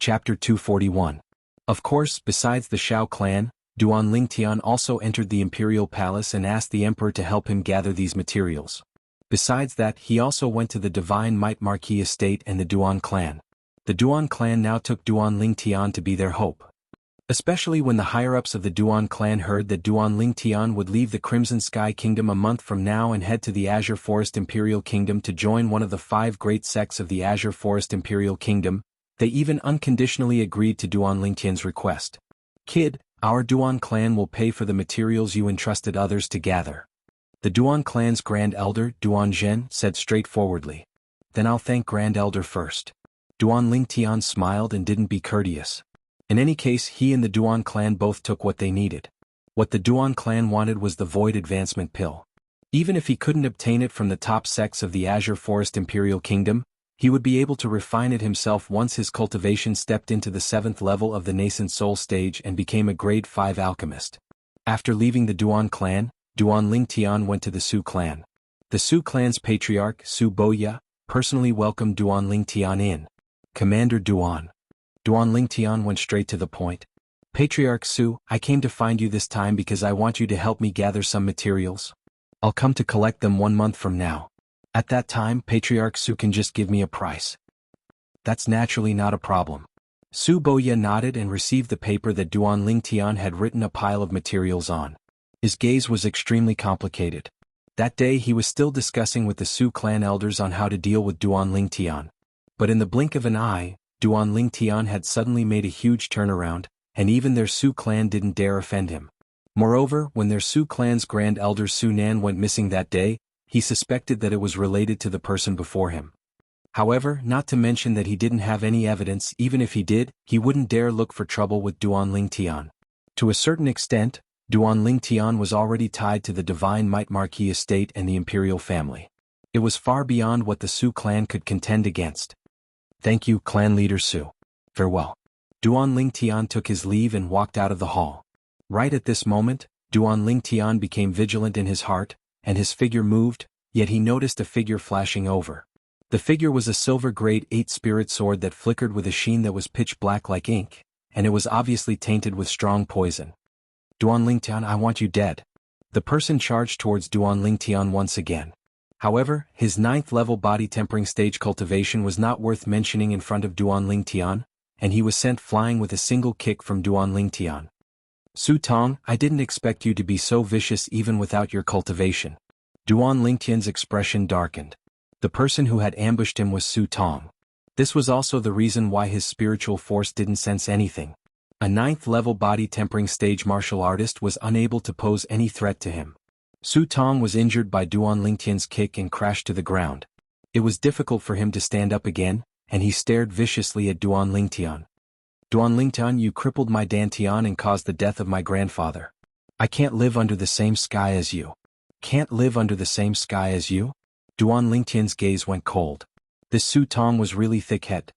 Chapter 241. Of course, besides the Shao clan, Duan Lingtian also entered the imperial palace and asked the emperor to help him gather these materials. Besides that, he also went to the Divine Might Marquis estate and the Duan clan. The Duan clan now took Duan Lingtian to be their hope. Especially when the higher-ups of the Duan clan heard that Duan Lingtian would leave the Crimson Sky Kingdom a month from now and head to the Azure Forest Imperial Kingdom to join one of the 5 great sects of the Azure Forest Imperial Kingdom, they even unconditionally agreed to Duan Lingtian's request. "Kid, our Duan clan will pay for the materials you entrusted others to gather." The Duan clan's Grand Elder, Duan Zhen, said straightforwardly. "Then I'll thank Grand Elder first." Duan Lingtian smiled and didn't be courteous. In any case, he and the Duan clan both took what they needed. What the Duan clan wanted was the Void Advancement Pill. Even if he couldn't obtain it from the top sects of the Azure Forest Imperial Kingdom, he would be able to refine it himself once his cultivation stepped into the 7th level of the nascent soul stage and became a grade 5 alchemist. After leaving the Duan clan, Duan Lingtian went to the Su clan. The Su clan's patriarch, Su Boya, personally welcomed Duan Lingtian in. "Commander Duan." Duan Lingtian went straight to the point. "Patriarch Su, I came to find you this time because I want you to help me gather some materials. I'll come to collect them 1 month from now. At that time, Patriarch Su can just give me a price." "That's naturally not a problem." Su Boya nodded and received the paper that Duan Lingtian had written a pile of materials on. His gaze was extremely complicated. That day he was still discussing with the Su clan elders on how to deal with Duan Lingtian. But in the blink of an eye, Duan Lingtian had suddenly made a huge turnaround, and even their Su clan didn't dare offend him. Moreover, when their Su clan's Grand Elder Su Nan went missing that day, he suspected that it was related to the person before him. However, not to mention that he didn't have any evidence. Even if he did, he wouldn't dare look for trouble with Duan Lingtian. To a certain extent, Duan Lingtian was already tied to the Divine Might Marquis estate and the imperial family. It was far beyond what the Su clan could contend against. "Thank you, clan leader Su. Farewell." Duan Lingtian took his leave and walked out of the hall. Right at this moment, Duan Lingtian became vigilant in his heart, and his figure moved, yet he noticed a figure flashing over. The figure was a silver grade 8 spirit sword that flickered with a sheen that was pitch black like ink, and it was obviously tainted with strong poison. "Duan Lingtian, I want you dead." The person charged towards Duan Lingtian once again. However, his 9th level body tempering stage cultivation was not worth mentioning in front of Duan Lingtian, and he was sent flying with a single kick from Duan Lingtian. "Su Tong, I didn't expect you to be so vicious even without your cultivation." Duan Lingtian's expression darkened. The person who had ambushed him was Su Tong. This was also the reason why his spiritual force didn't sense anything. A 9th level body tempering stage martial artist was unable to pose any threat to him. Su Tong was injured by Duan Lingtian's kick and crashed to the ground. It was difficult for him to stand up again, and he stared viciously at Duan Lingtian. "Duan Lingtian, you crippled my Dantian and caused the death of my grandfather. I can't live under the same sky as you." "Can't live under the same sky as you?" Duan Lingtian's gaze went cold. This Su Tong was really thick-headed.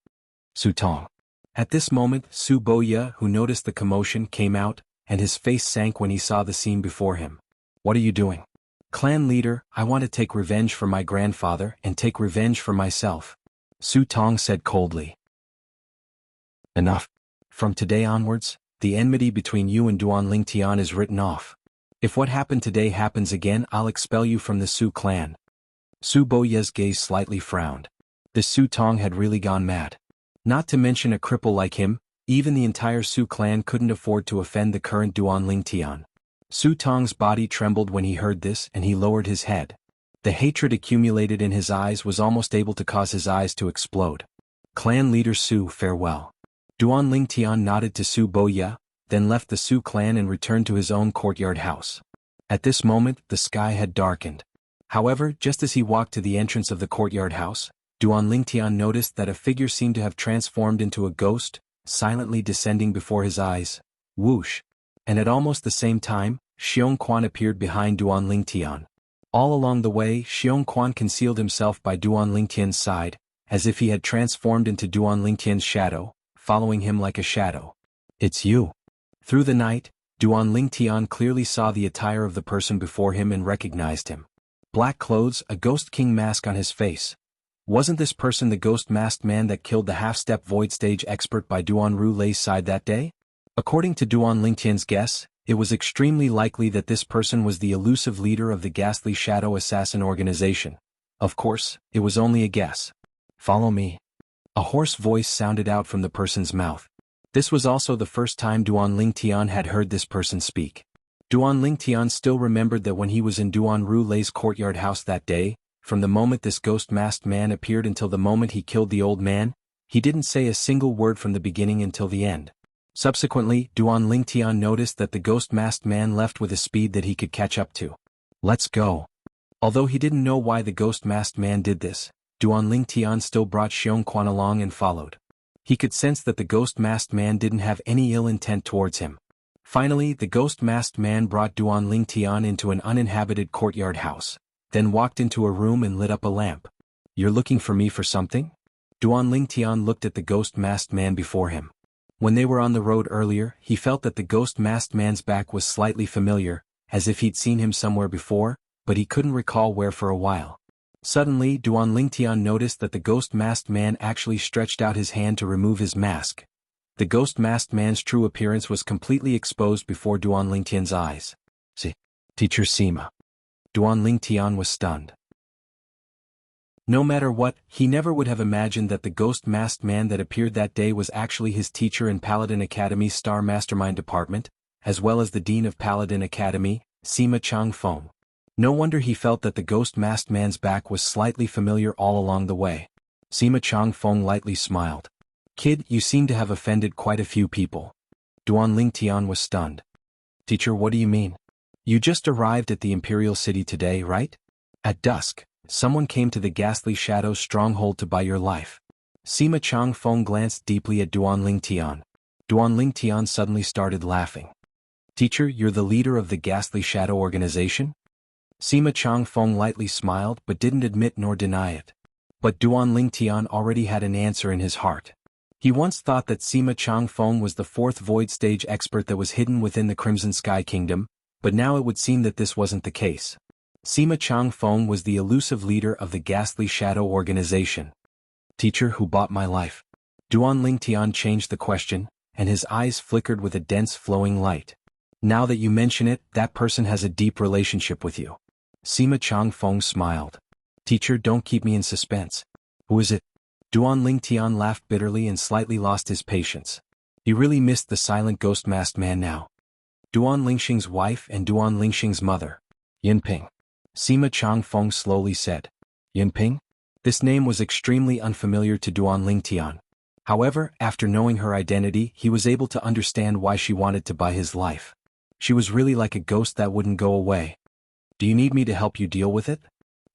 "Su Tong." At this moment, Su Boya, who noticed the commotion, came out, and his face sank when he saw the scene before him. "What are you doing?" "Clan leader, I want to take revenge for my grandfather and take revenge for myself," Su Tong said coldly. "Enough. From today onwards, the enmity between you and Duan Lingtian is written off. If what happened today happens again, I'll expel you from the Su clan." Su Boya's gaze slightly frowned. This Su Tong had really gone mad. Not to mention a cripple like him, even the entire Su clan couldn't afford to offend the current Duan Lingtian. Su Tong's body trembled when he heard this and he lowered his head. The hatred accumulated in his eyes was almost able to cause his eyes to explode. "Clan leader Su, farewell." Duan Lingtian nodded to Su Boya, then left the Su clan and returned to his own courtyard house. At this moment, the sky had darkened. However, just as he walked to the entrance of the courtyard house, Duan Lingtian noticed that a figure seemed to have transformed into a ghost, silently descending before his eyes. Whoosh! And at almost the same time, Xiong Quan appeared behind Duan Lingtian. All along the way, Xiong Quan concealed himself by Duan Lingtian's side, as if he had transformed into Duan Lingtian's shadow, following him like a shadow. "It's you." Through the night, Duan Lingtian clearly saw the attire of the person before him and recognized him. Black clothes, a Ghost King mask on his face. Wasn't this person the ghost-masked man that killed the half-step void stage expert by Duanru Lei's side that day? According to Duan Lingtian's guess, it was extremely likely that this person was the elusive leader of the ghastly shadow assassin organization. Of course, it was only a guess. Follow me. A hoarse voice sounded out from the person's mouth. This was also the first time Duan Lingtian had heard this person speak. Duan Lingtian still remembered that when he was in Duanru Lei's courtyard house that day, from the moment this ghost-masked man appeared until the moment he killed the old man, he didn't say a single word from the beginning until the end. Subsequently, Duan Lingtian noticed that the ghost-masked man left with a speed that he could catch up to. Let's go. Although he didn't know why the ghost-masked man did this, Duan Lingtian still brought Xiong Quan along and followed. He could sense that the ghost-masked man didn't have any ill intent towards him. Finally, the ghost-masked man brought Duan Lingtian into an uninhabited courtyard house, then walked into a room and lit up a lamp. You're looking for me for something? Duan Lingtian looked at the ghost-masked man before him. When they were on the road earlier, he felt that the ghost-masked man's back was slightly familiar, as if he'd seen him somewhere before, but he couldn't recall where for a while. Suddenly, Duan Lingtian noticed that the ghost-masked man actually stretched out his hand to remove his mask. The ghost-masked man's true appearance was completely exposed before Duan Lingtian's eyes. See, Teacher Sima. Duan Lingtian was stunned. No matter what, he never would have imagined that the ghost-masked man that appeared that day was actually his teacher in Paladin Academy's Star Mastermind Department, as well as the Dean of Paladin Academy, Sima Changfeng. No wonder he felt that the ghost-masked man's back was slightly familiar all along the way. Sima Changfeng lightly smiled. Kid, you seem to have offended quite a few people. Duan Lingtian was stunned. Teacher, what do you mean? You just arrived at the Imperial City today, right? At dusk, someone came to the ghastly Shadow's stronghold to buy your life. Sima Changfeng glanced deeply at Duan Lingtian. Duan Lingtian suddenly started laughing. Teacher, you're the leader of the ghastly Shadow organization? Sima Changfeng lightly smiled but didn't admit nor deny it. But Duan Lingtian already had an answer in his heart. He once thought that Sima Changfeng was the fourth void stage expert that was hidden within the Crimson Sky Kingdom, but now it would seem that this wasn't the case. Sima Changfeng was the elusive leader of the ghastly Shadow organization. Teacher, who bought my life? Duan Lingtian changed the question, and his eyes flickered with a dense flowing light. Now that you mention it, that person has a deep relationship with you. Sima Changfeng smiled. Teacher, don't keep me in suspense. Who is it? Duan Lingtian laughed bitterly and slightly lost his patience. He really missed the silent ghost-masked man now. Duan Lingxing's wife and Duan Lingxing's mother. Yinping. Sima Changfeng slowly said. Yinping? This name was extremely unfamiliar to Duan Lingtian. However, after knowing her identity, he was able to understand why she wanted to buy his life. She was really like a ghost that wouldn't go away. Do you need me to help you deal with it?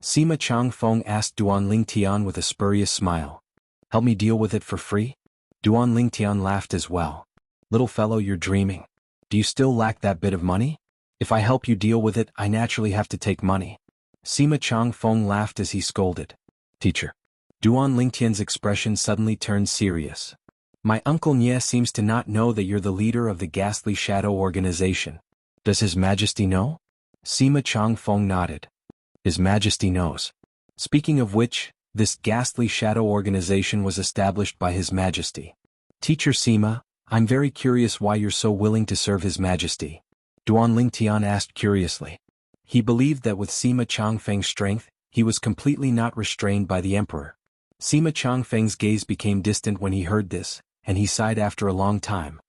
Sima Changfeng asked Duan Lingtian with a spurious smile. Help me deal with it for free? Duan Lingtian laughed as well. Little fellow, you're dreaming. Do you still lack that bit of money? If I help you deal with it, I naturally have to take money. Sima Changfeng laughed as he scolded. Teacher. Duan Lingtian's expression suddenly turned serious. My uncle Nye seems to not know that you're the leader of the ghastly Shadow organization. Does His Majesty know? Sima Changfeng nodded. His Majesty knows. Speaking of which, this ghastly Shadow organization was established by His Majesty. Teacher Sima, I'm very curious why you're so willing to serve His Majesty. Duan Lingtian asked curiously. He believed that with Sima Changfeng's strength, he was completely not restrained by the Emperor. Sima Changfeng's gaze became distant when he heard this, and he sighed after a long time.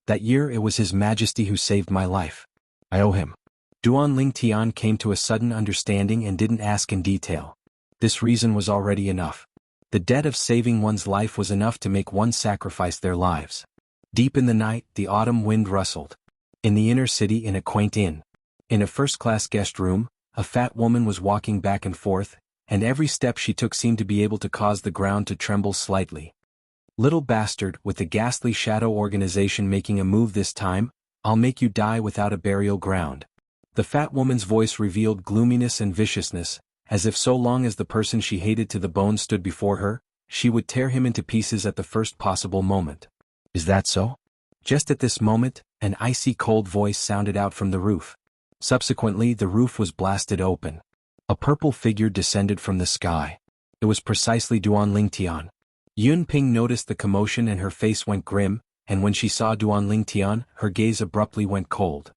That year it was His Majesty who saved my life. I owe him. Duan Lingtian came to a sudden understanding and didn't ask in detail. This reason was already enough. The debt of saving one's life was enough to make one sacrifice their lives. Deep in the night, the autumn wind rustled. In the inner city in a quaint inn. In a first-class guest room, a fat woman was walking back and forth, and every step she took seemed to be able to cause the ground to tremble slightly. Little bastard, with the ghastly Shadow organization making a move this time, I'll make you die without a burial ground. The fat woman's voice revealed gloominess and viciousness, as if so long as the person she hated to the bone stood before her, she would tear him into pieces at the first possible moment. Is that so? Just at this moment, an icy cold voice sounded out from the roof. Subsequently, the roof was blasted open. A purple figure descended from the sky. It was precisely Duan Lingtian. Yun Ping noticed the commotion and her face went grim, and when she saw Duan Lingtian, her gaze abruptly went cold.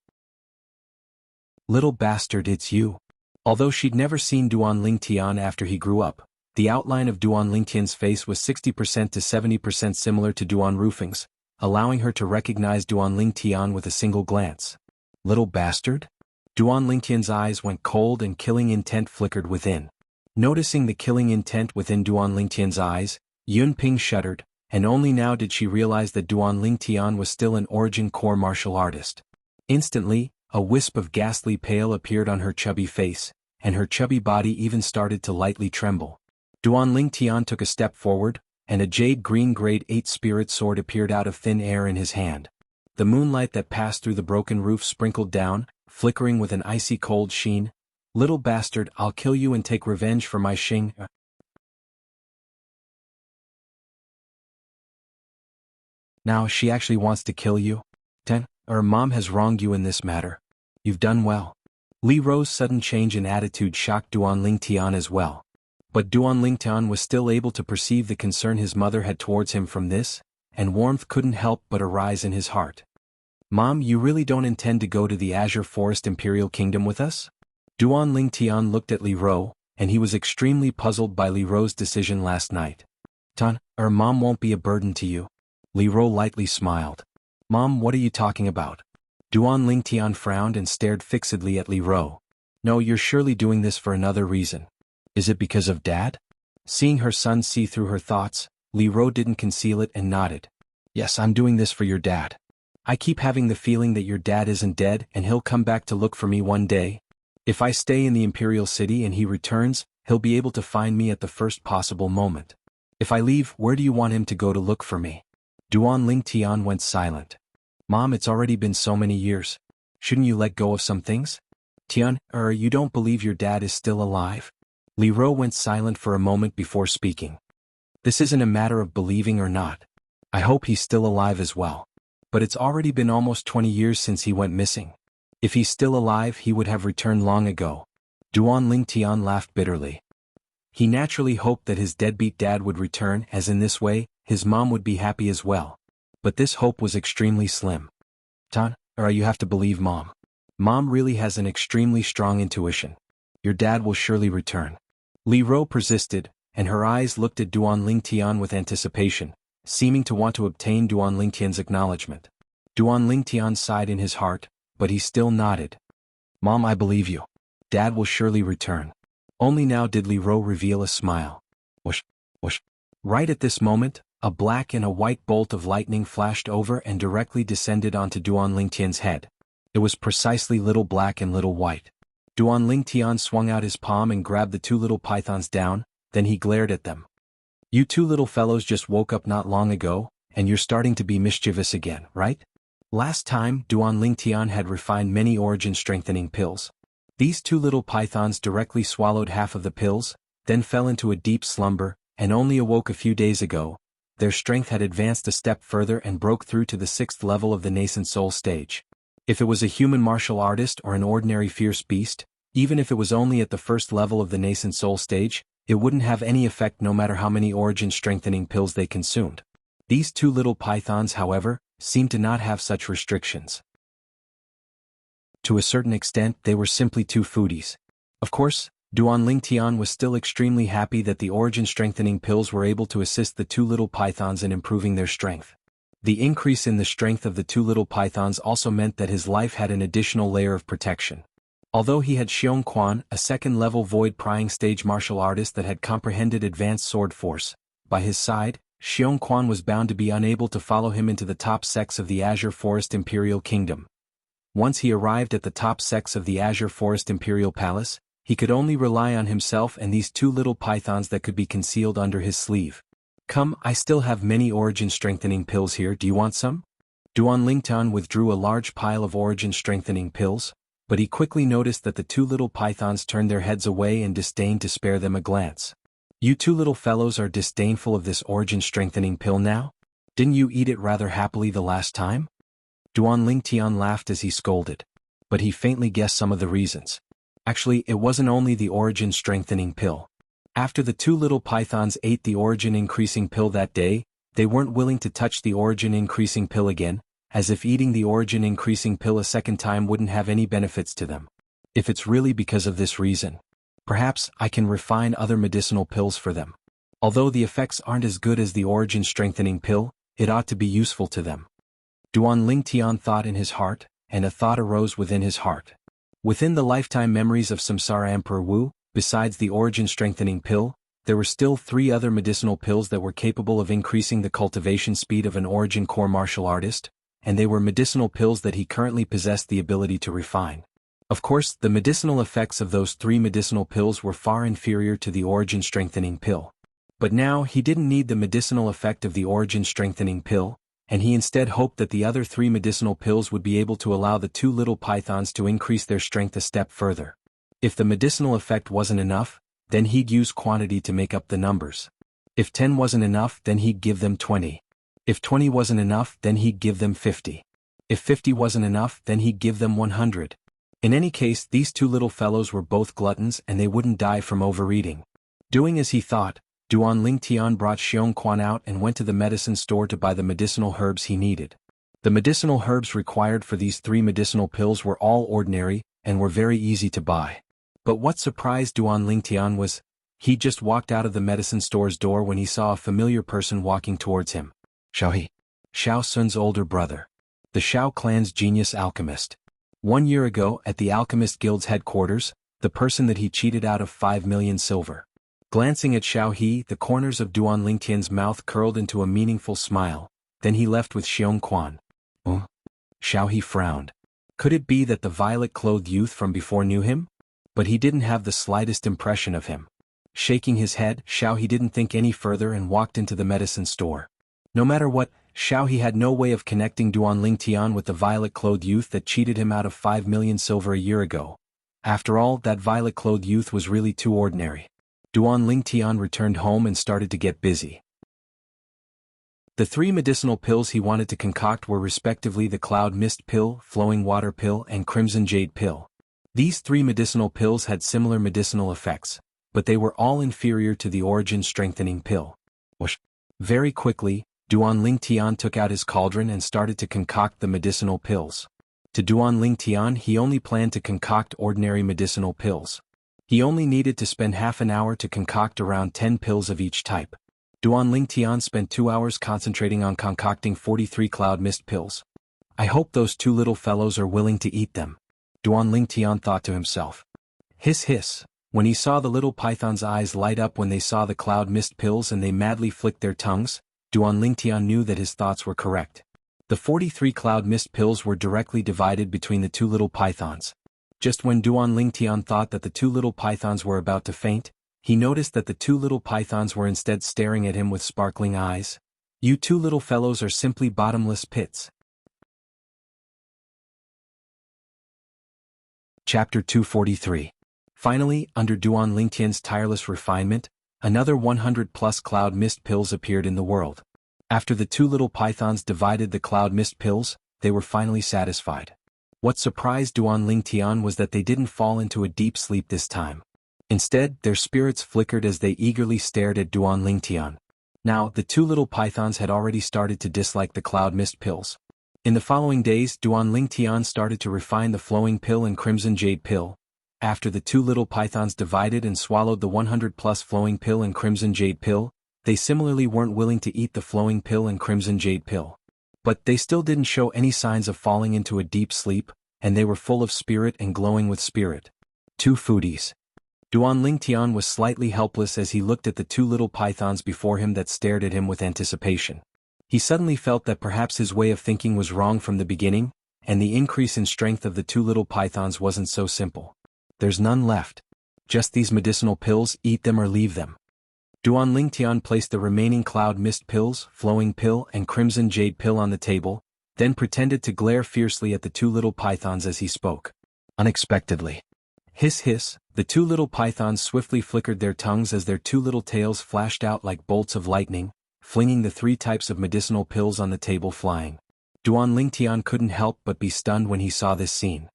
Little bastard, it's you. Although she'd never seen Duan Lingtian after he grew up, the outline of Duan Lingtian's face was 60% to 70% similar to Duan Rufing's, allowing her to recognize Duan Lingtian with a single glance. Little bastard? Duan Lingtian's eyes went cold and killing intent flickered within. Noticing the killing intent within Duan Lingtian's eyes, Yun Ping shuddered, and only now did she realize that Duan Lingtian was still an origin core martial artist. Instantly, a wisp of ghastly pale appeared on her chubby face, and her chubby body even started to lightly tremble. Duan Lingtian took a step forward, and a jade green grade 8 spirit sword appeared out of thin air in his hand. The moonlight that passed through the broken roof sprinkled down, flickering with an icy cold sheen. Little bastard, I'll kill you and take revenge for my Xing. Now she actually wants to kill you? Or mom has wronged you in this matter. You've done well. Li Ro's sudden change in attitude shocked Duan Lingtian as well. But Duan Lingtian was still able to perceive the concern his mother had towards him from this, and warmth couldn't help but arise in his heart. Mom, you really don't intend to go to the Azure Forest Imperial Kingdom with us? Duan Lingtian looked at Li Ro, and he was extremely puzzled by Li Ro's decision last night. Mom won't be a burden to you. Li Ro lightly smiled. Mom, what are you talking about? Duan Lingtian frowned and stared fixedly at Li Ro. No, you're surely doing this for another reason. Is it because of Dad? Seeing her son see through her thoughts, Li Ro didn't conceal it and nodded. Yes, I'm doing this for your dad. I keep having the feeling that your dad isn't dead and he'll come back to look for me one day. If I stay in the Imperial City and he returns, he'll be able to find me at the first possible moment. If I leave, where do you want him to go to look for me? Duan Lingtian went silent. Mom, it's already been so many years. Shouldn't you let go of some things? You don't believe your dad is still alive? Li Ro went silent for a moment before speaking. This isn't a matter of believing or not. I hope he's still alive as well. But it's already been almost 20 years since he went missing. If he's still alive, he would have returned long ago. Duan Lingtian laughed bitterly. He naturally hoped that his deadbeat dad would return, as in this way, his mom would be happy as well. But this hope was extremely slim. You have to believe Mom. Mom really has an extremely strong intuition. Your dad will surely return. Li Ro persisted, and her eyes looked at Duan Lingtian with anticipation, seeming to want to obtain Duan Lingtian's acknowledgement. Duan Lingtian sighed in his heart, but he still nodded. Mom, I believe you. Dad will surely return. Only now did Li Ro reveal a smile. Whoosh, whoosh. Right at this moment, a black and a white bolt of lightning flashed over and directly descended onto Duan Lingtian's head. It was precisely Little Black and Little White. Duan Lingtian swung out his palm and grabbed the two little pythons down, then he glared at them. You two little fellows just woke up not long ago, and you're starting to be mischievous again, right? Last time, Duan Lingtian had refined many origin-strengthening pills. These two little pythons directly swallowed half of the pills, then fell into a deep slumber, and only awoke a few days ago. Their strength had advanced a step further and broke through to the 6th level of the nascent soul stage. If it was a human martial artist or an ordinary fierce beast, even if it was only at the 1st level of the nascent soul stage, it wouldn't have any effect no matter how many origin-strengthening pills they consumed. These two little pythons, however, seemed to not have such restrictions. To a certain extent, they were simply two foodies. Of course, Duan Lingtian was still extremely happy that the origin-strengthening pills were able to assist the two little pythons in improving their strength. The increase in the strength of the two little pythons also meant that his life had an additional layer of protection. Although he had Xiong Quan, a 2nd-level void-prying stage martial artist that had comprehended advanced sword force, by his side, Xiong Quan was bound to be unable to follow him into the top sects of the Azure Forest Imperial Kingdom. Once he arrived at the top sects of the Azure Forest Imperial Palace, he could only rely on himself and these two little pythons that could be concealed under his sleeve. Come, I still have many origin-strengthening pills here, do you want some? Duan Lingtian withdrew a large pile of origin-strengthening pills, but he quickly noticed that the two little pythons turned their heads away and disdained to spare them a glance. You two little fellows are disdainful of this origin-strengthening pill now? Didn't you eat it rather happily the last time? Duan Lingtian laughed as he scolded. But he faintly guessed some of the reasons. Actually, it wasn't only the origin-strengthening pill. After the two little pythons ate the origin-increasing pill that day, they weren't willing to touch the origin-increasing pill again, as if eating the origin-increasing pill a second time wouldn't have any benefits to them. If it's really because of this reason, perhaps I can refine other medicinal pills for them. Although the effects aren't as good as the origin-strengthening pill, it ought to be useful to them. Duan Lingtian thought in his heart, and a thought arose within his heart. Within the lifetime memories of Samsara Emperor Wu, besides the origin-strengthening pill, there were still 3 other medicinal pills that were capable of increasing the cultivation speed of an origin core martial artist, and they were medicinal pills that he currently possessed the ability to refine. Of course, the medicinal effects of those 3 medicinal pills were far inferior to the origin-strengthening pill. But now he didn't need the medicinal effect of the origin-strengthening pill, and he instead hoped that the other 3 medicinal pills would be able to allow the 2 little pythons to increase their strength a step further. If the medicinal effect wasn't enough, then he'd use quantity to make up the numbers. If 10 wasn't enough, then he'd give them 20. If 20 wasn't enough, then he'd give them 50. If 50 wasn't enough, then he'd give them 100. In any case, these 2 little fellows were both gluttons and they wouldn't die from overeating. Doing as he thought, Duan Lingtian brought Xiong Quan out and went to the medicine store to buy the medicinal herbs he needed. The medicinal herbs required for these 3 medicinal pills were all ordinary and were very easy to buy. But what surprised Duan Lingtian was, he just walked out of the medicine store's door when he saw a familiar person walking towards him. Xiaohe, Xiao Sun's older brother. The Xiao clan's genius alchemist. 1 year ago, at the Alchemist Guild's headquarters, the person that he cheated out of 5 million silver. Glancing at Xiao He, the corners of Duan Lingtian's mouth curled into a meaningful smile, then he left with Xiong Quan. Oh? Xiao He frowned. Could it be that the violet-clothed youth from before knew him? But he didn't have the slightest impression of him. Shaking his head, Xiao He didn't think any further and walked into the medicine store. No matter what, Xiao He had no way of connecting Duan Lingtian with the violet-clothed youth that cheated him out of 5 million silver a year ago. After all, that violet-clothed youth was really too ordinary. Duan Lingtian returned home and started to get busy. The 3 medicinal pills he wanted to concoct were respectively the Cloud Mist Pill, Flowing Water Pill, and Crimson Jade Pill. These 3 medicinal pills had similar medicinal effects, but they were all inferior to the origin-strengthening pill. Whoosh. Very quickly, Duan Lingtian took out his cauldron and started to concoct the medicinal pills. To Duan Lingtian, he only planned to concoct ordinary medicinal pills. He only needed to spend half an hour to concoct around 10 pills of each type. Duan Lingtian spent 2 hours concentrating on concocting 43 Cloud Mist pills. I hope those 2 little fellows are willing to eat them, Duan Lingtian thought to himself. Hiss hiss. When he saw the little python's eyes light up when they saw the Cloud Mist pills and they madly flicked their tongues, Duan Lingtian knew that his thoughts were correct. The 43 Cloud Mist pills were directly divided between the 2 little pythons. Just when Duan Lingtian thought that the 2 little pythons were about to faint, he noticed that the 2 little pythons were instead staring at him with sparkling eyes. You 2 little fellows are simply bottomless pits. Chapter 243. Finally, under Duan Lingtian's tireless refinement, another 100+ Cloud Mist pills appeared in the world. After the 2 little pythons divided the Cloud Mist pills, they were finally satisfied. What surprised Duan Lingtian was that they didn't fall into a deep sleep this time. Instead, their spirits flickered as they eagerly stared at Duan Lingtian. Now, the 2 little pythons had already started to dislike the Cloud Mist pills. In the following days, Duan Lingtian started to refine the Flowing Pill and Crimson Jade Pill. After the 2 little pythons divided and swallowed the 100+ Flowing Pill and Crimson Jade Pill, they similarly weren't willing to eat the Flowing Pill and Crimson Jade Pill. But they still didn't show any signs of falling into a deep sleep, and they were full of spirit and glowing with spirit. 2 foodies. Duan Lingtian was slightly helpless as he looked at the 2 little pythons before him that stared at him with anticipation. He suddenly felt that perhaps his way of thinking was wrong from the beginning, and the increase in strength of the 2 little pythons wasn't so simple. There's none left. Just these medicinal pills, eat them or leave them. Duan Lingtian placed the remaining Cloud Mist pills, Flowing Pill, and Crimson Jade Pill on the table, then pretended to glare fiercely at the 2 little pythons as he spoke. Unexpectedly. Hiss hiss, the 2 little pythons swiftly flickered their tongues as their 2 little tails flashed out like bolts of lightning, flinging the 3 types of medicinal pills on the table flying. Duan Lingtian couldn't help but be stunned when he saw this scene.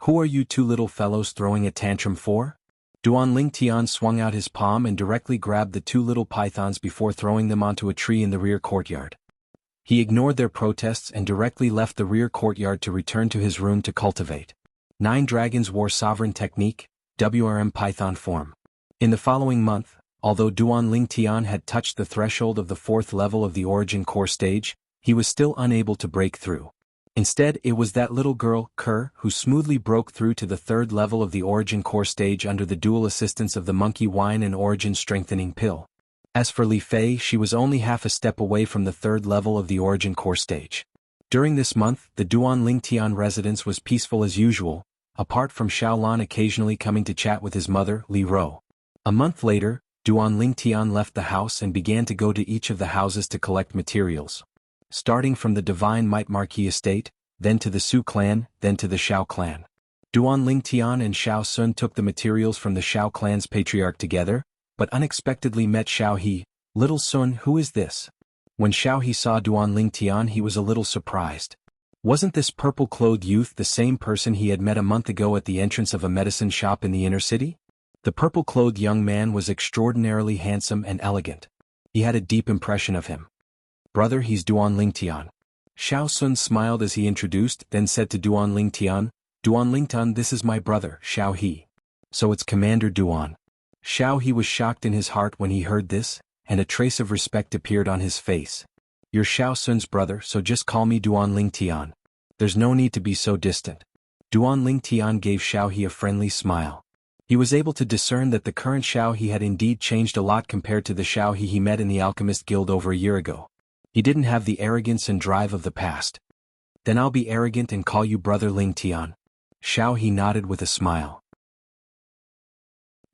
Who are you 2 little fellows throwing a tantrum for? Duan Lingtian swung out his palm and directly grabbed the two little pythons before throwing them onto a tree in the rear courtyard. He ignored their protests and directly left the rear courtyard to return to his room to cultivate. 9 Dragons War Sovereign Technique, WRM Python Form. In the following month, although Duan Lingtian had touched the threshold of the 4th level of the Origin Core stage, he was still unable to break through. Instead, it was that little girl, Kerr, who smoothly broke through to the 3rd level of the Origin Core stage under the dual assistance of the Monkey Wine and Origin Strengthening Pill. As for Li Fei, she was only half a step away from the 3rd level of the Origin Core stage. During this month, the Duan Lingtian residence was peaceful as usual, apart from Xiaolan occasionally coming to chat with his mother, Li Ro. A month later, Duan Lingtian left the house and began to go to each of the houses to collect materials. Starting from the Divine Might Marquis estate, then to the Su clan, then to the Xiao clan. Duan Lingtian and Xiao Sun took the materials from the Xiao clan's patriarch together, but unexpectedly met Xiao He. "Little Sun, who is this?" When Xiao He saw Duan Lingtian, he was a little surprised. Wasn't this purple-clothed youth the same person he had met a month ago at the entrance of a medicine shop in the inner city? The purple-clothed young man was extraordinarily handsome and elegant. He had a deep impression of him. "Brother, he's Duan Lingtian." Xiao Sun smiled as he introduced, then said to Duan Lingtian, "Duan Lingtian, this is my brother, Xiao He." "So it's Commander Duan." Xiao He was shocked in his heart when he heard this, and a trace of respect appeared on his face. "You're Xiao Sun's brother, so just call me Duan Lingtian. There's no need to be so distant." Duan Lingtian gave Xiao He a friendly smile. He was able to discern that the current Xiao He had indeed changed a lot compared to the Xiao He met in the Alchemist Guild over a year ago. He didn't have the arrogance and drive of the past. "Then I'll be arrogant and call you Brother Lingtian." Xiao He nodded with a smile.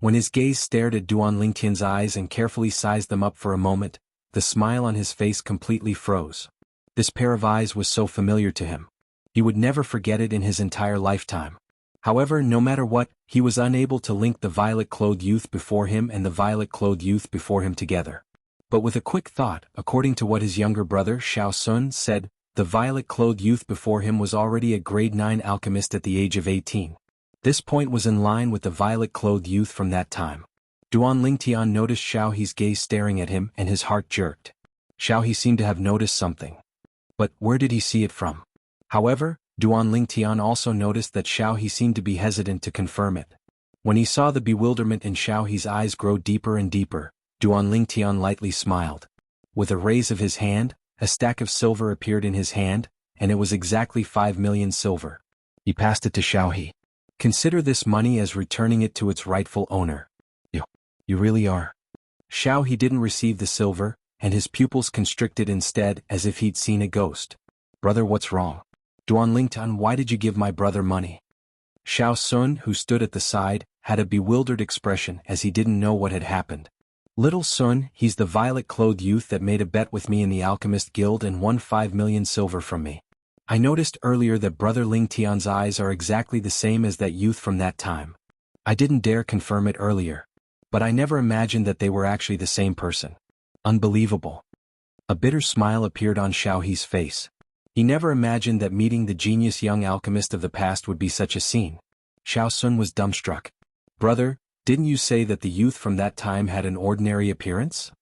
When his gaze stared at Duan Lingtian's eyes and carefully sized them up for a moment, the smile on his face completely froze. This pair of eyes was so familiar to him. He would never forget it in his entire lifetime. However, no matter what, he was unable to link the violet-clothed youth before him and the violet-clothed youth before him together. But with a quick thought, according to what his younger brother, Xiao Sun, said, the violet-clothed youth before him was already a grade 9 alchemist at the age of 18. This point was in line with the violet-clothed youth from that time. Duan Lingtian noticed Xiao He's gaze staring at him and his heart jerked. Xiao He seemed to have noticed something. But where did he see it from? However, Duan Lingtian also noticed that Xiao He seemed to be hesitant to confirm it. When he saw the bewilderment in Xiao He's eyes grow deeper and deeper, Duan Lingtian lightly smiled. With a raise of his hand, a stack of silver appeared in his hand, and it was exactly 5 million silver. He passed it to Xiao He. "Consider this money as returning it to its rightful owner." You really are." Xiao He didn't receive the silver, and his pupils constricted instead as if he'd seen a ghost. "Brother, what's wrong?" "Duan Lingtian, why did you give my brother money?" Xiao Sun, who stood at the side, had a bewildered expression as he didn't know what had happened. "Little Sun, he's the violet-clothed youth that made a bet with me in the Alchemist Guild and won 5 million silver from me. I noticed earlier that Brother Lingtian's eyes are exactly the same as that youth from that time. I didn't dare confirm it earlier. But I never imagined that they were actually the same person. Unbelievable." A bitter smile appeared on Xiao He's face. He never imagined that meeting the genius young alchemist of the past would be such a scene. Xiao Sun was dumbstruck. "Brother, didn't you say that the youth from that time had an ordinary appearance?"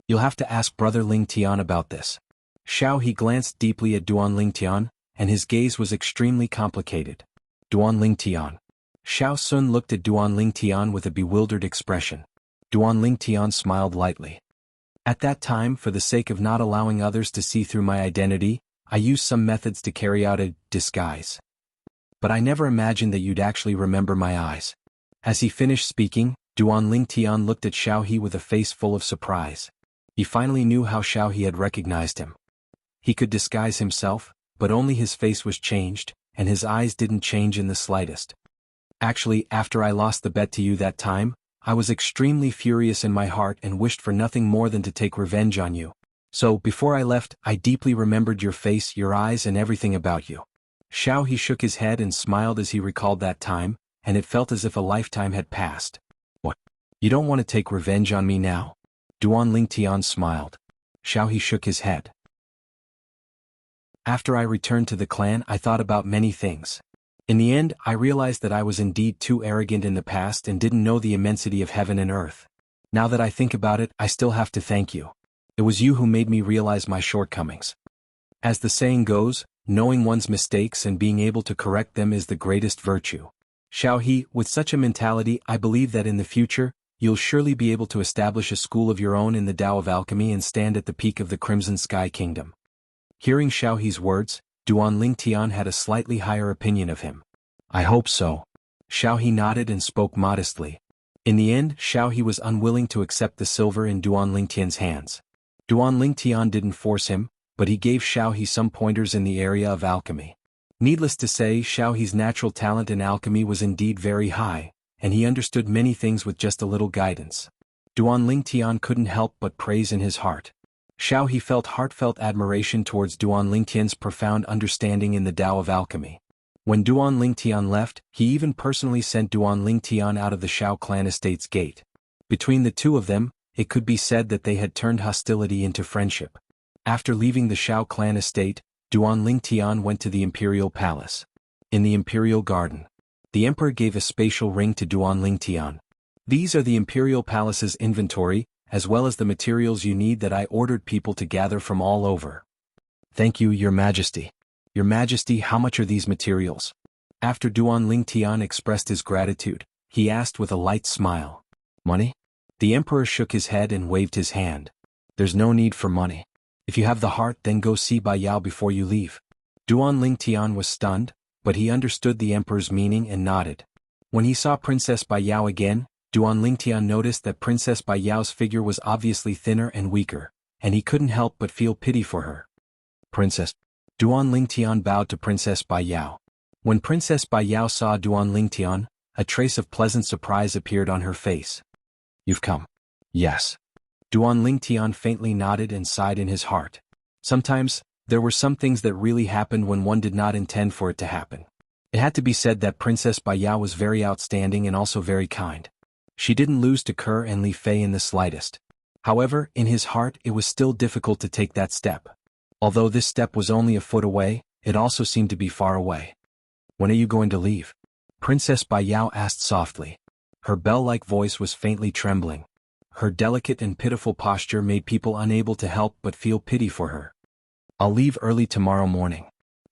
"You'll have to ask Brother Lingtian about this." Xiao He glanced deeply at Duan Lingtian, and his gaze was extremely complicated. "Duan Lingtian." Xiao Sun looked at Duan Lingtian with a bewildered expression. Duan Lingtian smiled lightly. "At that time, for the sake of not allowing others to see through my identity, I used some methods to carry out a disguise. But I never imagined that you'd actually remember my eyes." As he finished speaking, Duan Lingtian looked at Xiao He with a face full of surprise. He finally knew how Xiao He had recognized him. He could disguise himself, but only his face was changed, and his eyes didn't change in the slightest. "Actually, after I lost the bet to you that time, I was extremely furious in my heart and wished for nothing more than to take revenge on you. So, before I left, I deeply remembered your face, your eyes, and everything about you." Xiao He shook his head and smiled as he recalled that time, and it felt as if a lifetime had passed. "What? You don't want to take revenge on me now?" Duan Lingtian smiled. Xiao He shook his head. "After I returned to the clan, I thought about many things. In the end, I realized that I was indeed too arrogant in the past and didn't know the immensity of heaven and earth. Now that I think about it, I still have to thank you. It was you who made me realize my shortcomings. As the saying goes, knowing one's mistakes and being able to correct them is the greatest virtue. Xiao He, with such a mentality, I believe that in the future, you'll surely be able to establish a school of your own in the Tao of Alchemy and stand at the peak of the Crimson Sky Kingdom. Hearing Xiao He's words, Duan Lingtian had a slightly higher opinion of him. I hope so. Xiao He nodded and spoke modestly. In the end, Xiao He was unwilling to accept the silver in Duan Lingtian's hands. Duan Lingtian didn't force him, but he gave Xiao He some pointers in the area of alchemy. Needless to say, Xiao He's natural talent in alchemy was indeed very high, and he understood many things with just a little guidance. Duan Lingtian couldn't help but praise in his heart. Xiao He felt heartfelt admiration towards Duan Lingtian's profound understanding in the Tao of alchemy. When Duan Lingtian left, he even personally sent Duan Lingtian out of the Shao clan estate's gate. Between the two of them, it could be said that they had turned hostility into friendship. After leaving the Shao clan estate, Duan Lingtian went to the imperial palace. In the imperial garden, the emperor gave a spatial ring to Duan Lingtian. These are the imperial palace's inventory, as well as the materials you need that I ordered people to gather from all over. Thank you, Your Majesty. Your Majesty, how much are these materials? After Duan Lingtian expressed his gratitude, he asked with a light smile. Money? The emperor shook his head and waved his hand. There's no need for money. If you have the heart, then go see Bai Yao before you leave. Duan Lingtian was stunned, but he understood the emperor's meaning and nodded. When he saw Princess Bai Yao again, Duan Lingtian noticed that Princess Bai Yao's figure was obviously thinner and weaker, and he couldn't help but feel pity for her. Princess. Duan Lingtian bowed to Princess Bai Yao. When Princess Bai Yao saw Duan Lingtian, a trace of pleasant surprise appeared on her face. You've come. Yes. Duan Lingtian faintly nodded and sighed in his heart. Sometimes, there were some things that really happened when one did not intend for it to happen. It had to be said that Princess Bai Yao was very outstanding and also very kind. She didn't lose to Ke and Li Fei in the slightest. However, in his heart it was still difficult to take that step. Although this step was only a foot away, it also seemed to be far away. When are you going to leave? Princess Bai Yao asked softly. Her bell-like voice was faintly trembling. Her delicate and pitiful posture made people unable to help but feel pity for her. I'll leave early tomorrow morning.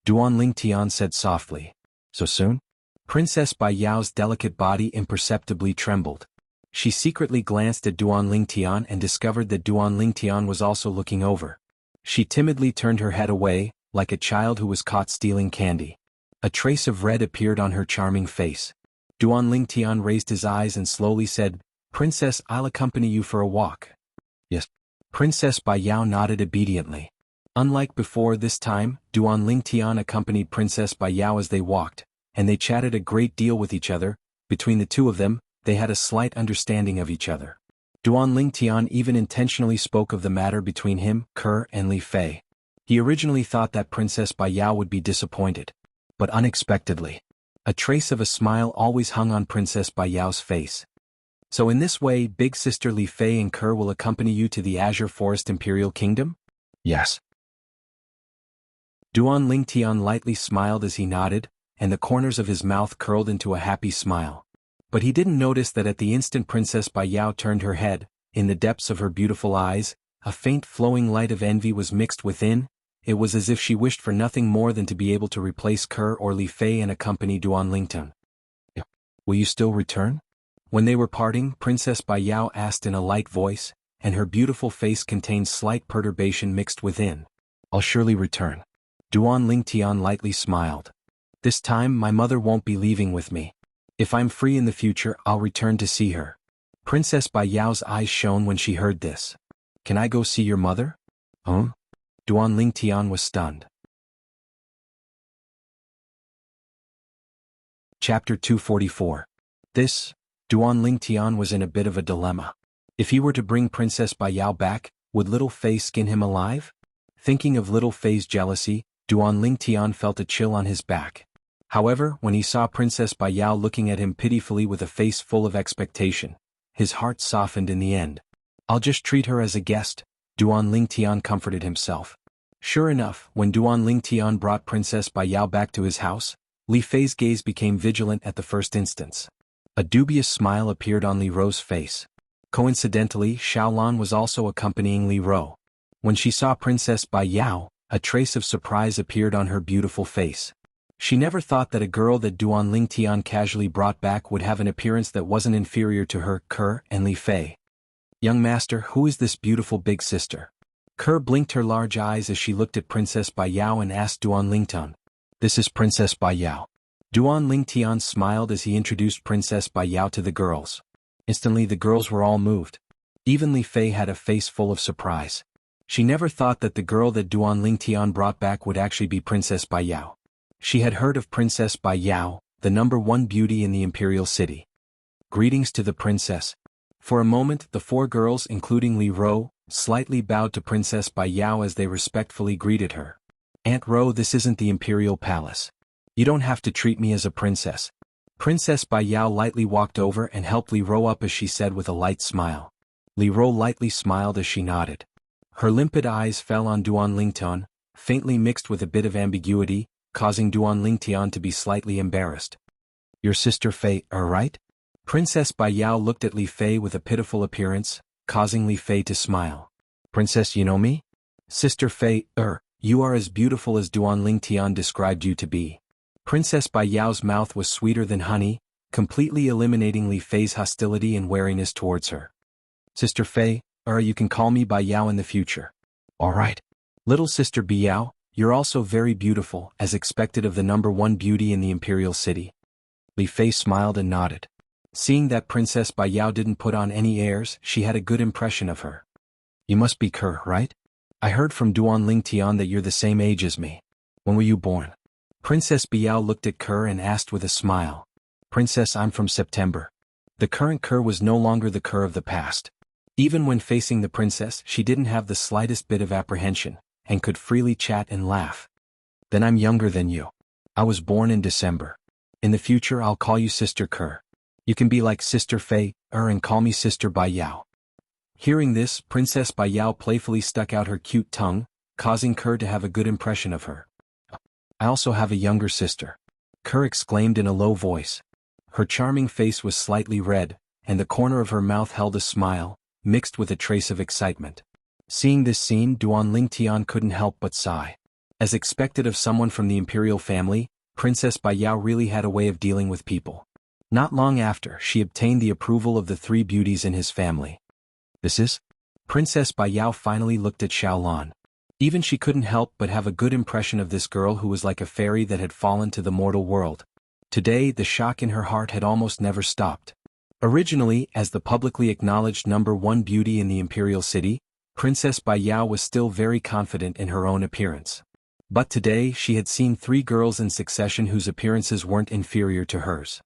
Duan Lingtian said softly. So soon? Princess Bai Yao's delicate body imperceptibly trembled. She secretly glanced at Duan Lingtian and discovered that Duan Lingtian was also looking over. She timidly turned her head away, like a child who was caught stealing candy. A trace of red appeared on her charming face. Duan Lingtian raised his eyes and slowly said, Princess, I'll accompany you for a walk. Yes. Princess Bai Yao nodded obediently. Unlike before, this time, Duan Lingtian accompanied Princess Bai Yao as they walked, and they chatted a great deal with each other. Between the two of them, they had a slight understanding of each other. Duan Lingtian even intentionally spoke of the matter between him, Ke, and Li Fei. He originally thought that Princess Bai Yao would be disappointed. But unexpectedly, a trace of a smile always hung on Princess Bai Yao's face. So in this way, big sister Li Fei and Ke will accompany you to the Azure Forest Imperial Kingdom? Yes. Duan Lingtian lightly smiled as he nodded, and the corners of his mouth curled into a happy smile. But he didn't notice that at the instant Princess Bai Yao turned her head, in the depths of her beautiful eyes, a faint flowing light of envy was mixed within. It was as if she wished for nothing more than to be able to replace Ke or Li Fei and accompany Duan Lingtian. Will you still return? When they were parting, Princess Bai Yao asked in a light voice, and her beautiful face contained slight perturbation mixed within. I'll surely return. Duan Lingtian lightly smiled. This time my mother won't be leaving with me. If I'm free in the future, I'll return to see her. Princess Bai Yao's eyes shone when she heard this. Can I go see your mother? Huh? Duan Lingtian was stunned. Chapter 244. Duan Lingtian was in a bit of a dilemma. If he were to bring Princess Bai Yao back, would Little Fei skin him alive? Thinking of Little Fei's jealousy, Duan Lingtian felt a chill on his back. However, when he saw Princess Bai Yao looking at him pitifully with a face full of expectation, his heart softened in the end. I'll just treat her as a guest, Duan Lingtian comforted himself. Sure enough, when Duan Lingtian brought Princess Bai Yao back to his house, Li Fei's gaze became vigilant at the first instance. A dubious smile appeared on Li Rou's face. Coincidentally, Xiaolan was also accompanying Li Rou. When she saw Princess Bai Yao, a trace of surprise appeared on her beautiful face. She never thought that a girl that Duan Lingtian casually brought back would have an appearance that wasn't inferior to her, Ke, and Li Fei. "Young master, who is this beautiful big sister?" Ke blinked her large eyes as she looked at Princess Bai Yao and asked Duan Lingtian. "This is Princess Bai Yao." Duan Lingtian smiled as he introduced Princess Bai Yao to the girls. Instantly the girls were all moved. Even Li Fei had a face full of surprise. She never thought that the girl that Duan Lingtian brought back would actually be Princess Bai Yao. She had heard of Princess Bai Yao, the #1 beauty in the imperial city. Greetings to the princess. For a moment the four girls, including Li Rou, slightly bowed to Princess Bai Yao as they respectfully greeted her. "Aunt Rou, this isn't the imperial palace. You don't have to treat me as a princess." Princess Bai Yao lightly walked over and helped Li Rou up as she said with a light smile. Li Rou lightly smiled as she nodded. Her limpid eyes fell on Duan Lingtian, faintly mixed with a bit of ambiguity, causing Duan Lingtian to be slightly embarrassed. "Your sister Fei, right?" Princess Bai Yao looked at Li Fei with a pitiful appearance, causing Li Fei to smile. "Princess, you know me?" "Sister Fei, you are as beautiful as Duan Lingtian described you to be." Princess Bai Yao's mouth was sweeter than honey, completely eliminating Li Fei's hostility and wariness towards her. "Sister Fei, you can call me Bai Yao in the future." "All right. Little sister Bai Yao, you're also very beautiful, as expected of the #1 beauty in the imperial city." Li Fei smiled and nodded. Seeing that Princess Bai Yao didn't put on any airs, she had a good impression of her. "You must be Ke, right? I heard from Duan Lingtian that you're the same age as me. When were you born?" Princess Bai Yao looked at Ke and asked with a smile. "Princess, I'm from September." The current Ke was no longer the Ke of the past. Even when facing the princess, she didn't have the slightest bit of apprehension, and could freely chat and laugh. "Then I'm younger than you. I was born in December. In the future I'll call you Sister Ke. You can be like Sister Fei, and call me Sister Bai Yao." Hearing this, Princess Bai Yao playfully stuck out her cute tongue, causing Ke to have a good impression of her. "I also have a younger sister," Ke exclaimed in a low voice. Her charming face was slightly red, and the corner of her mouth held a smile, mixed with a trace of excitement. Seeing this scene, Duan Lingtian couldn't help but sigh. As expected of someone from the imperial family, Princess Bai Yao really had a way of dealing with people. Not long after, she obtained the approval of the 3 beauties in his family. "This is?" Princess Bai Yao finally looked at Xiaolan. Even she couldn't help but have a good impression of this girl who was like a fairy that had fallen to the mortal world. Today, the shock in her heart had almost never stopped. Originally, as the publicly acknowledged #1 beauty in the imperial city, Princess Bai Yao was still very confident in her own appearance. But today she had seen 3 girls in succession whose appearances weren't inferior to hers.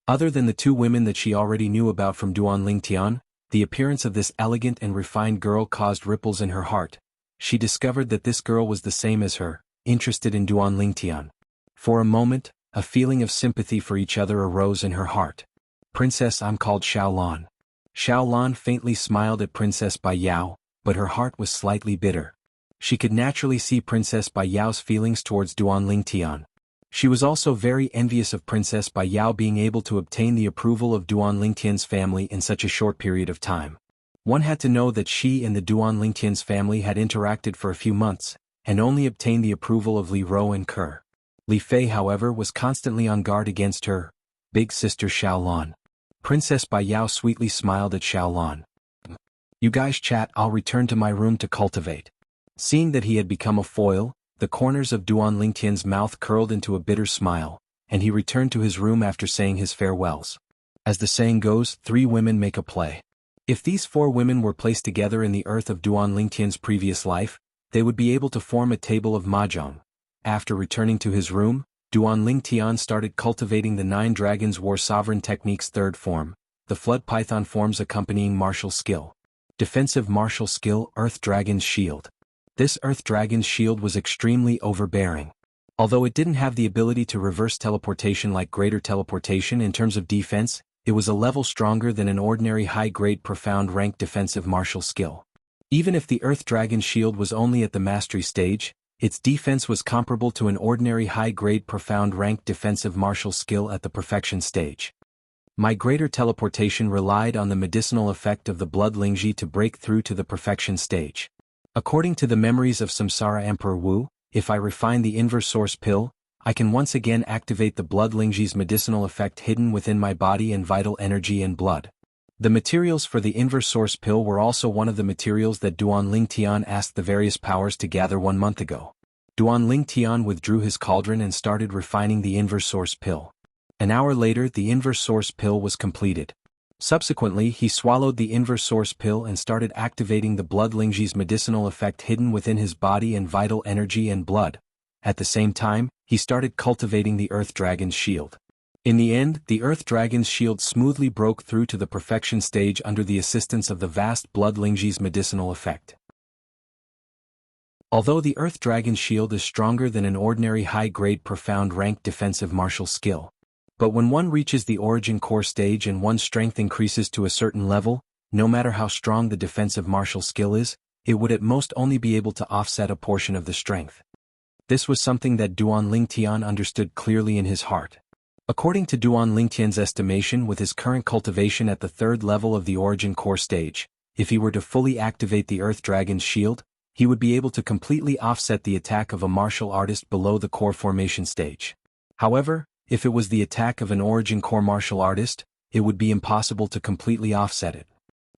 Other than the 2 women that she already knew about from Duan Lingtian, the appearance of this elegant and refined girl caused ripples in her heart. She discovered that this girl was the same as her, interested in Duan Lingtian. For a moment, a feeling of sympathy for each other arose in her heart. "Princess, I'm called Xiaolan." Xiaolan faintly smiled at Princess Bai Yao, but her heart was slightly bitter. She could naturally see Princess Bai Yao's feelings towards Duan Lingtian. She was also very envious of Princess Bai Yao being able to obtain the approval of Duan Lingtian's family in such a short period of time. One had to know that she and the Duan Lingtian's family had interacted for a few months, and only obtained the approval of Li Rou and Ke. Li Fei, however, was constantly on guard against her big sister Xiaolan. Princess Bai Yao sweetly smiled at Xiaolan. "You guys chat, I'll return to my room to cultivate." Seeing that he had become a foil, the corners of Duan Lingtian's mouth curled into a bitter smile, and he returned to his room after saying his farewells. As the saying goes, 3 women make a play. If these 4 women were placed together in the earth of Duan Lingtian's previous life, they would be able to form a table of mahjong. After returning to his room, Duan Lingtian started cultivating the 9 Dragons War Sovereign Technique's 3rd form, the Flood Python forms accompanying martial skill. Defensive martial skill, Earth Dragon's Shield. This Earth Dragon's Shield was extremely overbearing. Although it didn't have the ability to reverse teleportation like Greater Teleportation in terms of defense, it was a level stronger than an ordinary high-grade profound rank defensive martial skill. Even if the Earth Dragon's Shield was only at the mastery stage, Its defense was comparable to an ordinary high-grade profound ranked defensive martial skill at the perfection stage. My greater teleportation relied on the medicinal effect of the blood Lingji to break through to the perfection stage. According to the memories of Samsara Emperor Wu, if I refine the inverse source pill, I can once again activate the blood Lingji's medicinal effect hidden within my body and vital energy and blood. The materials for the inverse source pill were also one of the materials that Duan Lingtian asked the various powers to gather 1 month ago. Duan Lingtian withdrew his cauldron and started refining the inverse source pill. An hour later, the inverse source pill was completed. Subsequently, he swallowed the inverse source pill and started activating the blood Lingji's medicinal effect hidden within his body and vital energy and blood. At the same time, he started cultivating the Earth Dragon's shield. In the end, the Earth Dragon's shield smoothly broke through to the perfection stage under the assistance of the vast blood Lingji's medicinal effect. Although the Earth Dragon's shield is stronger than an ordinary high-grade profound ranked defensive martial skill, but when one reaches the origin core stage and one's strength increases to a certain level, no matter how strong the defensive martial skill is, it would at most only be able to offset a portion of the strength. This was something that Duan Lingtian understood clearly in his heart. According to Duan Lingtian's estimation, with his current cultivation at the 3rd level of the origin core stage, if he were to fully activate the Earth Dragon's shield, he would be able to completely offset the attack of a martial artist below the core formation stage. However, if it was the attack of an origin core martial artist, it would be impossible to completely offset it.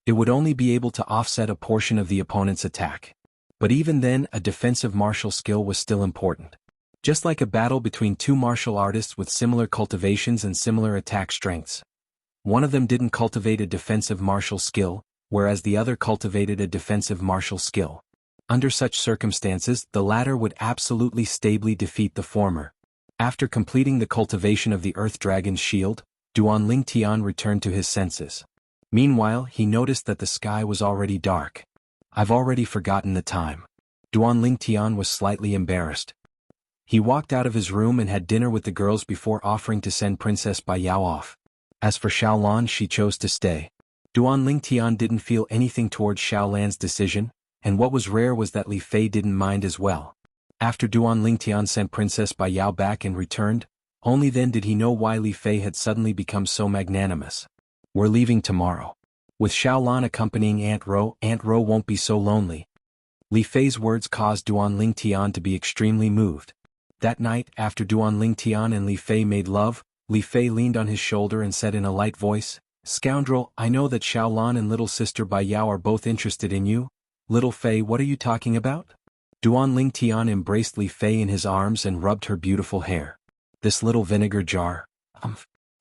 It would only be able to offset a portion of the opponent's attack. But even then, a defensive martial skill was still important. Just like a battle between two martial artists with similar cultivations and similar attack strengths. One of them didn't cultivate a defensive martial skill, whereas the other cultivated a defensive martial skill. Under such circumstances, the latter would absolutely stably defeat the former. After completing the cultivation of the Earth Dragon's shield, Duan Lingtian returned to his senses. Meanwhile, he noticed that the sky was already dark. I've already forgotten the time. Duan Lingtian was slightly embarrassed. He walked out of his room and had dinner with the girls before offering to send Princess Baiyao off. As for Xiaolan, she chose to stay. Duan Lingtian didn't feel anything towards Xiaolan's decision, and what was rare was that Li Fei didn't mind as well. After Duan Lingtian sent Princess Baiyao back and returned, only then did he know why Li Fei had suddenly become so magnanimous. We're leaving tomorrow. With Xiaolan accompanying Aunt Ro won't be so lonely. Li Fei's words caused Duan Lingtian to be extremely moved. That night, after Duan Lingtian and Li Fei made love, Li Fei leaned on his shoulder and said in a light voice, "Scoundrel, I know that Xiaolan and little sister Baiyao are both interested in you. Little Fei, what are you talking about?" Duan Lingtian embraced Li Fei in his arms and rubbed her beautiful hair. "This little vinegar jar.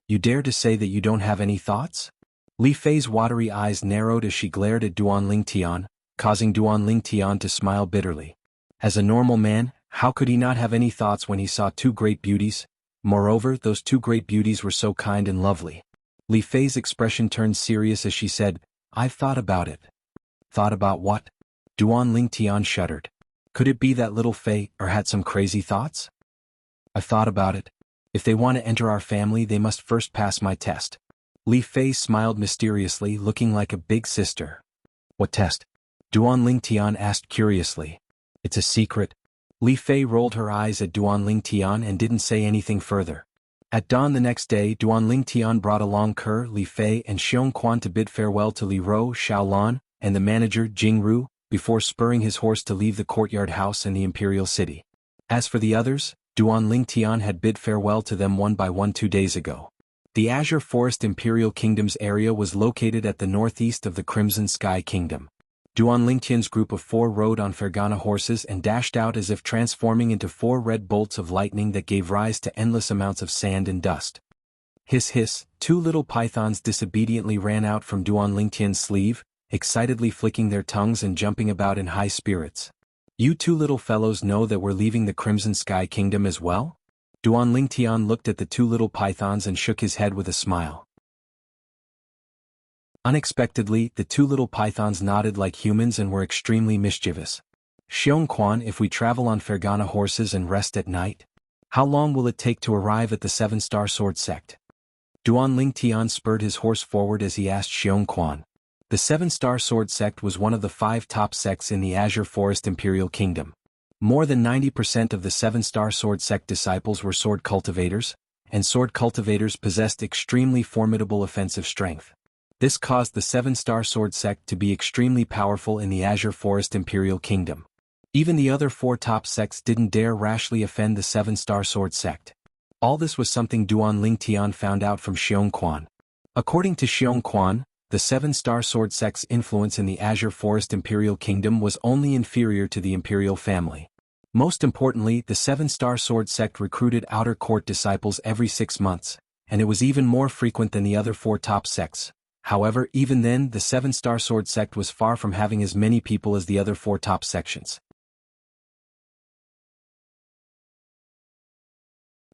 You dare to say that you don't have any thoughts?" Li Fei's watery eyes narrowed as she glared at Duan Lingtian, causing Duan Lingtian to smile bitterly. As a normal man, how could he not have any thoughts when he saw two great beauties? Moreover, those two great beauties were so kind and lovely. Li Fei's expression turned serious as she said, "I've thought about it." "Thought about what?" Duan Lingtian shuddered. Could it be that little Fei had some crazy thoughts? "I've thought about it. If they want to enter our family, they must first pass my test." Li Fei smiled mysteriously, looking like a big sister. "What test?" Duan Lingtian asked curiously. "It's a secret." Li Fei rolled her eyes at Duan Lingtian and didn't say anything further. At dawn the next day, Duan Lingtian brought along Ke, Li Fei and Xiong Quan to bid farewell to Li Ro, Xiaolan, and the manager Jianghu, before spurring his horse to leave the courtyard house in the imperial city. As for the others, Duan Lingtian had bid farewell to them one by one 2 days ago. The Azure Forest Imperial Kingdom's area was located at the northeast of the Crimson Sky Kingdom. Duan Lingtian's group of 4 rode on Fergana horses and dashed out as if transforming into 4 red bolts of lightning that gave rise to endless amounts of sand and dust. Hiss hiss, 2 little pythons disobediently ran out from Duan Lingtian's sleeve, excitedly flicking their tongues and jumping about in high spirits. "You 2 little fellows know that we're leaving the Crimson Sky Kingdom as well?" Duan Lingtian looked at the 2 little pythons and shook his head with a smile. Unexpectedly, the 2 little pythons nodded like humans and were extremely mischievous. "Xiong Quan, if we travel on Fergana horses and rest at night, how long will it take to arrive at the 7-star sword sect?" Duan Lingtian spurred his horse forward as he asked Xiong Quan. The 7-star sword sect was one of the 5 top sects in the Azure Forest Imperial Kingdom. More than 90% of the 7-star sword sect disciples were sword cultivators, and sword cultivators possessed extremely formidable offensive strength. This caused the 7-star sword sect to be extremely powerful in the Azure Forest Imperial Kingdom. Even the other 4 top sects didn't dare rashly offend the 7-star sword sect. All this was something Duan Lingtian found out from Xiong Quan. According to Xiong Quan, the 7-star sword sect's influence in the Azure Forest Imperial Kingdom was only inferior to the imperial family. Most importantly, the 7-star sword sect recruited outer court disciples every 6 months, and it was even more frequent than the other 4 top sects. However, even then, the 7-star sword sect was far from having as many people as the other 4 top sections.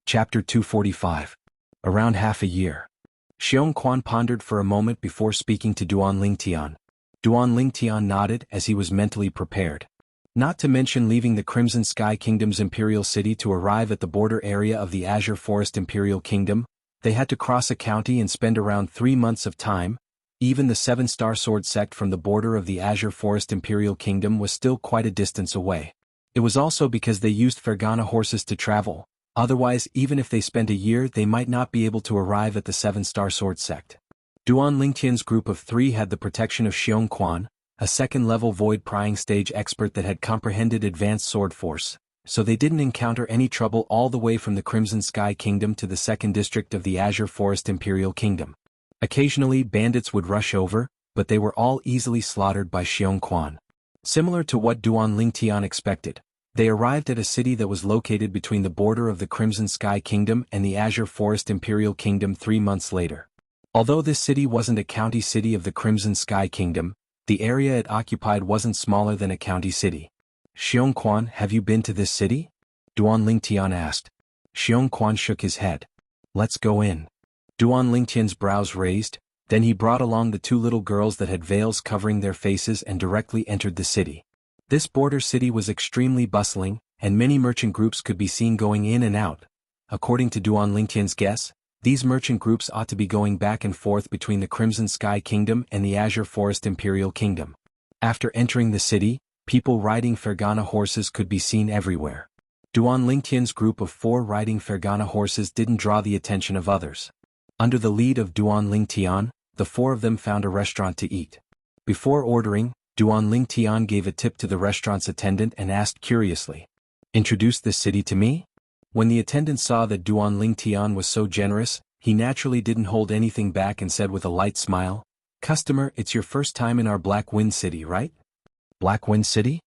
Chapter 245. Around half a year. Xiong Quan pondered for a moment before speaking to Duan Lingtian. Duan Lingtian nodded as he was mentally prepared. Not to mention leaving the Crimson Sky Kingdom's imperial city to arrive at the border area of the Azure Forest Imperial Kingdom, they had to cross a county and spend around 3 months of time. Even the 7-star sword sect from the border of the Azure Forest Imperial Kingdom was still quite a distance away. It was also because they used Fergana horses to travel. Otherwise, even if they spent a year, they might not be able to arrive at the 7-star sword sect. Duan Lingtian's group of 3 had the protection of Xiong Quan, a 2nd-level void-prying stage expert that had comprehended advanced sword force, so they didn't encounter any trouble all the way from the Crimson Sky Kingdom to the 2nd district of the Azure Forest Imperial Kingdom. Occasionally, bandits would rush over, but they were all easily slaughtered by Xiong Quan. Similar to what Duan Lingtian expected, they arrived at a city that was located between the border of the Crimson Sky Kingdom and the Azure Forest Imperial Kingdom 3 months later. Although this city wasn't a county city of the Crimson Sky Kingdom, the area it occupied wasn't smaller than a county city. Xiong Quan, have you been to this city? Duan Lingtian asked. Xiong Quan shook his head. Let's go in. Duan Lingtian's brows raised, then he brought along the 2 little girls that had veils covering their faces and directly entered the city. This border city was extremely bustling, and many merchant groups could be seen going in and out. According to Duan Lingtian's guess, these merchant groups ought to be going back and forth between the Crimson Sky Kingdom and the Azure Forest Imperial Kingdom. After entering the city, people riding Fergana horses could be seen everywhere. Duan Lingtian's group of 4 riding Fergana horses didn't draw the attention of others. Under the lead of Duan Lingtian, the 4 of them found a restaurant to eat. Before ordering, Duan Lingtian gave a tip to the restaurant's attendant and asked curiously, "Introduce this city to me?" When the attendant saw that Duan Lingtian was so generous, he naturally didn't hold anything back and said with a light smile, "Customer, it's your first time in our Black Wind City, right?" Black Wind City?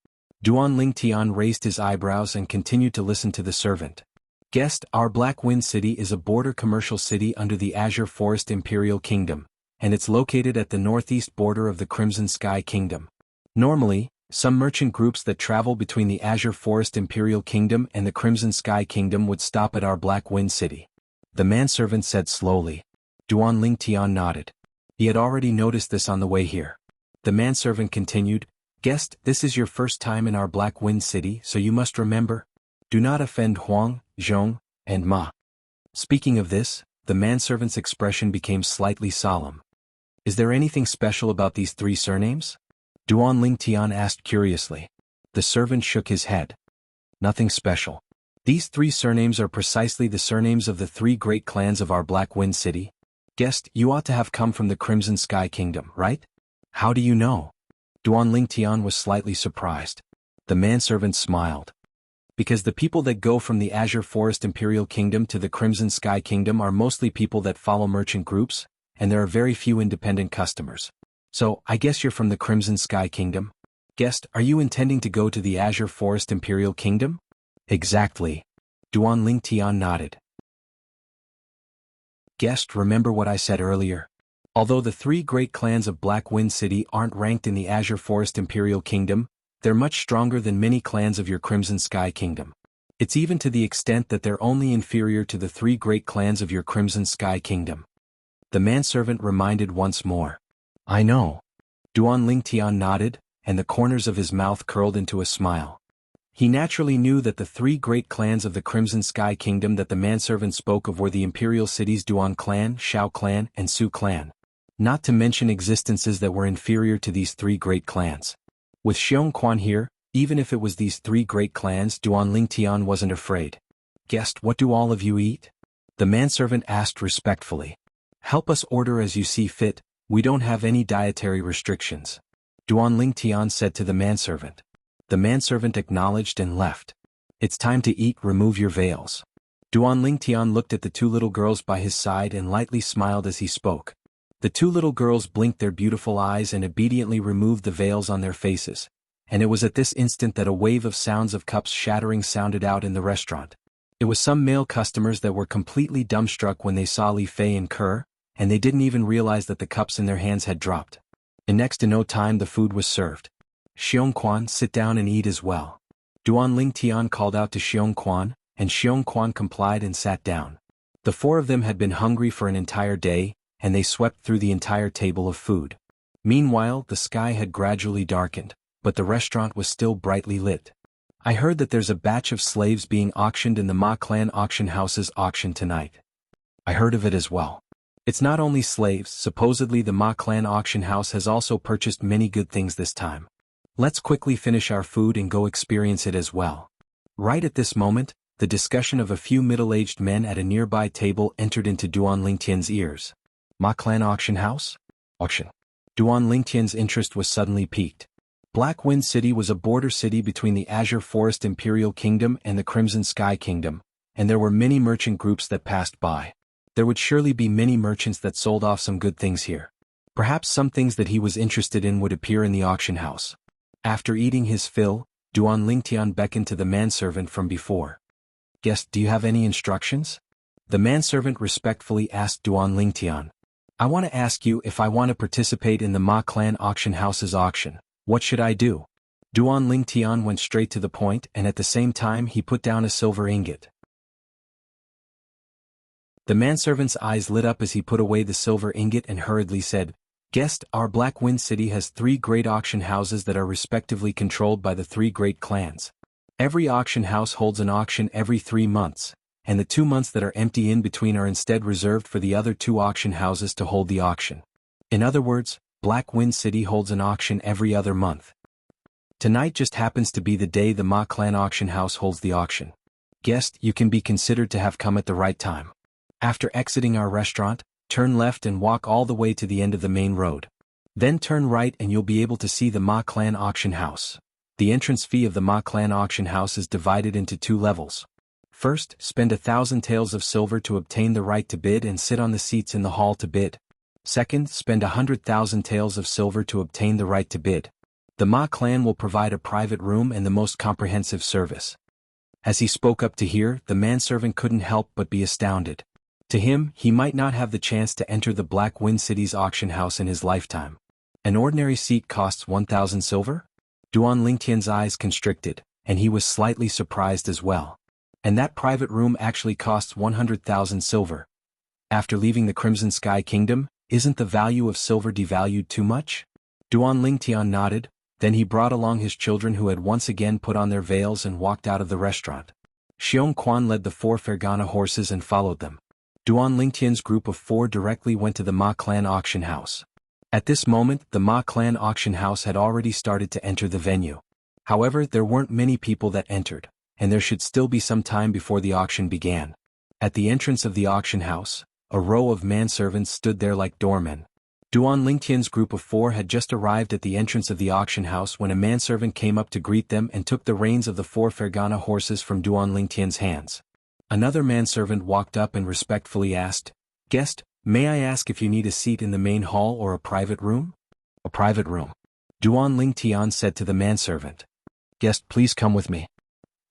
Duan Lingtian raised his eyebrows and continued to listen to the servant. Guest, our Black Wind City is a border commercial city under the Azure Forest Imperial Kingdom, and it's located at the northeast border of the Crimson Sky Kingdom. Normally, some merchant groups that travel between the Azure Forest Imperial Kingdom and the Crimson Sky Kingdom would stop at our Black Wind City. The manservant said slowly. Duan Lingtian nodded. He had already noticed this on the way here. The manservant continued, "Guest, this is your first time in our Black Wind City, so you must remember, do not offend Huang, Zhong, and Ma." Speaking of this, the manservant's expression became slightly solemn. Is there anything special about these 3 surnames? Duan Lingtian asked curiously. The servant shook his head. Nothing special. These 3 surnames are precisely the surnames of the 3 great clans of our Black Wind City. Guest, you ought to have come from the Crimson Sky Kingdom, right? How do you know? Duan Lingtian was slightly surprised. The manservant smiled. Because the people that go from the Azure Forest Imperial Kingdom to the Crimson Sky Kingdom are mostly people that follow merchant groups, and there are very few independent customers. So, I guess you're from the Crimson Sky Kingdom? Guest, are you intending to go to the Azure Forest Imperial Kingdom? Exactly. Duan Lingtian nodded. Guest, remember what I said earlier? Although the 3 great clans of Black Wind City aren't ranked in the Azure Forest Imperial Kingdom, they're much stronger than many clans of your Crimson Sky Kingdom. It's even to the extent that they're only inferior to the 3 great clans of your Crimson Sky Kingdom. The manservant reminded once more. I know. Duan Lingtian nodded, and the corners of his mouth curled into a smile. He naturally knew that the 3 great clans of the Crimson Sky Kingdom that the manservant spoke of were the imperial cities Duan Clan, Shao Clan, and Su Clan. Not to mention existences that were inferior to these 3 great clans. With Xiong Quan here, Even if it was these three great clans, Duan Lingtian wasn't afraid. "Guest, what do all of you eat?" the manservant asked respectfully. "Help us order as you see fit, we don't have any dietary restrictions," Duan Lingtian said to the manservant. The manservant acknowledged and left. "It's time to eat, remove your veils." Duan Lingtian looked at the two little girls by his side and lightly smiled as he spoke. The two little girls blinked their beautiful eyes and obediently removed the veils on their faces, and it was at this instant that a wave of sounds of cups shattering sounded out in the restaurant. It was some male customers that were completely dumbstruck when they saw Li Fei and Kerr, and they didn't even realize that the cups in their hands had dropped. In next to no time the food was served. "Xiong Quan, sit down and eat as well." Duan Lingtian called out to Xiong Quan, and Xiong Quan complied and sat down. The four of them had been hungry for an entire day, and they swept through the entire table of food. Meanwhile, the sky had gradually darkened, but the restaurant was still brightly lit. "I heard that there's a batch of slaves being auctioned in the Ma Clan auction house's auction tonight." "I heard of it as well. It's not only slaves, supposedly the Ma Clan auction house has also purchased many good things this time. Let's quickly finish our food and go experience it as well." Right at this moment, the discussion of a few middle-aged men at a nearby table entered into Duan Lingtian's ears. "Ma Clan auction house? Auction." Duan Lingtian's interest was suddenly piqued. Black Wind City was a border city between the Azure Forest Imperial Kingdom and the Crimson Sky Kingdom, and there were many merchant groups that passed by. There would surely be many merchants that sold off some good things here. Perhaps some things that he was interested in would appear in the auction house. After eating his fill, Duan Lingtian beckoned to the manservant from before. "Guest, do you have any instructions?" The manservant respectfully asked Duan Lingtian. "I want to ask you if I want to participate in the Ma Clan auction house's auction. What should I do?" Duan Lingtian went straight to the point, and at the same time he put down a silver ingot. The manservant's eyes lit up as he put away the silver ingot and hurriedly said, "Guest, our Black Wind City has three great auction houses that are respectively controlled by the three great clans. Every auction house holds an auction every 3 months, and the 2 months that are empty in between are instead reserved for the other 2 auction houses to hold the auction. In other words, Black Wind City holds an auction every other month. Tonight just happens to be the day the Ma Clan auction house holds the auction. Guest, you can be considered to have come at the right time. After exiting our restaurant, turn left and walk all the way to the end of the main road. Then turn right and you'll be able to see the Ma Clan auction house. The entrance fee of the Ma Clan auction house is divided into 2 levels. First, spend 1,000 taels of silver to obtain the right to bid and sit on the seats in the hall to bid. Second, spend 100,000 taels of silver to obtain the right to bid. The Ma Clan will provide a private room and the most comprehensive service." As he spoke up to here, the manservant couldn't help but be astounded. To him, he might not have the chance to enter the Black Wind City's auction house in his lifetime. An ordinary seat costs 1,000 silver? Duan Lingtian's eyes constricted, and he was slightly surprised as well. And that private room actually costs 100,000 silver. After leaving the Crimson Sky Kingdom, isn't the value of silver devalued too much? Duan Lingtian nodded, then he brought along his children who had once again put on their veils and walked out of the restaurant. Xiong Quan led the 4 Fergana horses and followed them. Duan Lingtian's group of 4 directly went to the Ma Clan auction house. At this moment, the Ma Clan auction house had already started to enter the venue. However, there weren't many people that entered, and there should still be some time before the auction began. At the entrance of the auction house, a row of manservants stood there like doormen. Duan Lingtian's group of 4 had just arrived at the entrance of the auction house when a manservant came up to greet them and took the reins of the 4 Fergana horses from Duan Lingtian's hands. Another manservant walked up and respectfully asked, "Guest, may I ask if you need a seat in the main hall or a private room?" "A private room," Duan Lingtian said to the manservant. "Guest, please come with me."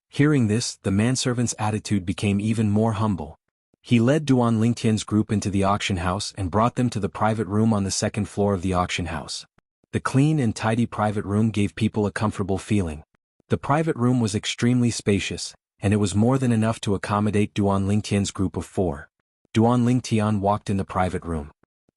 Hearing this, the manservant's attitude became even more humble. He led Duan Lingtian's group into the auction house and brought them to the private room on the 2nd floor of the auction house. The clean and tidy private room gave people a comfortable feeling. The private room was extremely spacious, and it was more than enough to accommodate Duan Lingtian's group of 4. Duan Lingtian walked in the private room.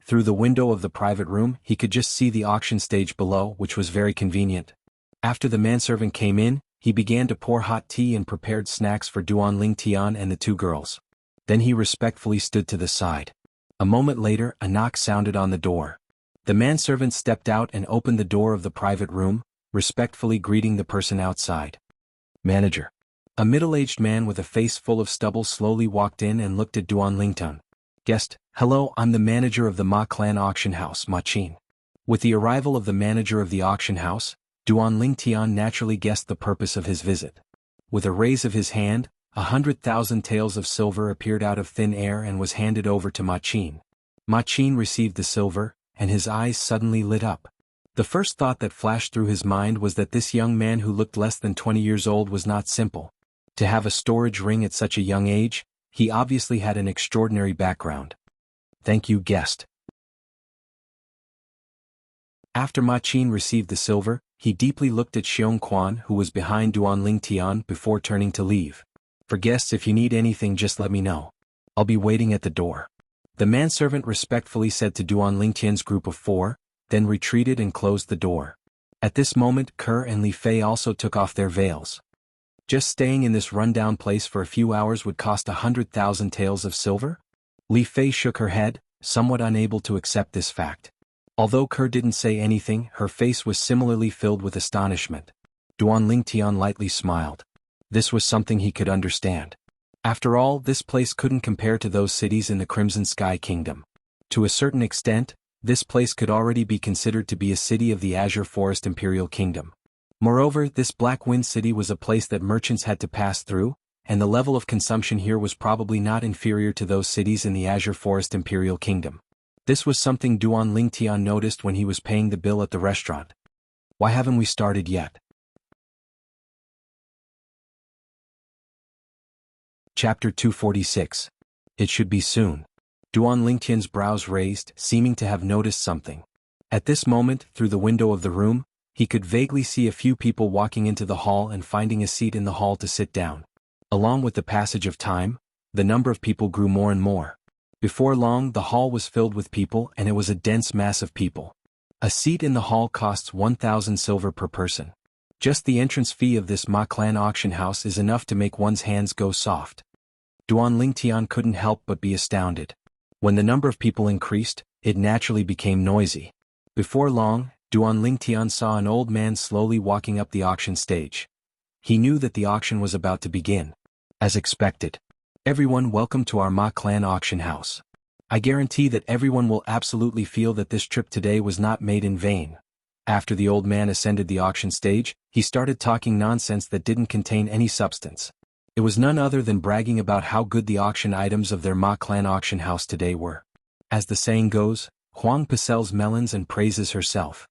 Through the window of the private room, he could just see the auction stage below, which was very convenient. After the manservant came in, he began to pour hot tea and prepared snacks for Duan Lingtian and the 2 girls. Then he respectfully stood to the side. A moment later, a knock sounded on the door. The manservant stepped out and opened the door of the private room, respectfully greeting the person outside. Manager. A middle-aged man with a face full of stubble slowly walked in and looked at Duan Lingtian. Guest, hello, I'm the manager of the Ma Clan auction house, Ma Qin. With the arrival of the manager of the auction house, Duan Lingtian naturally guessed the purpose of his visit. With a raise of his hand, 100,000 taels of silver appeared out of thin air and was handed over to Ma Qin. Ma Qin received the silver, and his eyes suddenly lit up. The first thought that flashed through his mind was that this young man who looked less than 20 years old was not simple. To have a storage ring at such a young age, he obviously had an extraordinary background. Thank you, guest. After Ma Qin received the silver, he deeply looked at Xiong Quan, who was behind Duan Lingtian, before turning to leave. For guests, if you need anything, just let me know. I'll be waiting at the door. The manservant respectfully said to Duan Lingtian's group of 4, then retreated and closed the door. At this moment, Kerr and Li Fei also took off their veils. Just staying in this rundown place for a few hours would cost 100,000 taels of silver? Li Fei shook her head, somewhat unable to accept this fact. Although Kerr didn't say anything, her face was similarly filled with astonishment. Duan Lingtian lightly smiled. This was something he could understand. After all, this place couldn't compare to those cities in the Crimson Sky Kingdom. To a certain extent, this place could already be considered to be a city of the Azure Forest Imperial Kingdom. Moreover, this Black Wind City was a place that merchants had to pass through, and the level of consumption here was probably not inferior to those cities in the Azure Forest Imperial Kingdom. This was something Duan Lingtian noticed when he was paying the bill at the restaurant. Why haven't we started yet? Chapter 246. It should be soon. Duan Lingtian's brows raised, seeming to have noticed something. At this moment, through the window of the room, he could vaguely see a few people walking into the hall and finding a seat in the hall to sit down. Along with the passage of time, the number of people grew more and more. Before long, the hall was filled with people, and it was a dense mass of people. A seat in the hall costs 1,000 silver per person. Just the entrance fee of this Ma Clan auction house is enough to make one's hands go soft. Duan Lingtian couldn't help but be astounded. When the number of people increased, it naturally became noisy. Before long, Duan Lingtian saw an old man slowly walking up the auction stage. He knew that the auction was about to begin. As expected. Everyone, welcome to our Ma Clan auction house. I guarantee that everyone will absolutely feel that this trip today was not made in vain. After the old man ascended the auction stage, he started talking nonsense that didn't contain any substance. It was none other than bragging about how good the auction items of their Ma Clan auction house today were. As the saying goes, Huang Pa sells melons and praises herself.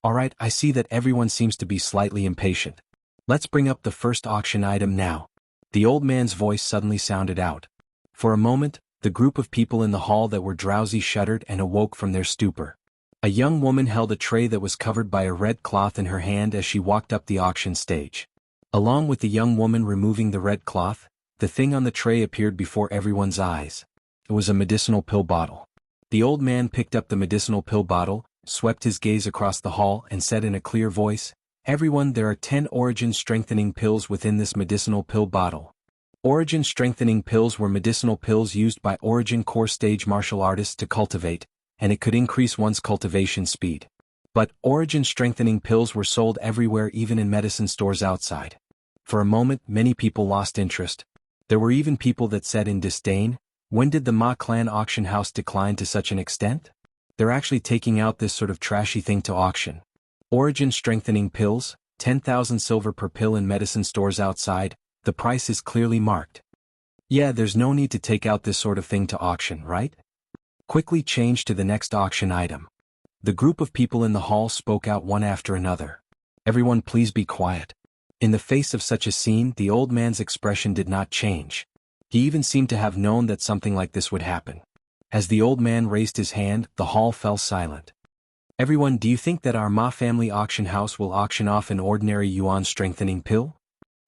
Alright, I see that everyone seems to be slightly impatient. Let's bring up the first auction item now. The old man's voice suddenly sounded out. For a moment, the group of people in the hall that were drowsy shuddered and awoke from their stupor. A young woman held a tray that was covered by a red cloth in her hand as she walked up the auction stage. Along with the young woman removing the red cloth, the thing on the tray appeared before everyone's eyes. It was a medicinal pill bottle. The old man picked up the medicinal pill bottle, swept his gaze across the hall and said in a clear voice, "Everyone, there are 10 origin-strengthening pills within this medicinal pill bottle." Origin-strengthening pills were medicinal pills used by Origin core stage martial artists to cultivate, and it could increase one's cultivation speed. But origin-strengthening pills were sold everywhere, even in medicine stores outside. For a moment, many people lost interest. There were even people that said in disdain, when did the Ma Clan auction house decline to such an extent? They're actually taking out this sort of trashy thing to auction. Origin-strengthening pills, 10,000 silver per pill in medicine stores outside, the price is clearly marked. Yeah, there's no need to take out this sort of thing to auction, right? Quickly change to the next auction item. The group of people in the hall spoke out one after another. Everyone, please be quiet. In the face of such a scene, the old man's expression did not change. He even seemed to have known that something like this would happen. As the old man raised his hand, the hall fell silent. Everyone, do you think that our Ma family auction house will auction off an ordinary yuan strengthening pill?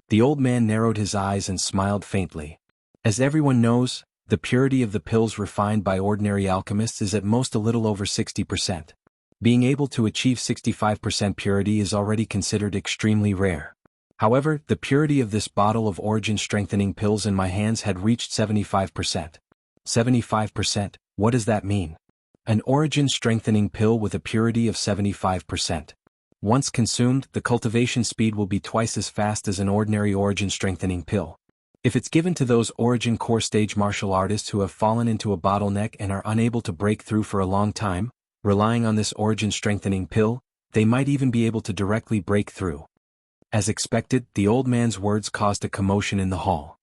The old man narrowed his eyes and smiled faintly. As everyone knows, the purity of the pills refined by ordinary alchemists is at most a little over 60%. Being able to achieve 65% purity is already considered extremely rare. However, the purity of this bottle of origin-strengthening pills in my hands had reached 75%. 75%, what does that mean? An origin-strengthening pill with a purity of 75%. Once consumed, the cultivation speed will be twice as fast as an ordinary origin strengthening pill. If it's given to those origin core stage martial artists who have fallen into a bottleneck and are unable to break through for a long time, relying on this origin strengthening pill, they might even be able to directly break through. As expected, the old man's words caused a commotion in the hall.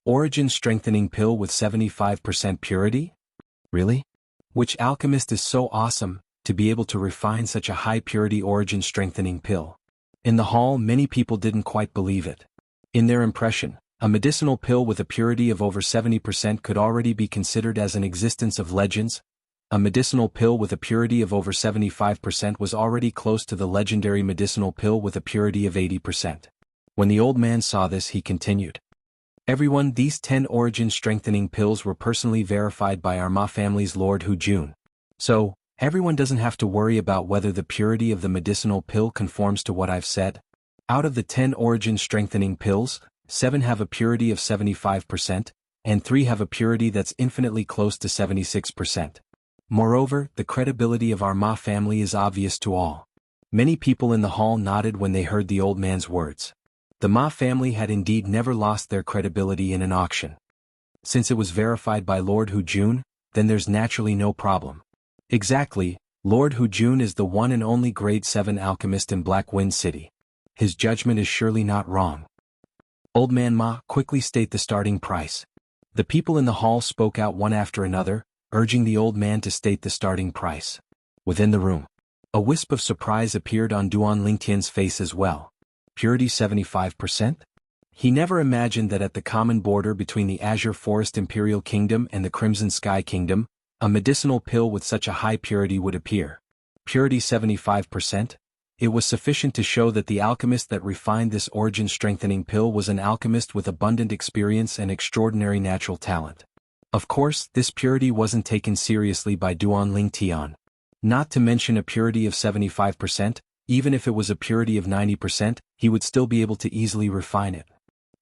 Origin strengthening pill with 75% purity? Really? Which alchemist is so awesome to be able to refine such a high purity origin strengthening pill? In the hall, many people didn't quite believe it. In their impression, a medicinal pill with a purity of over 70% could already be considered as an existence of legends. A medicinal pill with a purity of over 75% was already close to the legendary medicinal pill with a purity of 80%. When the old man saw this, he continued. Everyone, these 10 origin strengthening pills were personally verified by our Ma family's Lord Hu Jun. So, everyone doesn't have to worry about whether the purity of the medicinal pill conforms to what I've said. Out of the 10 origin strengthening pills, 7 have a purity of 75%, and 3 have a purity that's infinitely close to 76%. Moreover, the credibility of our Ma family is obvious to all. Many people in the hall nodded when they heard the old man's words. The Ma family had indeed never lost their credibility in an auction. Since it was verified by Lord Hu Jun, then there's naturally no problem. Exactly, Lord Hu Jun is the one and only grade 7 alchemist in Black Wind City. His judgment is surely not wrong. Old man Ma, quickly state the starting price. The people in the hall spoke out one after another, urging the old man to state the starting price. Within the room, a wisp of surprise appeared on Duan Lingtian's face as well. Purity 75%? He never imagined that at the common border between the Azure Forest Imperial Kingdom and the Crimson Sky Kingdom, a medicinal pill with such a high purity would appear. Purity 75%? It was sufficient to show that the alchemist that refined this origin-strengthening pill was an alchemist with abundant experience and extraordinary natural talent. Of course, this purity wasn't taken seriously by Duan Lingtian. Not to mention a purity of 75%, even if it was a purity of 90%, he would still be able to easily refine it.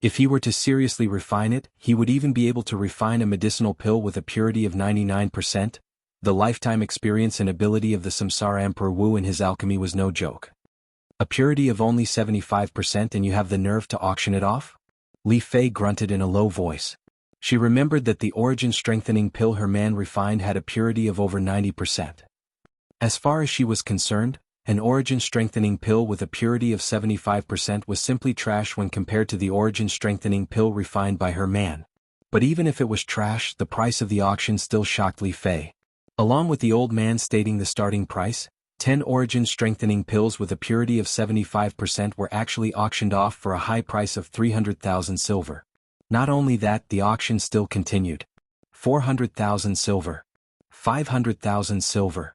If he were to seriously refine it, he would even be able to refine a medicinal pill with a purity of 99%. The lifetime experience and ability of the Samsara Emperor Wu in his alchemy was no joke. A purity of only 75% and you have the nerve to auction it off? Li Fei grunted in a low voice. She remembered that the origin-strengthening pill her man refined had a purity of over 90%. As far as she was concerned, an origin-strengthening pill with a purity of 75% was simply trash when compared to the origin-strengthening pill refined by her man. But even if it was trash, the price of the auction still shocked Li Fei. Along with the old man stating the starting price, 10 origin-strengthening pills with a purity of 75% were actually auctioned off for a high price of 300,000 silver. Not only that, the auction still continued. 400,000 silver. 500,000 silver.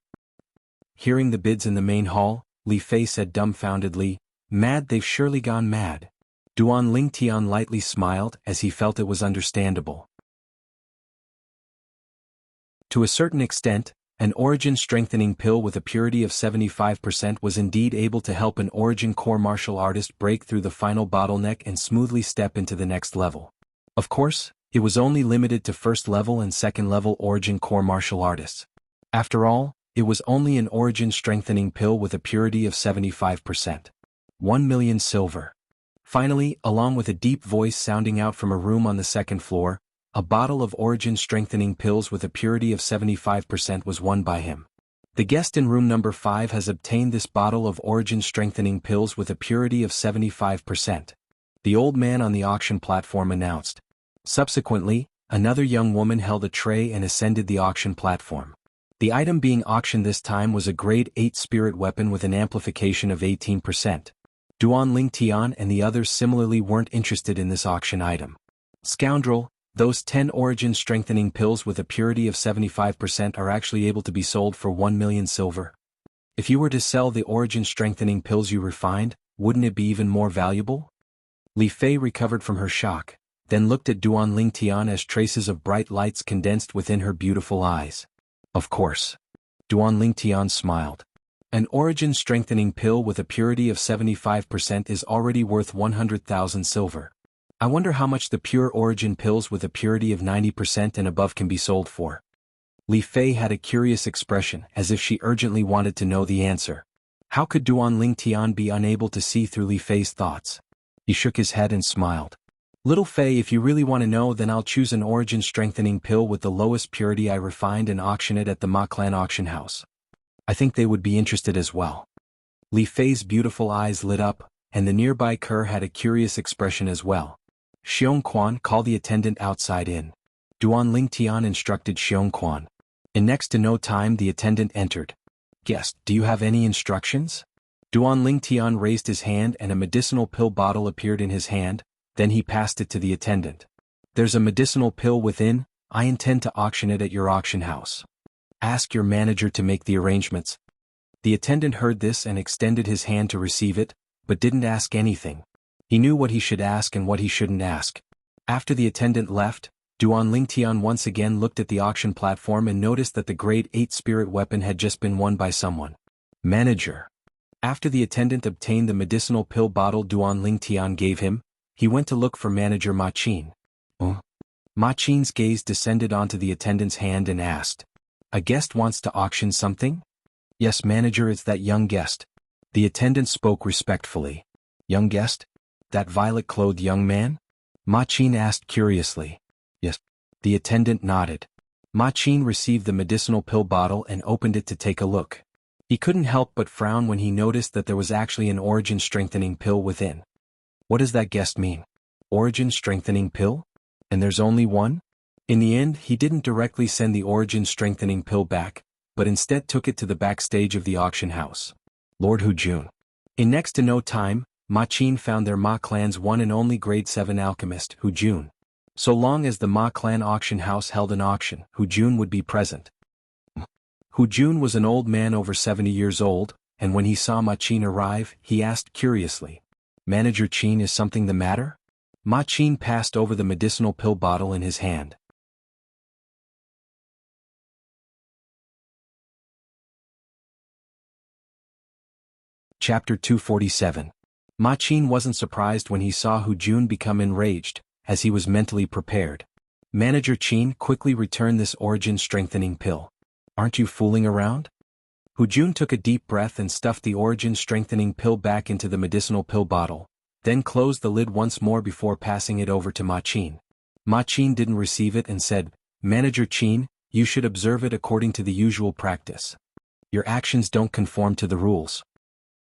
Hearing the bids in the main hall, Li Fei said dumbfoundedly, "Mad, they've surely gone mad." Duan Lingtian lightly smiled as he felt it was understandable. To a certain extent, an origin-strengthening pill with a purity of 75% was indeed able to help an origin core martial artist break through the final bottleneck and smoothly step into the next level. Of course, it was only limited to first-level and second-level origin core martial artists. After all, it was only an origin-strengthening pill with a purity of 75%. 1 million silver. Finally, along with a deep voice sounding out from a room on the second floor, a bottle of origin-strengthening pills with a purity of 75% was won by him. The guest in room number 5 has obtained this bottle of origin-strengthening pills with a purity of 75%. The old man on the auction platform announced. Subsequently, another young woman held a tray and ascended the auction platform. The item being auctioned this time was a grade 8 spirit weapon with an amplification of 18%. Duan Lingtian and the others similarly weren't interested in this auction item. Scoundrel! Those 10 origin-strengthening pills with a purity of 75% are actually able to be sold for 1 million silver. If you were to sell the origin-strengthening pills you refined, wouldn't it be even more valuable? Li Fei recovered from her shock, then looked at Duan Lingtian as traces of bright lights condensed within her beautiful eyes. Of course. Duan Lingtian smiled. An origin-strengthening pill with a purity of 75% is already worth 100,000 silver. I wonder how much the pure origin pills with a purity of 90% and above can be sold for. Li Fei had a curious expression as if she urgently wanted to know the answer. How could Duan Ling Tian be unable to see through Li Fei's thoughts? He shook his head and smiled. Little Fei, if you really want to know, then I'll choose an origin strengthening pill with the lowest purity I refined and auction it at the Ma Clan auction house. I think they would be interested as well. Li Fei's beautiful eyes lit up, and the nearby cur had a curious expression as well. Xiong Quan, call the attendant outside in. Duan Ling Tian instructed Xiong Quan. In next to no time the attendant entered. Guest, do you have any instructions? Duan Ling Tian raised his hand and a medicinal pill bottle appeared in his hand, then he passed it to the attendant. There's a medicinal pill within, I intend to auction it at your auction house. Ask your manager to make the arrangements. The attendant heard this and extended his hand to receive it, but didn't ask anything. He knew what he should ask and what he shouldn't ask. After the attendant left, Duan Ling Tian once again looked at the auction platform and noticed that the grade 8 spirit weapon had just been won by someone. Manager. After the attendant obtained the medicinal pill bottle Duan Ling Tian gave him, he went to look for manager Ma Qin. Ma Qin's gaze descended onto the attendant's hand and asked, a guest wants to auction something? Yes, manager, it's that young guest. The attendant spoke respectfully. Young guest? That violet-clothed young man? Ma Qin asked curiously. Yes. The attendant nodded. Ma Qin received the medicinal pill bottle and opened it to take a look. He couldn't help but frown when he noticed that there was actually an origin-strengthening pill within. What does that guest mean? Origin-strengthening pill? And there's only one? In the end, he didn't directly send the origin-strengthening pill back, but instead took it to the backstage of the auction house. Lord Hu Jun. In next to no time, Ma Qin found their Ma clan's one and only grade 7 alchemist, Hu Jun. So long as the Ma clan auction house held an auction, Hu Jun would be present. Hu Jun was an old man over 70 years old, and when he saw Ma Qin arrive, he asked curiously, Manager Qin, is something the matter? Ma Qin passed over the medicinal pill bottle in his hand. Chapter 247. Ma Qin wasn't surprised when he saw Hu Jun become enraged, as he was mentally prepared. Manager Qin, quickly return this origin-strengthening pill. Aren't you fooling around? Hu Jun took a deep breath and stuffed the origin-strengthening pill back into the medicinal pill bottle, then closed the lid once more before passing it over to Ma Qin. Ma Qin didn't receive it and said, Manager Qin, you should observe it according to the usual practice. Your actions don't conform to the rules.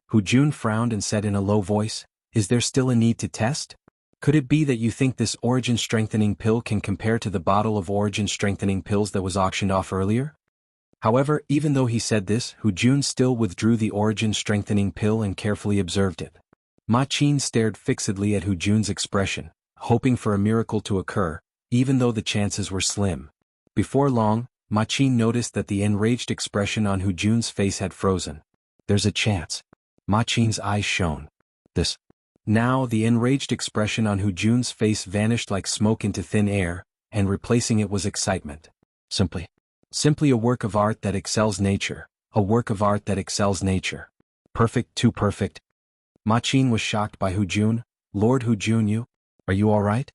Hu Jun frowned and said in a low voice, is there still a need to test? Could it be that you think this origin-strengthening pill can compare to the bottle of origin-strengthening pills that was auctioned off earlier? However, even though he said this, Hu Jun still withdrew the origin-strengthening pill and carefully observed it. Ma Qin stared fixedly at Hu Jun's expression, hoping for a miracle to occur, even though the chances were slim. Before long, Ma Qin noticed that the enraged expression on Hu Jun's face had frozen. There's a chance. Ma Qin's eyes shone. This. Now the enraged expression on Hu Jun's face vanished like smoke into thin air, and replacing it was excitement. Simply a work of art that excels nature, a work of art that excels nature. Perfect, too perfect. Ma Qin was shocked by Hu Jun. Lord Hu Jun, are you alright?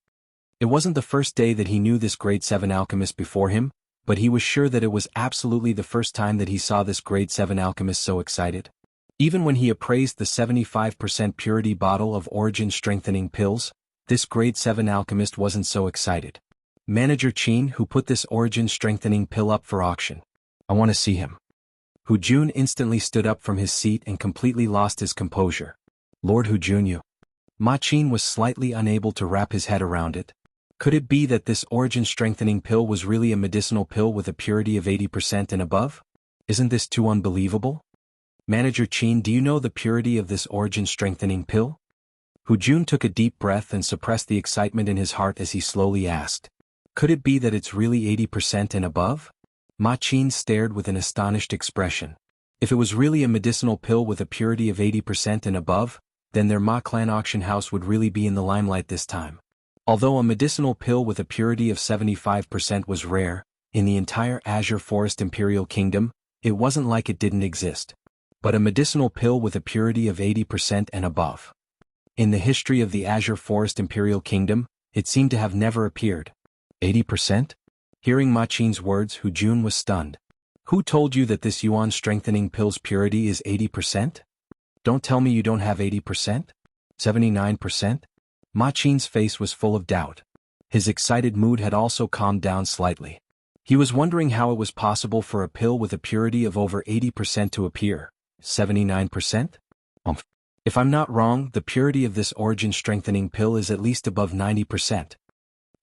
It wasn't the first day that he knew this grade 7 alchemist before him, but he was sure that it was absolutely the first time that he saw this grade 7 alchemist so excited. Even when he appraised the 75% purity bottle of origin-strengthening pills, this grade 7 alchemist wasn't so excited. Manager Qin, who put this origin-strengthening pill up for auction. I want to see him. Hu Jun instantly stood up from his seat and completely lost his composure. Lord Hu Jun, Ma Qin was slightly unable to wrap his head around it. Could it be that this origin-strengthening pill was really a medicinal pill with a purity of 80% and above? Isn't this too unbelievable? Manager Qin, do you know the purity of this origin-strengthening pill? Hu Jun took a deep breath and suppressed the excitement in his heart as he slowly asked. Could it be that it's really 80% and above? Ma Qin stared with an astonished expression. If it was really a medicinal pill with a purity of 80% and above, then their Ma clan auction house would really be in the limelight this time. Although a medicinal pill with a purity of 75% was rare, in the entire Azure Forest Imperial Kingdom, it wasn't like it didn't exist. But a medicinal pill with a purity of 80% and above. In the history of the Azure Forest Imperial Kingdom, it seemed to have never appeared. 80%? Hearing Ma Qin's words, Hu Jun was stunned. Who told you that this yuan strengthening pill's purity is 80%? Don't tell me you don't have 80%? 79%? Ma Qin's face was full of doubt. His excited mood had also calmed down slightly. He was wondering how it was possible for a pill with a purity of over 80% to appear. 79%? If I'm not wrong, the purity of this origin-strengthening pill is at least above 90%.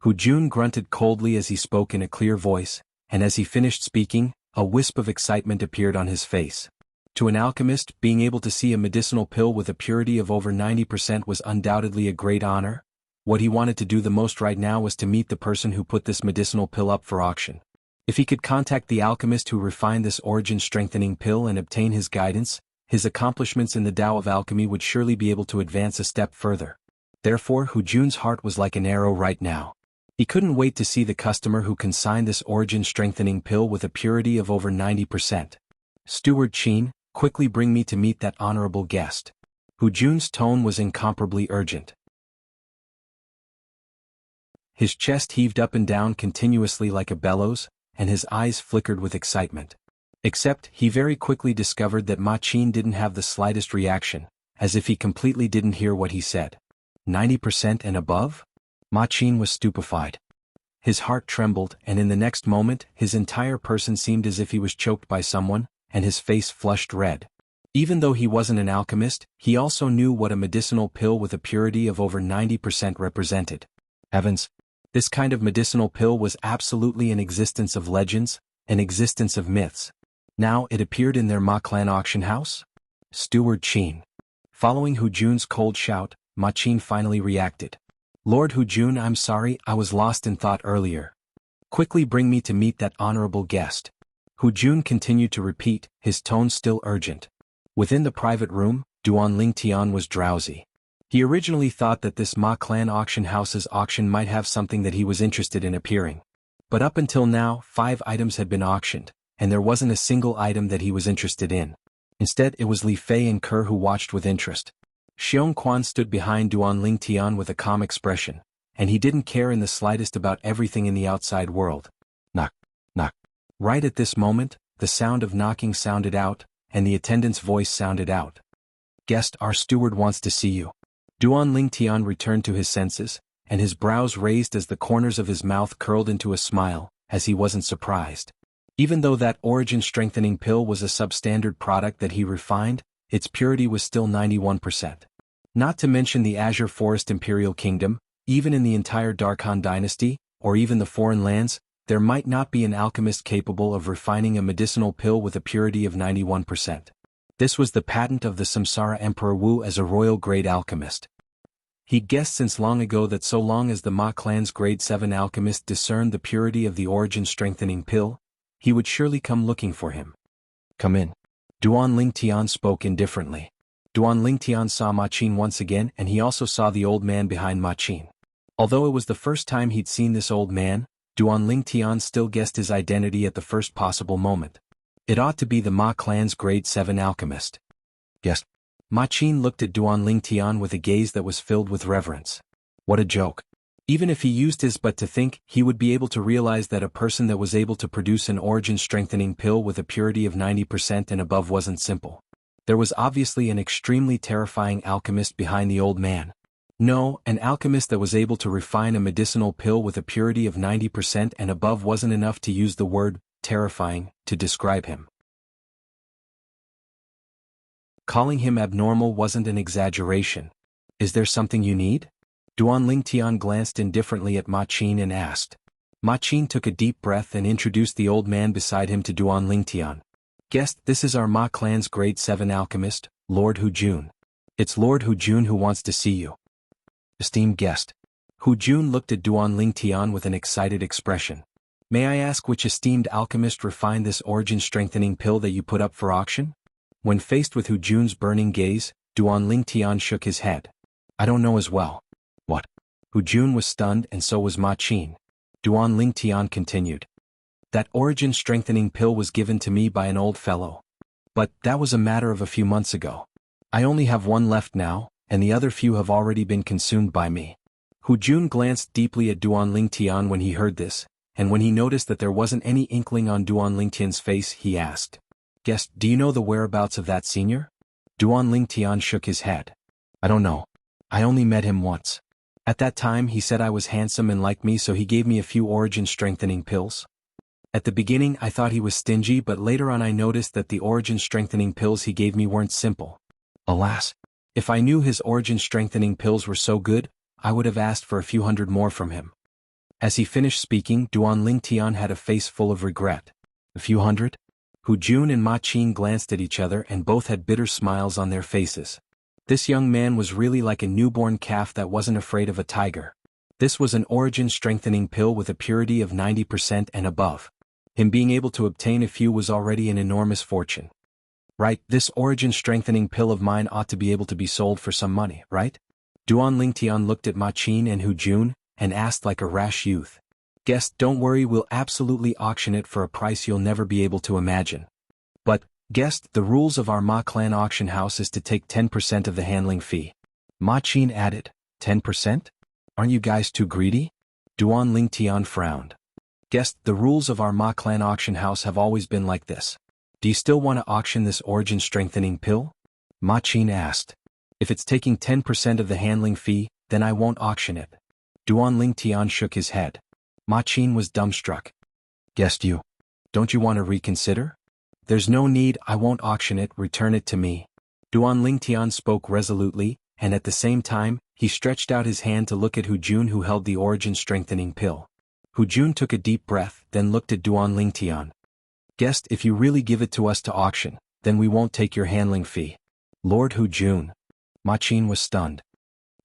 Hu Jun grunted coldly as he spoke in a clear voice, and as he finished speaking, a wisp of excitement appeared on his face. To an alchemist, being able to see a medicinal pill with a purity of over 90% was undoubtedly a great honor. What he wanted to do the most right now was to meet the person who put this medicinal pill up for auction. If he could contact the alchemist who refined this origin-strengthening pill and obtain his guidance, his accomplishments in the Tao of alchemy would surely be able to advance a step further. Therefore, Hu Jun's heart was like an arrow right now. He couldn't wait to see the customer who consigned this origin-strengthening pill with a purity of over 90%. Steward Qin, quickly bring me to meet that honorable guest. Hu Jun's tone was incomparably urgent. His chest heaved up and down continuously like a bellows, and his eyes flickered with excitement. Except, he very quickly discovered that Ma Qin didn't have the slightest reaction, as if he completely didn't hear what he said. 90% and above? Ma Qin was stupefied. His heart trembled, and in the next moment, his entire person seemed as if he was choked by someone, and his face flushed red. Even though he wasn't an alchemist, he also knew what a medicinal pill with a purity of over 90% represented. Heavens! This kind of medicinal pill was absolutely an existence of legends, an existence of myths. Now it appeared in their Ma clan auction house? Steward Qin. Following Hu Jun's cold shout, Ma Qin finally reacted. Lord Hu Jun, I'm sorry, I was lost in thought earlier. Quickly bring me to meet that honorable guest. Hu Jun continued to repeat, his tone still urgent. Within the private room, Duan Lingtian was drowsy. He originally thought that this Ma clan auction house's auction might have something that he was interested in appearing. But up until now, 5 items had been auctioned, and there wasn't a single item that he was interested in. Instead, it was Li Fei and Kerr who watched with interest. Xiong Quan stood behind Duan Lingtian with a calm expression, and he didn't care in the slightest about everything in the outside world. Knock, knock. Right at this moment, the sound of knocking sounded out, and the attendant's voice sounded out. Guest, our steward wants to see you. Duan Lingtian returned to his senses, and his brows raised as the corners of his mouth curled into a smile, as he wasn't surprised. Even though that origin-strengthening pill was a substandard product that he refined, its purity was still 91%. Not to mention the Azure Forest Imperial Kingdom, even in the entire Darkhan dynasty, or even the foreign lands, there might not be an alchemist capable of refining a medicinal pill with a purity of 91%. This was the patent of the Samsara Emperor Wu as a royal-grade alchemist. He guessed since long ago that so long as the Ma clan's grade 7 alchemist discerned the purity of the origin-strengthening pill, he would surely come looking for him. Come in. Duan Lingtian spoke indifferently. Duan Lingtian saw Ma Qin once again, and he also saw the old man behind Ma Qin. Although it was the first time he'd seen this old man, Duan Lingtian still guessed his identity at the first possible moment. It ought to be the Ma clan's grade 7 alchemist. Yes. Ma Qin looked at Duan Lingtian with a gaze that was filled with reverence. What a joke. Even if he used his butt to think, he would be able to realize that a person that was able to produce an origin-strengthening pill with a purity of 90% and above wasn't simple. There was obviously an extremely terrifying alchemist behind the old man. No, an alchemist that was able to refine a medicinal pill with a purity of 90% and above wasn't enough to use the word terrifying to describe him. Calling him abnormal wasn't an exaggeration. Is there something you need? Duan Lingtian glanced indifferently at Ma Qin and asked. Ma Qin took a deep breath and introduced the old man beside him to Duan Lingtian. Guest, this is our Ma clan's grade 7 alchemist, Lord Hu Jun. It's Lord Hu Jun who wants to see you. Esteemed guest. Hu Jun looked at Duan Lingtian with an excited expression. May I ask which esteemed alchemist refined this origin-strengthening pill that you put up for auction? When faced with Hu Jun's burning gaze, Duan Lingtian shook his head. I don't know as well. What? Hu Jun was stunned and so was Ma Qin. Duan Lingtian continued. That origin-strengthening pill was given to me by an old fellow. But that was a matter of a few months ago. I only have one left now, and the other few have already been consumed by me. Hu Jun glanced deeply at Duan Lingtian when he heard this, and when he noticed that there wasn't any inkling on Duan Lingtian's face, he asked. Guest, do you know the whereabouts of that senior? Duan Lingtian shook his head. I don't know. I only met him once. At that time he said I was handsome and liked me, so he gave me a few origin strengthening pills. At the beginning I thought he was stingy, but later on I noticed that the origin strengthening pills he gave me weren't simple. Alas, if I knew his origin strengthening pills were so good, I would have asked for a few hundred more from him. As he finished speaking, Duan Lingtian had a face full of regret. A few hundred? Hu Jun and Ma Qin glanced at each other and both had bitter smiles on their faces. This young man was really like a newborn calf that wasn't afraid of a tiger. This was an origin strengthening pill with a purity of 90% and above. Him being able to obtain a few was already an enormous fortune. Right, this origin strengthening pill of mine ought to be able to be sold for some money, right? Duan Lingtian looked at Ma Qin and Hu Jun, and asked like a rash youth. Guest, don't worry, we'll absolutely auction it for a price you'll never be able to imagine. But, guest, the rules of our Ma clan auction house is to take 10% of the handling fee. Ma Qin added, 10%? Aren't you guys too greedy? Duan Lingtian frowned. Guest, the rules of our Ma clan auction house have always been like this. Do you still want to auction this origin strengthening pill? Ma Qin asked. If it's taking 10% of the handling fee, then I won't auction it. Duan Lingtian shook his head. Ma Qin was dumbstruck. Guest, don't you want to reconsider? There's no need, I won't auction it, return it to me. Duan Lingtian spoke resolutely, and at the same time, he stretched out his hand to look at Hu Jun, who held the origin strengthening pill. Hu Jun took a deep breath, then looked at Duan Lingtian. Guest, if you really give it to us to auction, then we won't take your handling fee. Lord Hu Jun. Ma Qin was stunned.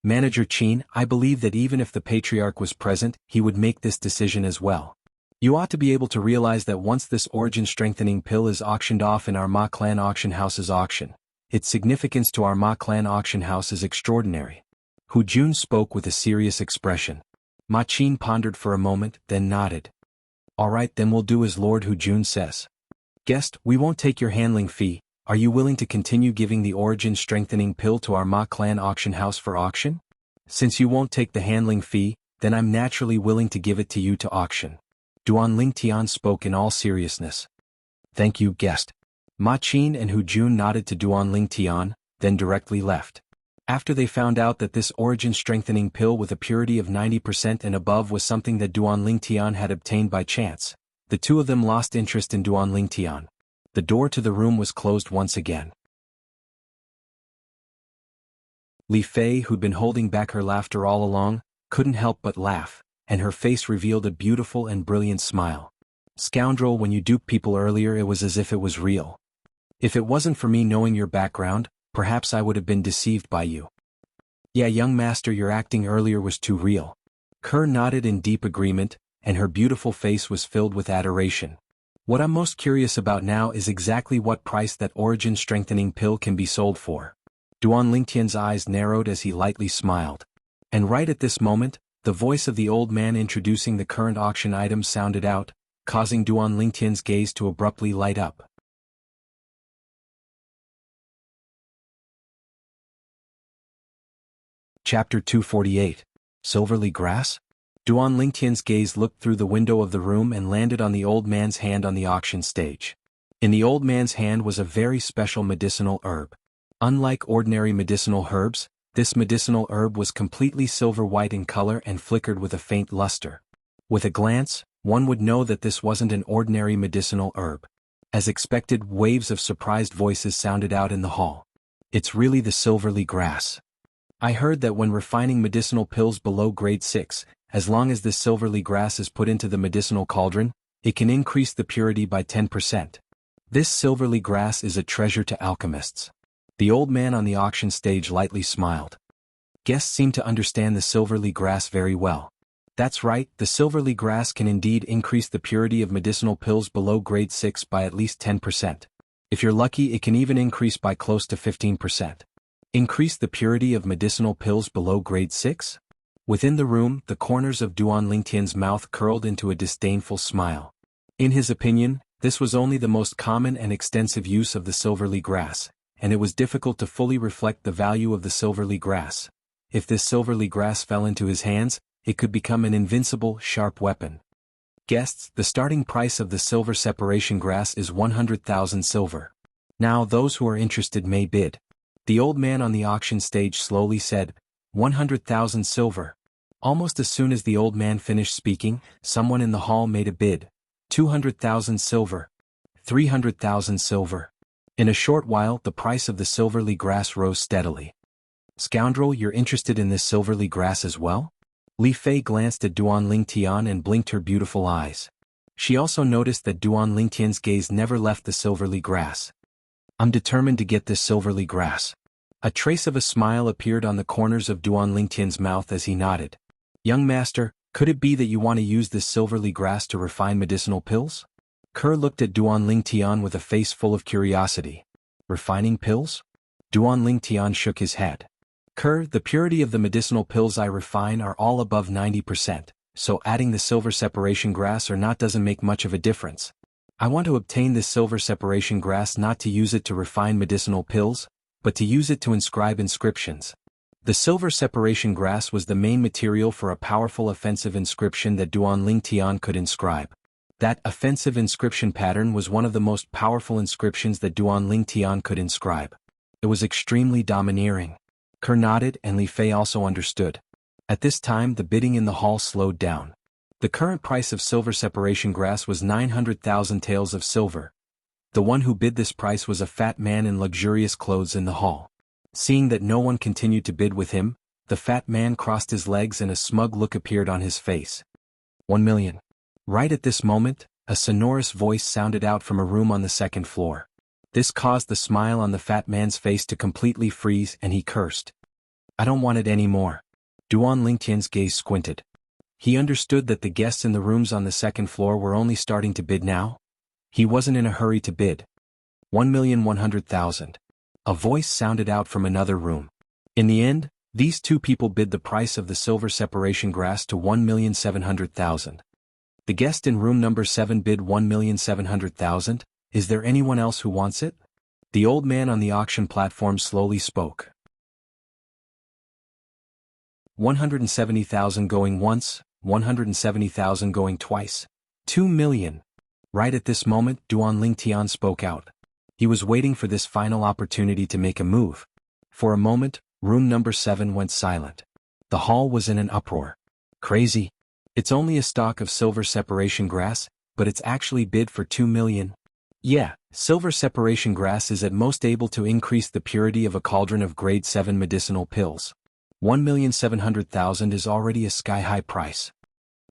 Manager Qin, I believe that even if the patriarch was present, he would make this decision as well. You ought to be able to realize that once this origin strengthening pill is auctioned off in our Ma clan auction house's auction, its significance to our Ma clan auction house is extraordinary. Hu Jun spoke with a serious expression. Ma Qin pondered for a moment, then nodded. All right, then we'll do as Lord Hu Jun says. Guest, we won't take your handling fee. Are you willing to continue giving the origin strengthening pill to our Ma clan auction house for auction? Since you won't take the handling fee, then I'm naturally willing to give it to you to auction. Duan Lingtian spoke in all seriousness. Thank you, guest. Ma Qin and Hu Jun nodded to Duan Lingtian, then directly left. After they found out that this origin strengthening pill with a purity of 90% and above was something that Duan Lingtian had obtained by chance, the two of them lost interest in Duan Lingtian. The door to the room was closed once again. Li Fei, who'd been holding back her laughter all along, couldn't help but laugh, and her face revealed a beautiful and brilliant smile. Scoundrel, when you duped people earlier it was as if it was real. If it wasn't for me knowing your background, perhaps I would have been deceived by you. Yeah, young master, your acting earlier was too real. Kerr nodded in deep agreement, and her beautiful face was filled with adoration. What I'm most curious about now is exactly what price that origin strengthening pill can be sold for. Duan Lingtian's eyes narrowed as he lightly smiled. And right at this moment, the voice of the old man introducing the current auction item sounded out, causing Duan Lingtian's gaze to abruptly light up. Chapter 248. Silverly Grass? Duan Lingtian's gaze looked through the window of the room and landed on the old man's hand on the auction stage. In the old man's hand was a very special medicinal herb. Unlike ordinary medicinal herbs, this medicinal herb was completely silver-white in color and flickered with a faint luster. With a glance, one would know that this wasn't an ordinary medicinal herb. As expected, waves of surprised voices sounded out in the hall. It's really the silverly grass. I heard that when refining medicinal pills below grade 6, as long as this silverly grass is put into the medicinal cauldron, it can increase the purity by 10%. This silverly grass is a treasure to alchemists. The old man on the auction stage lightly smiled. Guests seem to understand the silverly grass very well. That's right, the silverly grass can indeed increase the purity of medicinal pills below grade 6 by at least 10%. If you're lucky, it can even increase by close to 15%. Increase the purity of medicinal pills below grade 6? Within the room, the corners of Duan Lingtian's mouth curled into a disdainful smile. In his opinion, this was only the most common and extensive use of the silverly grass, and it was difficult to fully reflect the value of the silverly grass. If this silverly grass fell into his hands, it could become an invincible, sharp weapon. Guests, the starting price of the silver separation grass is 100,000 silver. Now those who are interested may bid. The old man on the auction stage slowly said, 100,000 silver. Almost as soon as the old man finished speaking, someone in the hall made a bid. 200,000 silver. 300,000 silver. In a short while the price of the silverly grass rose steadily. Scoundrel, you're interested in this silverly grass as well? Li Fei glanced at Duan Lingtian and blinked her beautiful eyes. She also noticed that Duan Lingtian's gaze never left the silverly grass. I'm determined to get this silverly grass. A trace of a smile appeared on the corners of Duan Lingtian's mouth as he nodded. Young master, could it be that you want to use this silverly grass to refine medicinal pills? Kerr looked at Duan Lingtian with a face full of curiosity. Refining pills? Duan Lingtian shook his head. Kerr, the purity of the medicinal pills I refine are all above 90%, so adding the silver separation grass or not doesn't make much of a difference. I want to obtain this silver separation grass not to use it to refine medicinal pills, but to use it to inscribe inscriptions. The silver separation grass was the main material for a powerful offensive inscription that Duan Lingtian could inscribe. That offensive inscription pattern was one of the most powerful inscriptions that Duan Lingtian could inscribe. It was extremely domineering. Kerr nodded and Li Fei also understood. At this time the bidding in the hall slowed down. The current price of silver separation grass was 900,000 taels of silver. The one who bid this price was a fat man in luxurious clothes in the hall. Seeing that no one continued to bid with him, the fat man crossed his legs and a smug look appeared on his face. 1 million. Right at this moment, a sonorous voice sounded out from a room on the second floor. This caused the smile on the fat man's face to completely freeze and he cursed. I don't want it anymore. Duan Lingtian's gaze squinted. He understood that the guests in the rooms on the second floor were only starting to bid now. He wasn't in a hurry to bid. 1,100,000. A voice sounded out from another room. In the end, these two people bid the price of the silver separation grass to 1,700,000. The guest in room number 7 bid 1,700,000. Is there anyone else who wants it? The old man on the auction platform slowly spoke. 170,000 going once, 170,000 going twice. 2 million. Right at this moment, Duan Lingtian spoke out. He was waiting for this final opportunity to make a move. For a moment, room number 7 went silent. The hall was in an uproar. Crazy. It's only a stalk of silver separation grass, but it's actually bid for 2 million. Yeah, silver separation grass is at most able to increase the purity of a cauldron of grade 7 medicinal pills. 1,700,000 is already a sky-high price.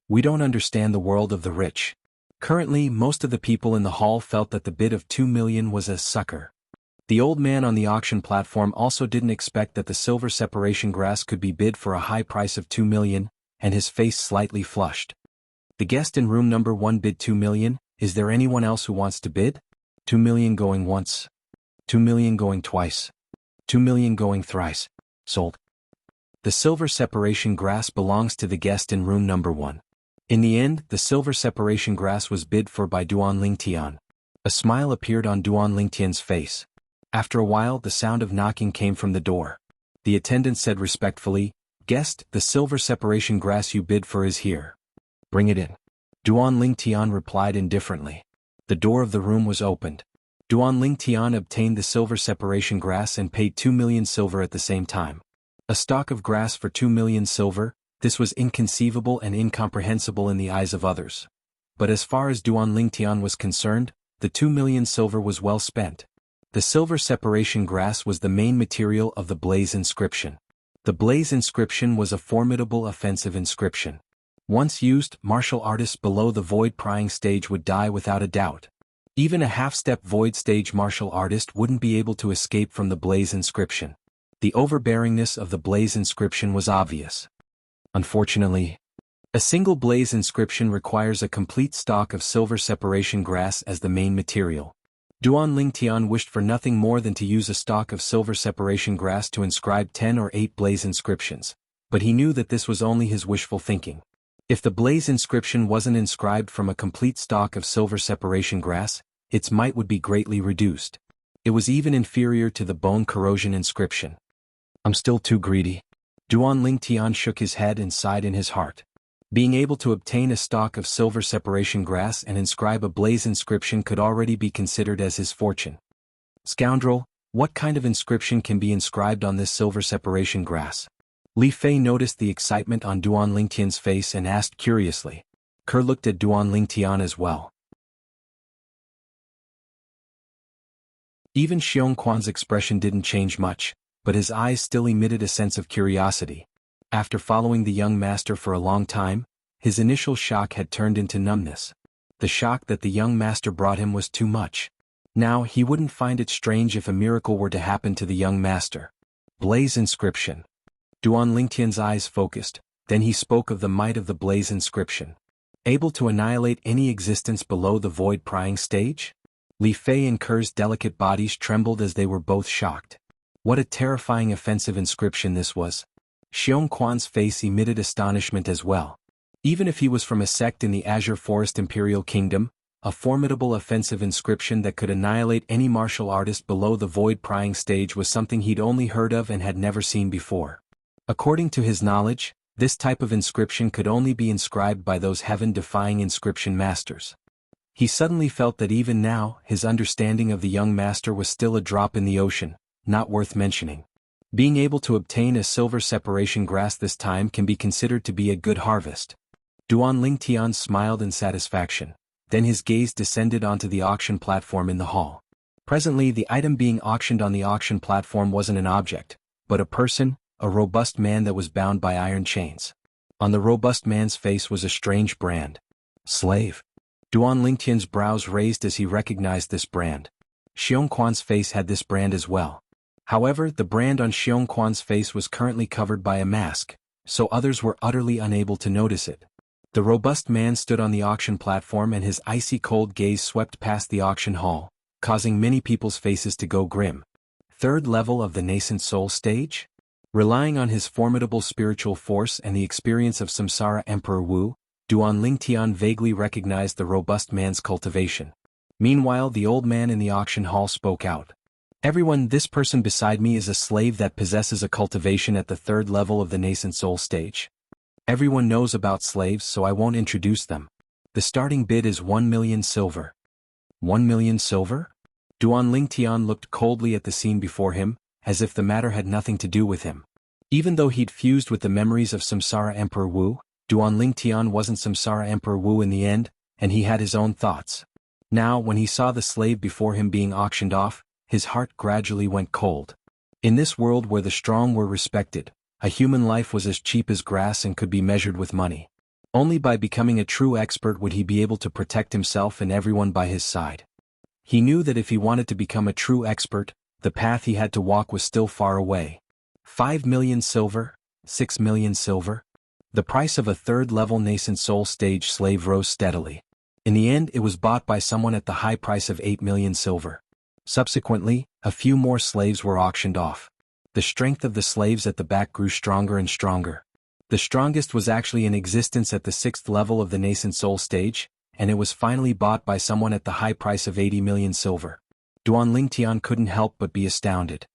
We don't understand the world of the rich. Currently, most of the people in the hall felt that the bid of 2 million was a sucker. The old man on the auction platform also didn't expect that the silver separation grass could be bid for a high price of 2 million, and his face slightly flushed. The guest in room number 1 bid 2 million. Is there anyone else who wants to bid? 2 million going once. 2 million going twice. 2 million going thrice. Sold. The silver separation grass belongs to the guest in room number 1. In the end, the silver separation grass was bid for by Duan Lingtian. A smile appeared on Duan Lingtian's face. After a while, the sound of knocking came from the door. The attendant said respectfully, "Guest, the silver separation grass you bid for is here. Bring it in." Duan Lingtian replied indifferently. The door of the room was opened. Duan Lingtian obtained the silver separation grass and paid 2 million silver at the same time. A stalk of grass for 2 million silver, this was inconceivable and incomprehensible in the eyes of others. But as far as Duan Lingtian was concerned, the 2 million silver was well spent. The silver separation grass was the main material of the blaze inscription. The blaze inscription was a formidable offensive inscription. Once used, martial artists below the void prying stage would die without a doubt. Even a half-step void stage martial artist wouldn't be able to escape from the blaze inscription. The overbearingness of the blaze inscription was obvious. Unfortunately, a single blaze inscription requires a complete stock of silver separation grass as the main material. Duan Lingtian wished for nothing more than to use a stock of silver separation grass to inscribe 10 or 8 blaze inscriptions, but he knew that this was only his wishful thinking. If the blaze inscription wasn't inscribed from a complete stock of silver separation grass, its might would be greatly reduced. It was even inferior to the bone corrosion inscription. I'm still too greedy. Duan Lingtian shook his head and sighed in his heart. Being able to obtain a stock of silver separation grass and inscribe a blaze inscription could already be considered as his fortune. Scoundrel, What kind of inscription can be inscribed on this silver separation grass? Li Fei noticed the excitement on Duan Lingtian's face and asked curiously. Ke looked at Duan Lingtian as well. Even Xiong Quan's expression didn't change much, but his eyes still emitted a sense of curiosity. After following the young master for a long time, his initial shock had turned into numbness. The shock that the young master brought him was too much. Now he wouldn't find it strange if a miracle were to happen to the young master. Blaze inscription. Duan Lingtian's eyes focused, then he spoke of the might of the blaze inscription. Able to annihilate any existence below the void prying stage? Li Fei and Ke's delicate bodies trembled as they were both shocked. What a terrifying offensive inscription this was. Xiong Quan's face emitted astonishment as well. Even if he was from a sect in the Azure Forest Imperial Kingdom, a formidable offensive inscription that could annihilate any martial artist below the void prying stage was something he'd only heard of and had never seen before. According to his knowledge, this type of inscription could only be inscribed by those heaven-defying inscription masters. He suddenly felt that even now, his understanding of the young master was still a drop in the ocean, not worth mentioning. Being able to obtain a silver separation grass this time can be considered to be a good harvest. Duan Lingtian smiled in satisfaction. Then his gaze descended onto the auction platform in the hall. Presently the item being auctioned on the auction platform wasn't an object, but a person, a robust man that was bound by iron chains. On the robust man's face was a strange brand. Slave. Duan Lingtian's brows raised as he recognized this brand. Xiong Quan's face had this brand as well. However, the brand on Xiong Quan's face was currently covered by a mask, so others were utterly unable to notice it. The robust man stood on the auction platform and his icy cold gaze swept past the auction hall, causing many people's faces to go grim. Third level of the nascent soul stage? Relying on his formidable spiritual force and the experience of Samsara Emperor Wu, Duan Lingtian vaguely recognized the robust man's cultivation. Meanwhile, the old man in the auction hall spoke out. Everyone, this person beside me is a slave that possesses a cultivation at the third level of the nascent soul stage. Everyone knows about slaves, so I won't introduce them. The starting bid is 1 million silver. 1 million silver? Duan Lingtian looked coldly at the scene before him, as if the matter had nothing to do with him. Even though he'd fused with the memories of Samsara Emperor Wu, Duan Lingtian wasn't Samsara Emperor Wu in the end, and he had his own thoughts. Now, when he saw the slave before him being auctioned off, his heart gradually went cold. In this world where the strong were respected, a human life was as cheap as grass and could be measured with money. Only by becoming a true expert would he be able to protect himself and everyone by his side. He knew that if he wanted to become a true expert, the path he had to walk was still far away. 5 million silver? 6 million silver? The price of a third-level nascent soul stage slave rose steadily. In the end, it was bought by someone at the high price of 8 million silver. Subsequently, a few more slaves were auctioned off. The strength of the slaves at the back grew stronger and stronger. The strongest was actually in existence at the 6th level of the nascent soul stage, and it was finally bought by someone at the high price of 80 million silver. Duan Lingtian couldn't help but be astounded.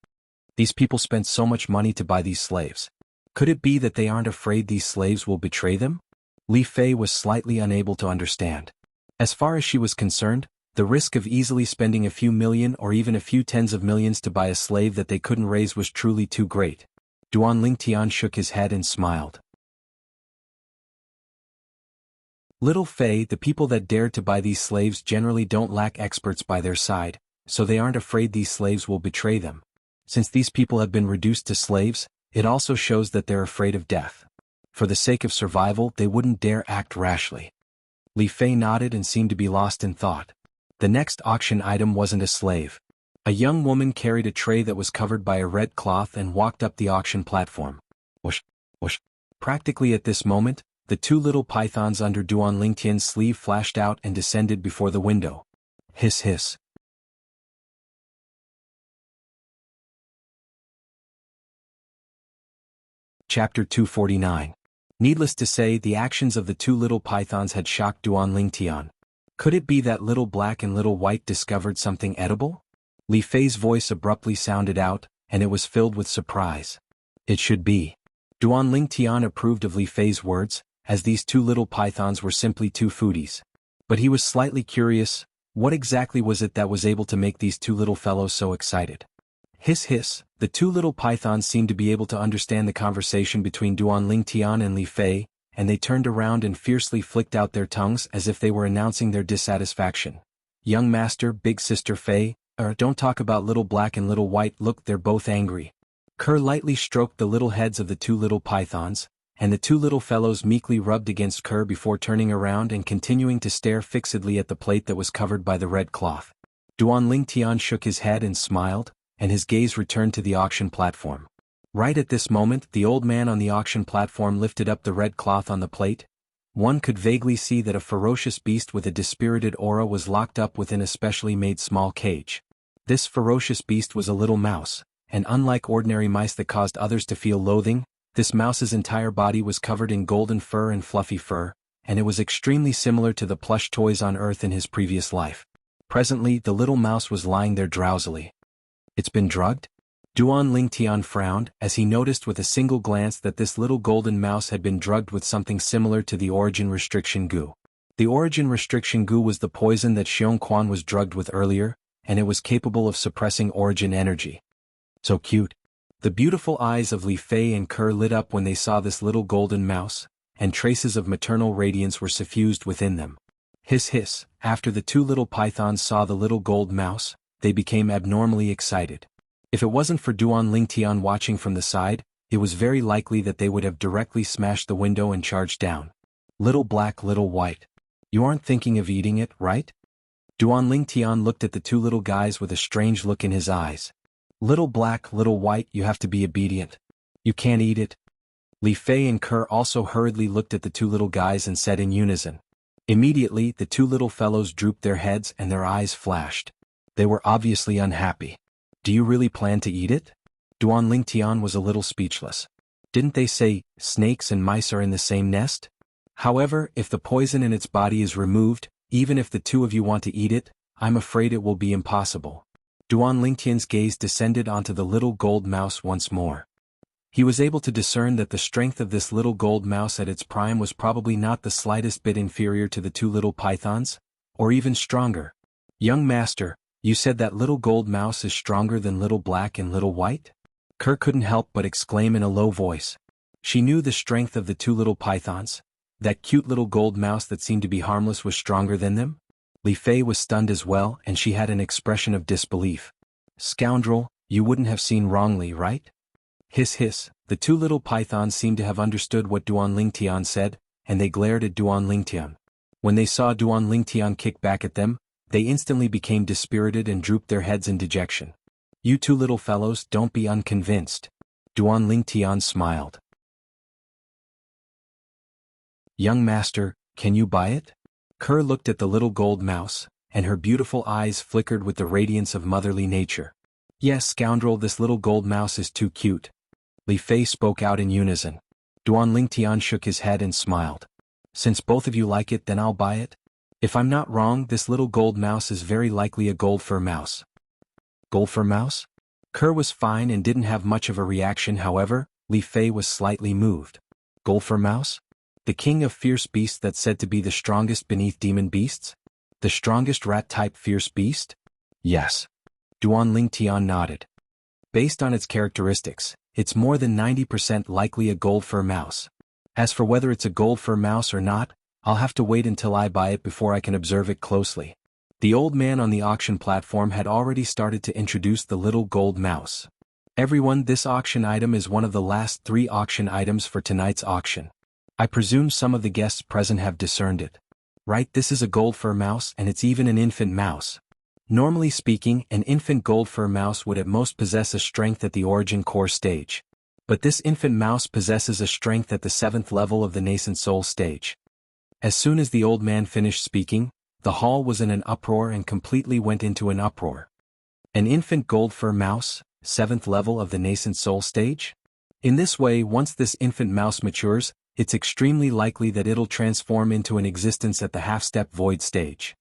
These people spent so much money to buy these slaves. Could it be that they aren't afraid these slaves will betray them? Li Fei was slightly unable to understand. As far as she was concerned, the risk of easily spending a few million or even a few tens of millions to buy a slave that they couldn't raise was truly too great. Duan Lingtian shook his head and smiled. Little Fei, the people that dared to buy these slaves generally don't lack experts by their side, so they aren't afraid these slaves will betray them. Since these people have been reduced to slaves, it also shows that they're afraid of death. For the sake of survival, they wouldn't dare act rashly. Li Fei nodded and seemed to be lost in thought. The next auction item wasn't a slave. A young woman carried a tray that was covered by a red cloth and walked up the auction platform. Whoosh, whoosh. Practically at this moment, the two little pythons under Duan Lingtian's sleeve flashed out and descended before the window. Hiss hiss. Chapter 249. Needless to say, the actions of the two little pythons had shocked Duan Lingtian. Could it be that little black and little white discovered something edible? Li Fei's voice abruptly sounded out, and it was filled with surprise. It should be. Duan Lingtian approved of Li Fei's words, as these two little pythons were simply two foodies. But he was slightly curious, what exactly was it that was able to make these two little fellows so excited? Hiss hiss, the two little pythons seemed to be able to understand the conversation between Duan Lingtian and Li Fei, and they turned around and fiercely flicked out their tongues as if they were announcing their dissatisfaction. Young master, big sister Fei, don't talk about little black and little white. Look, they're both angry. Kerr lightly stroked the little heads of the two little pythons, and the two little fellows meekly rubbed against Kerr before turning around and continuing to stare fixedly at the plate that was covered by the red cloth. Duan Lingtian shook his head and smiled, and his gaze returned to the auction platform. Right at this moment, the old man on the auction platform lifted up the red cloth on the plate. One could vaguely see that a ferocious beast with a dispirited aura was locked up within a specially made small cage. This ferocious beast was a little mouse, and unlike ordinary mice that caused others to feel loathing, this mouse's entire body was covered in golden fur and fluffy fur, and it was extremely similar to the plush toys on Earth in his previous life. Presently, the little mouse was lying there drowsily. It's been drugged? Duan Lingtian frowned as he noticed with a single glance that this little golden mouse had been drugged with something similar to the origin restriction goo. The origin restriction goo was the poison that Xiong Quan was drugged with earlier, and it was capable of suppressing origin energy. So cute. The beautiful eyes of Li Fei and Kerr lit up when they saw this little golden mouse, and traces of maternal radiance were suffused within them. Hiss hiss, after the two little pythons saw the little gold mouse, they became abnormally excited. If it wasn't for Duan Lingtian watching from the side, it was very likely that they would have directly smashed the window and charged down. Little black, little white. You aren't thinking of eating it, right? Duan Lingtian looked at the two little guys with a strange look in his eyes. Little black, little white, you have to be obedient. You can't eat it. Li Fei and Kerr also hurriedly looked at the two little guys and said in unison. Immediately, the two little fellows drooped their heads and their eyes flashed. They were obviously unhappy. Do you really plan to eat it? Duan Lingtian was a little speechless. Didn't they say, snakes and mice are in the same nest? However, if the poison in its body is removed, even if the two of you want to eat it, I'm afraid it will be impossible. Duan Lingtian's gaze descended onto the little gold mouse once more. He was able to discern that the strength of this little gold mouse at its prime was probably not the slightest bit inferior to the two little pythons, or even stronger. Young master, you said that little gold mouse is stronger than little black and little white? Kerr couldn't help but exclaim in a low voice. She knew the strength of the two little pythons. That cute little gold mouse that seemed to be harmless was stronger than them? Li Fei was stunned as well, and she had an expression of disbelief. Scoundrel, you wouldn't have seen wrongly, right? Hiss hiss, the two little pythons seemed to have understood what Duan Lingtian said, and they glared at Duan Lingtian. When they saw Duan Lingtian kick back at them, they instantly became dispirited and drooped their heads in dejection. You two little fellows, don't be unconvinced. Duan Lingtian smiled. Young master, can you buy it? Kerr looked at the little gold mouse, and her beautiful eyes flickered with the radiance of motherly nature. Yes, scoundrel, this little gold mouse is too cute. Li Fei spoke out in unison. Duan Lingtian shook his head and smiled. Since both of you like it, then I'll buy it. If I'm not wrong, this little gold mouse is very likely a gold fur mouse. Gold fur mouse? Kerr was fine and didn't have much of a reaction. However, Li Fei was slightly moved. Gold fur mouse? The king of fierce beasts that's said to be the strongest beneath demon beasts? The strongest rat-type fierce beast? Yes. Duan Lingtian nodded. Based on its characteristics, it's more than 90% likely a gold fur mouse. As for whether it's a gold fur mouse or not, I'll have to wait until I buy it before I can observe it closely. The old man on the auction platform had already started to introduce the little gold mouse. Everyone, this auction item is one of the last 3 auction items for tonight's auction. I presume some of the guests present have discerned it. Right, this is a gold fur mouse, and it's even an infant mouse. Normally speaking, an infant gold fur mouse would at most possess a strength at the origin core stage. But this infant mouse possesses a strength at the 7th level of the nascent soul stage. As soon as the old man finished speaking, the hall was in an uproar and completely went into an uproar. An infant gold fur mouse, 7th level of the nascent soul stage? In this way, once this infant mouse matures, it's extremely likely that it'll transform into an existence at the half-step void stage.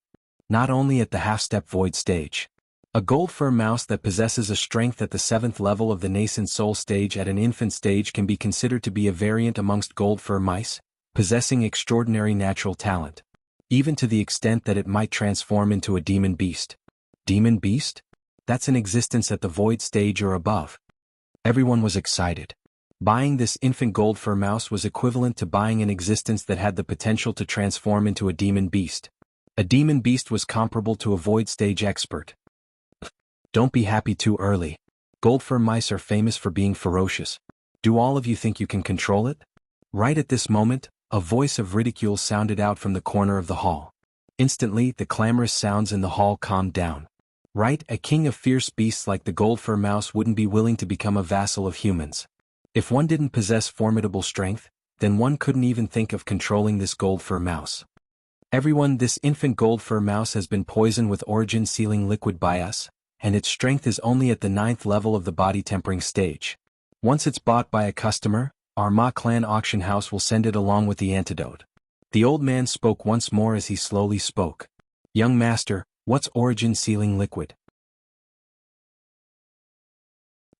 Not only at the half-step void stage. A gold fur mouse that possesses a strength at the 7th level of the nascent soul stage at an infant stage can be considered to be a variant amongst gold fur mice, possessing extraordinary natural talent. Even to the extent that it might transform into a demon beast. Demon beast? That's an existence at the void stage or above. Everyone was excited. Buying this infant gold fur mouse was equivalent to buying an existence that had the potential to transform into a demon beast. A demon beast was comparable to a void stage expert. Don't be happy too early. Gold fur mice are famous for being ferocious. Do all of you think you can control it? Right at this moment, a voice of ridicule sounded out from the corner of the hall. Instantly, the clamorous sounds in the hall calmed down. Right, a king of fierce beasts like the gold fur mouse wouldn't be willing to become a vassal of humans. If one didn't possess formidable strength, then one couldn't even think of controlling this gold fur mouse. Everyone, this infant gold fur mouse has been poisoned with origin sealing liquid by us, and its strength is only at the 9th level of the body tempering stage. Once it's bought by a customer, our Ma clan auction house will send it along with the antidote. The old man spoke once more as he slowly spoke. Young master, what's origin sealing liquid?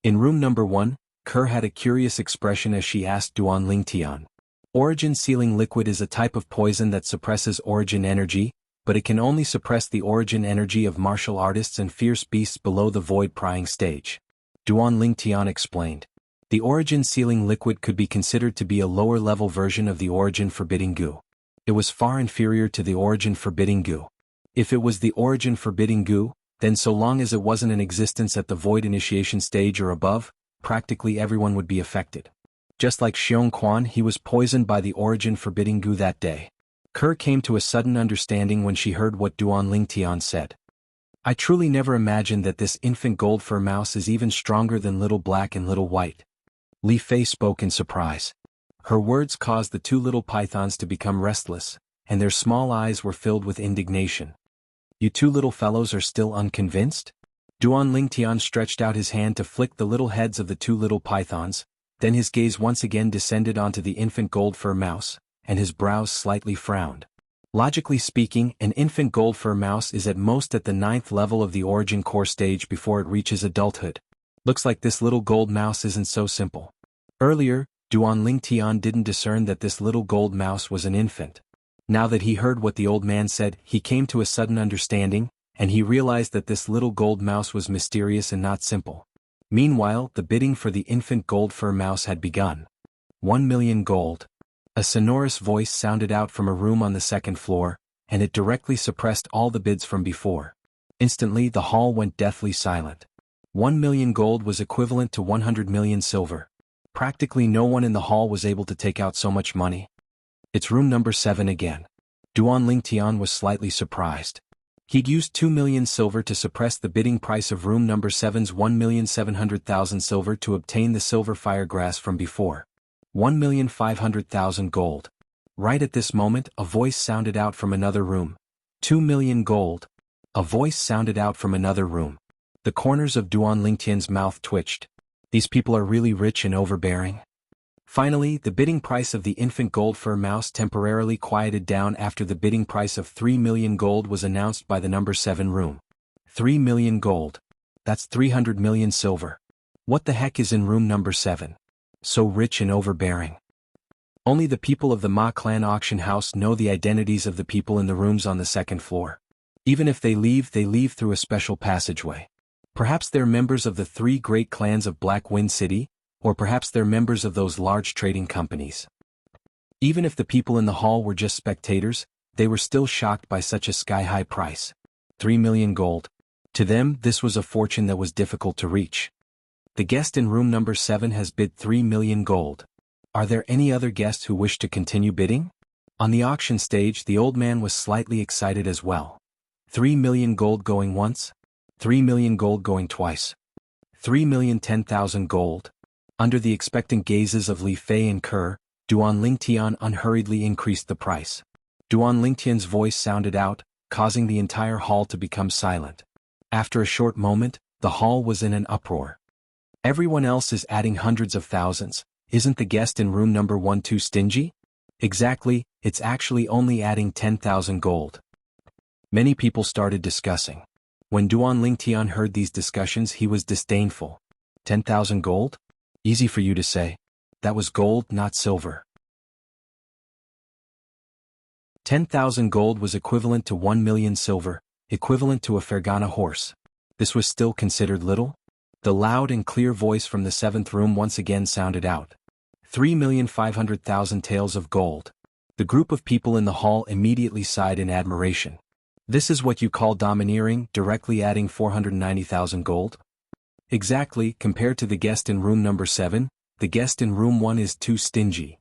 In room number 1, Kerr had a curious expression as she asked Duan Lingtian. Origin sealing liquid is a type of poison that suppresses origin energy, but it can only suppress the origin energy of martial artists and fierce beasts below the void prying stage. Duan Lingtian explained. The origin sealing liquid could be considered to be a lower level version of the origin forbidding goo. It was far inferior to the origin forbidding goo. If it was the origin forbidding goo, then so long as it wasn't in existence at the void initiation stage or above, practically everyone would be affected. Just like Xiong Quan, he was poisoned by the origin forbidding goo that day. Kerr came to a sudden understanding when she heard what Duan Lingtian said. I truly never imagined that this infant gold fur mouse is even stronger than Little Black and Little White. Li Fei spoke in surprise. Her words caused the two little pythons to become restless, and their small eyes were filled with indignation. You two little fellows are still unconvinced? Duan Lingtian stretched out his hand to flick the little heads of the two little pythons, then his gaze once again descended onto the infant gold fur mouse, and his brows slightly frowned. Logically speaking, an infant gold fur mouse is at most at the 9th level of the origin core stage before it reaches adulthood. Looks like this little gold mouse isn't so simple. Earlier, Duan Lingtian didn't discern that this little gold mouse was an infant. Now that he heard what the old man said, he came to a sudden understanding, and he realized that this little gold mouse was mysterious and not simple. Meanwhile, the bidding for the infant gold fur mouse had begun. 1 million gold. A sonorous voice sounded out from a room on the 2nd floor, and it directly suppressed all the bids from before. Instantly the hall went deathly silent. 1 million gold was equivalent to 100 million silver. Practically no one in the hall was able to take out so much money. It's room number 7 again. Duan Lingtian was slightly surprised. He'd used 2 million silver to suppress the bidding price of room number 7's 1,700,000 silver to obtain the silver firegrass from before. 1,500,000 gold. Right at this moment, a voice sounded out from another room. 2 million gold. A voice sounded out from another room. The corners of Duan Lingtian's mouth twitched. These people are really rich and overbearing. Finally, the bidding price of the infant gold fur mouse temporarily quieted down after the bidding price of 3 million gold was announced by the number 7 room. 3 million gold. That's 300 million silver. What the heck is in room number 7? So rich and overbearing. Only the people of the Ma clan auction house know the identities of the people in the rooms on the 2nd floor. Even if they leave through a special passageway. Perhaps they're members of the 3 great clans of Black Wind City, or perhaps they're members of those large trading companies. Even if the people in the hall were just spectators, they were still shocked by such a sky-high price. 3 million gold. To them, this was a fortune that was difficult to reach. The guest in room number 7 has bid 3 million gold. Are there any other guests who wish to continue bidding? On the auction stage, the old man was slightly excited as well. 3 million gold going once? 3 million gold going twice? 3,010,000 gold? Under the expectant gazes of Li Fei and Kerr, Duan Lingtian unhurriedly increased the price. Duan Lingtian's voice sounded out, causing the entire hall to become silent. After a short moment, the hall was in an uproar. Everyone else is adding hundreds of thousands. Isn't the guest in room number 1 too stingy? Exactly, it's actually only adding 10,000 gold. Many people started discussing. When Duan Lingtian heard these discussions, he was disdainful. 10,000 gold? Easy for you to say. That was gold, not silver. 10,000 gold was equivalent to 1 million silver, equivalent to a Fergana horse. This was still considered little? The loud and clear voice from the seventh room once again sounded out. 3,500,000 taels of gold. The group of people in the hall immediately sighed in admiration. This is what you call domineering, directly adding 490,000 gold? Exactly, compared to the guest in room number 7, the guest in room 1 is too stingy.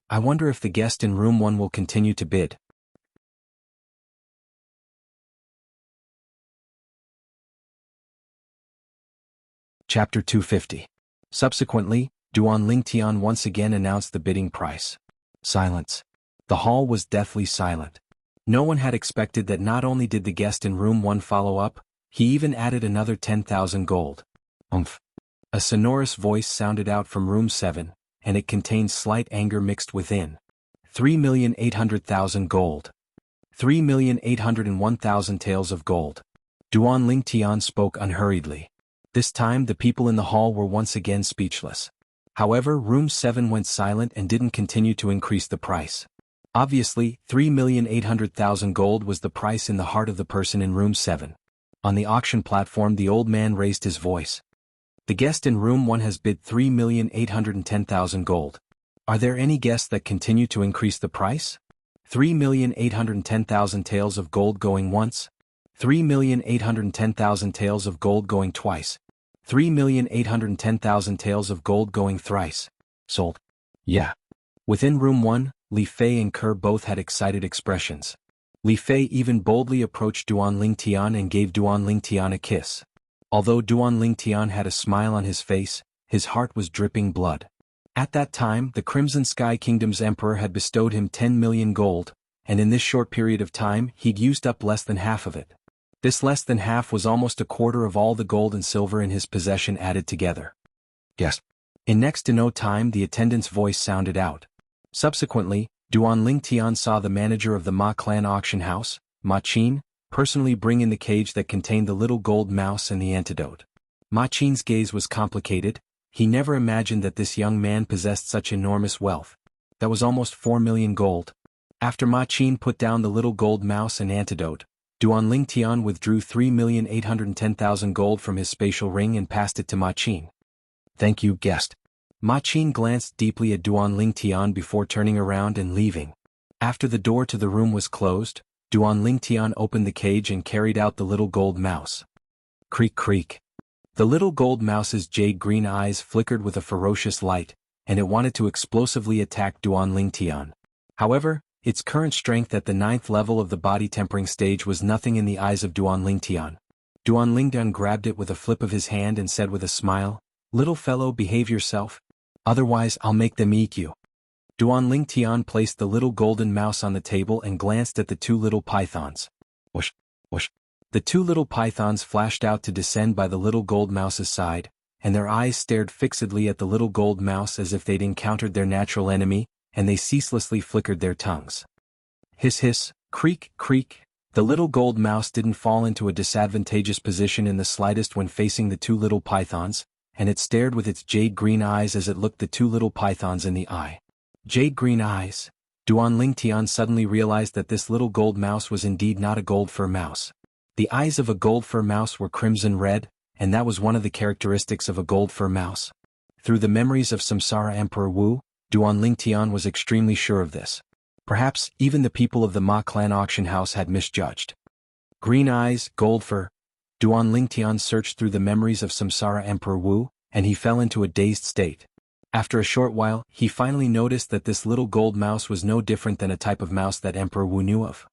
I wonder if the guest in room 1 will continue to bid. Chapter 250. Subsequently, Duan Lingtian once again announced the bidding price. Silence. The hall was deathly silent. No one had expected that. Not only did the guest in room 1 follow up, he even added another 10,000 gold. Umph. A sonorous voice sounded out from room 7, and it contained slight anger mixed within. 3,800,000 gold. 3,801,000 taels of gold. Duan Lingtian spoke unhurriedly. This time the people in the hall were once again speechless. However, room 7 went silent and didn't continue to increase the price. Obviously, 3,800,000 gold was the price in the heart of the person in room 7. On the auction platform, the old man raised his voice. The guest in room 1 has bid 3,810,000 gold. Are there any guests that continue to increase the price? 3,810,000 taels of gold going once. 3,810,000 taels of gold going twice. 3,810,000 taels of gold going thrice. Sold. Yeah. Within room 1, Li Fei and Kerr both had excited expressions. Li Fei even boldly approached Duan Lingtian and gave Duan Lingtian a kiss. Although Duan Lingtian had a smile on his face, his heart was dripping blood. At that time, the Crimson Sky Kingdom's emperor had bestowed him 10 million gold, and in this short period of time he'd used up less than half of it. This less than half was almost a quarter of all the gold and silver in his possession added together. Yes. In next to no time the attendant's voice sounded out. Subsequently, Duan Lingtian saw the manager of the Ma clan auction house, Ma Qin, personally bring in the cage that contained the little gold mouse and the antidote. Ma Qin's gaze was complicated. He never imagined that this young man possessed such enormous wealth. That was almost 4 million gold. After Ma Qin put down the little gold mouse and antidote, Duan Lingtian withdrew 3,810,000 gold from his spatial ring and passed it to Ma Qin. Thank you, guest. Ma Qin glanced deeply at Duan Lingtian before turning around and leaving. After the door to the room was closed, Duan Lingtian opened the cage and carried out the little gold mouse. Creak creak. The little gold mouse's jade-green eyes flickered with a ferocious light, and it wanted to explosively attack Duan Lingtian. However, its current strength at the 9th level of the body tempering stage was nothing in the eyes of Duan Lingtian. Duan Lingtian grabbed it with a flip of his hand and said with a smile, "Little fellow, behave yourself. Otherwise I'll make them eat you." Duan Lingtian placed the little golden mouse on the table and glanced at the 2 little pythons. Whoosh, whoosh. The 2 little pythons flashed out to descend by the little gold mouse's side, and their eyes stared fixedly at the little gold mouse as if they'd encountered their natural enemy, and they ceaselessly flickered their tongues. Hiss hiss, creak creak. The little gold mouse didn't fall into a disadvantageous position in the slightest when facing the 2 little pythons, and it stared with its jade-green eyes as it looked the 2 little pythons in the eye. Jade-green eyes. Duan Lingtian suddenly realized that this little gold mouse was indeed not a gold fur mouse. The eyes of a gold fur mouse were crimson red, and that was one of the characteristics of a gold fur mouse. Through the memories of Samsara Emperor Wu, Duan Lingtian was extremely sure of this. Perhaps even the people of the Ma clan auction house had misjudged. Green eyes, gold fur. Duan Lingtian searched through the memories of Samsara Emperor Wu, and he fell into a dazed state. After a short while, he finally noticed that this little gold mouse was no different than a type of mouse that Emperor Wu knew of.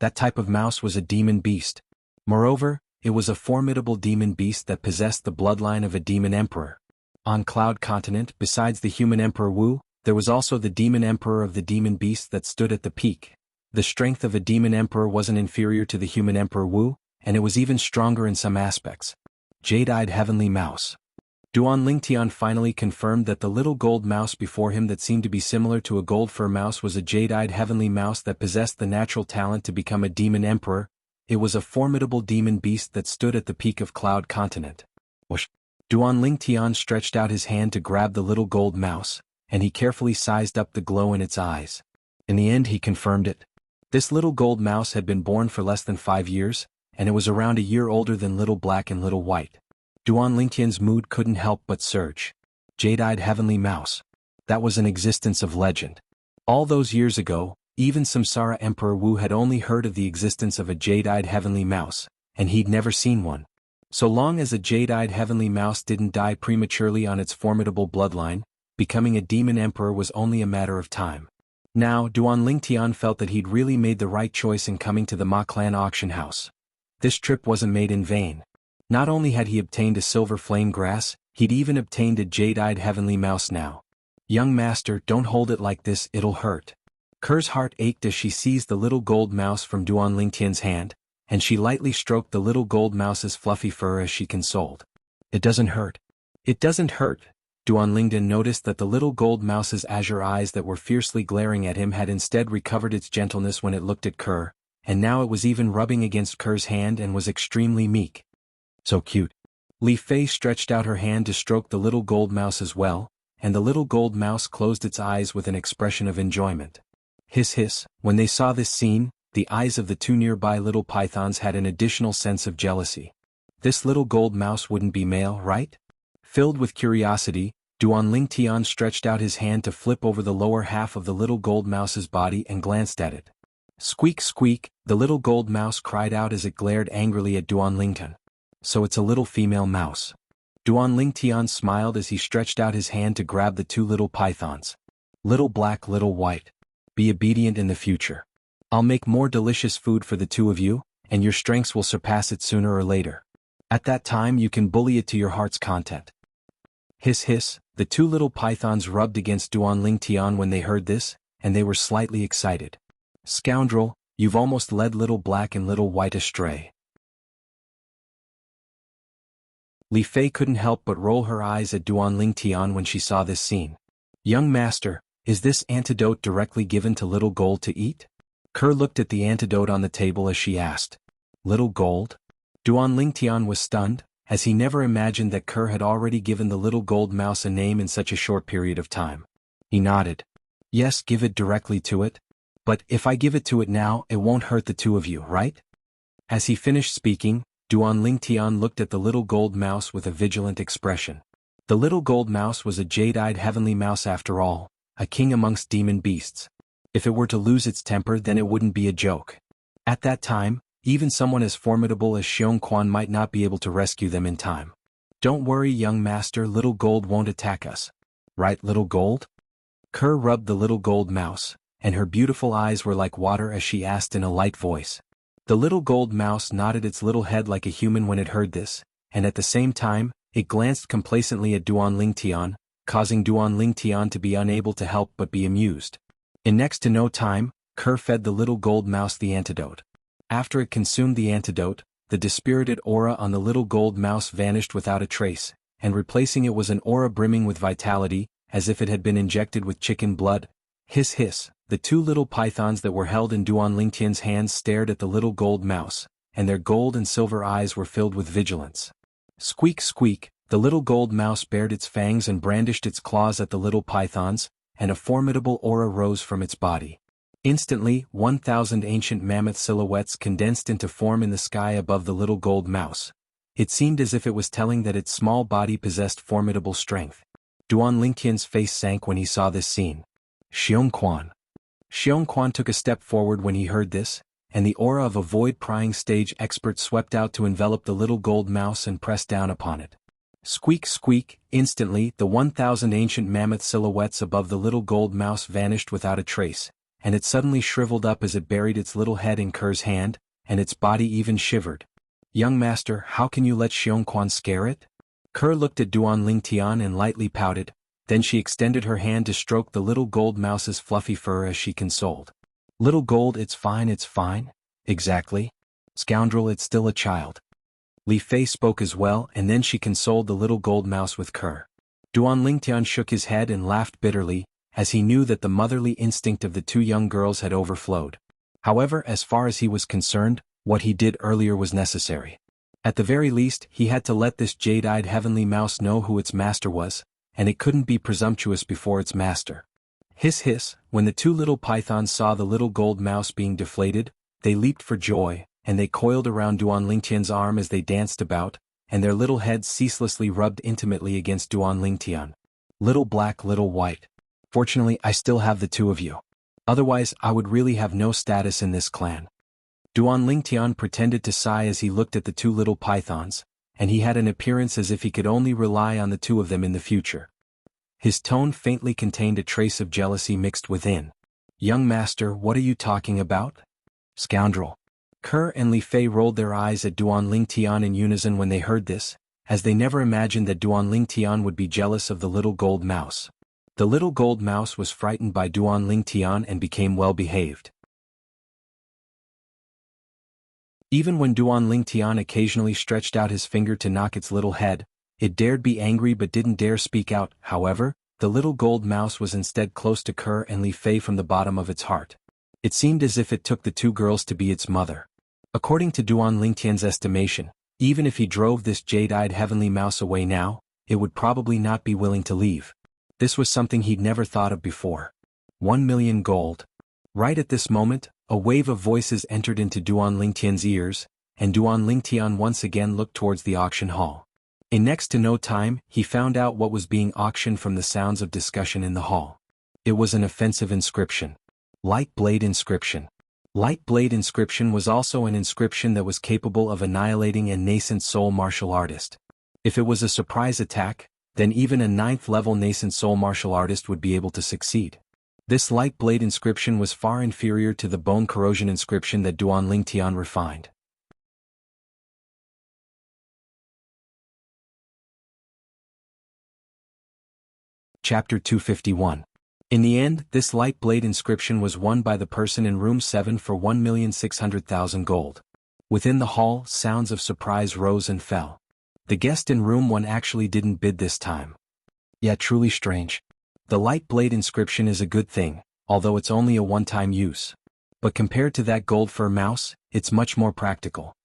That type of mouse was a demon beast. Moreover, it was a formidable demon beast that possessed the bloodline of a demon emperor. On Cloud Continent, besides the human Emperor Wu, there was also the demon emperor of the demon beast that stood at the peak. The strength of a demon emperor wasn't inferior to the human Emperor Wu, and it was even stronger in some aspects. Jade-eyed heavenly mouse. Duan Lingtian finally confirmed that the little gold mouse before him that seemed to be similar to a gold fur mouse was a jade-eyed heavenly mouse that possessed the natural talent to become a demon emperor. It was a formidable demon beast that stood at the peak of Cloud Continent. Whoosh. Duan Lingtian stretched out his hand to grab the little gold mouse, and he carefully sized up the glow in its eyes. In the end he confirmed it. This little gold mouse had been born for less than 5 years, and it was around a year older than Little Black and Little White. Duan Lingtian's mood couldn't help but surge. Jade-eyed heavenly mouse. That was an existence of legend. All those years ago, even Samsara Emperor Wu had only heard of the existence of a jade-eyed heavenly mouse, and he'd never seen one. So long as a jade-eyed heavenly mouse didn't die prematurely on its formidable bloodline, becoming a demon emperor was only a matter of time. Now, Duan Lingtian felt that he'd really made the right choice in coming to the Ma Clan auction house. This trip wasn't made in vain. Not only had he obtained a silver flame grass, he'd even obtained a jade-eyed heavenly mouse now. Young master, don't hold it like this, it'll hurt. Ker's heart ached as she seized the little gold mouse from Duan Lingtian's hand, and she lightly stroked the little gold mouse's fluffy fur as she consoled. It doesn't hurt. It doesn't hurt. Duan Lingtian noticed that the little gold mouse's azure eyes that were fiercely glaring at him had instead recovered its gentleness when it looked at Ker, and now it was even rubbing against Ker's hand and was extremely meek. So cute. Li Fei stretched out her hand to stroke the little gold mouse as well, and the little gold mouse closed its eyes with an expression of enjoyment. Hiss hiss, when they saw this scene, the eyes of the two nearby little pythons had an additional sense of jealousy. This little gold mouse wouldn't be male, right? Filled with curiosity, Duan Lingtian stretched out his hand to flip over the lower half of the little gold mouse's body and glanced at it. Squeak squeak, the little gold mouse cried out as it glared angrily at Duan Lingtian. So it's a little female mouse. Duan Lingtian smiled as he stretched out his hand to grab the two little pythons. Little Black, Little White. Be obedient in the future. I'll make more delicious food for the two of you, and your strengths will surpass it sooner or later. At that time you can bully it to your heart's content. Hiss hiss, the two little pythons rubbed against Duan Lingtian when they heard this, and they were slightly excited. Scoundrel, you've almost led Little Black and Little White astray. Li Fei couldn't help but roll her eyes at Duan Lingtian when she saw this scene. Young master, is this antidote directly given to Little Gold to eat? Ker looked at the antidote on the table as she asked. Little Gold? Duan Lingtian was stunned, as he never imagined that Ker had already given the little gold mouse a name in such a short period of time. He nodded. Yes, give it directly to it. But if I give it to it now, it won't hurt the two of you, right? As he finished speaking, Duan Lingtian looked at the little gold mouse with a vigilant expression. The little gold mouse was a jade-eyed heavenly mouse after all, a king amongst demon beasts. If it were to lose its temper, then it wouldn't be a joke. At that time, even someone as formidable as Xiong Quan might not be able to rescue them in time. Don't worry, young master, Little Gold won't attack us. Right, Little Gold? Ker rubbed the little gold mouse, and her beautiful eyes were like water as she asked in a light voice. The little gold mouse nodded its little head like a human when it heard this, and at the same time, it glanced complacently at Duan Lingtian, causing Duan Lingtian to be unable to help but be amused. In next to no time, Ker fed the little gold mouse the antidote. After it consumed the antidote, the dispirited aura on the little gold mouse vanished without a trace, and replacing it was an aura brimming with vitality, as if it had been injected with chicken blood. Hiss hiss, the two little pythons that were held in Duan Lingtian's hands stared at the little gold mouse, and their gold and silver eyes were filled with vigilance. Squeak squeak, the little gold mouse bared its fangs and brandished its claws at the little pythons, and a formidable aura rose from its body. Instantly, 1,000 ancient mammoth silhouettes condensed into form in the sky above the little gold mouse. It seemed as if it was telling that its small body possessed formidable strength. Duan Lingtian's face sank when he saw this scene. Xiong Quan. Xiong Quan took a step forward when he heard this, and the aura of a void-prying stage expert swept out to envelop the little gold mouse and press down upon it. Squeak squeak, instantly the 1,000 ancient mammoth silhouettes above the little gold mouse vanished without a trace, and it suddenly shriveled up as it buried its little head in Ker's hand, and its body even shivered. Young master, how can you let Xiong Quan scare it? Ker looked at Duan Lingtian and lightly pouted, then she extended her hand to stroke the little gold mouse's fluffy fur as she consoled. Little Gold, it's fine, it's fine. Exactly. Scoundrel, it's still a child. Li Fei spoke as well, and then she consoled the little gold mouse with Ker. Duan Lingtian shook his head and laughed bitterly, as he knew that the motherly instinct of the two young girls had overflowed. However, as far as he was concerned, what he did earlier was necessary. At the very least, he had to let this jade-eyed heavenly mouse know who its master was, and it couldn't be presumptuous before its master. Hiss hiss, when the two little pythons saw the little gold mouse being deflated, they leaped for joy, and they coiled around Duan Lingtian's arm as they danced about, and their little heads ceaselessly rubbed intimately against Duan Lingtian. Little black, little white. Fortunately, I still have the two of you. Otherwise, I would really have no status in this clan. Duan Lingtian pretended to sigh as he looked at the two little pythons, and he had an appearance as if he could only rely on the two of them in the future. His tone faintly contained a trace of jealousy mixed within. Young master, what are you talking about? Scoundrel. Kerr and Li Fei rolled their eyes at Duan Lingtian in unison when they heard this, as they never imagined that Duan Lingtian would be jealous of the little gold mouse. The little gold mouse was frightened by Duan Lingtian and became well-behaved. Even when Duan Lingtian occasionally stretched out his finger to knock its little head, it dared be angry but didn't dare speak out. However, the little gold mouse was instead close to Kerr and Li Fei from the bottom of its heart. It seemed as if it took the two girls to be its mother. According to Duan Lingtian's estimation, even if he drove this jade-eyed heavenly mouse away now, it would probably not be willing to leave. This was something he'd never thought of before. 1 million gold. Right at this moment, a wave of voices entered into Duan Lingtian's ears, and Duan Lingtian once again looked towards the auction hall. In next to no time, he found out what was being auctioned from the sounds of discussion in the hall. It was an offensive inscription. Light Blade Inscription. Light Blade Inscription was also an inscription that was capable of annihilating a nascent soul martial artist. If it was a surprise attack, then even a 9th-level nascent soul martial artist would be able to succeed. This Light Blade Inscription was far inferior to the Bone Corrosion Inscription that Duan Lingtian refined. Chapter 251. In the end, this Light Blade Inscription was won by the person in room 7 for 1,600,000 gold. Within the hall, sounds of surprise rose and fell. The guest in room 1 actually didn't bid this time. Yeah, truly strange. The Light Blade Inscription is a good thing, although it's only a one-time use. But compared to that gold fur mouse, it's much more practical.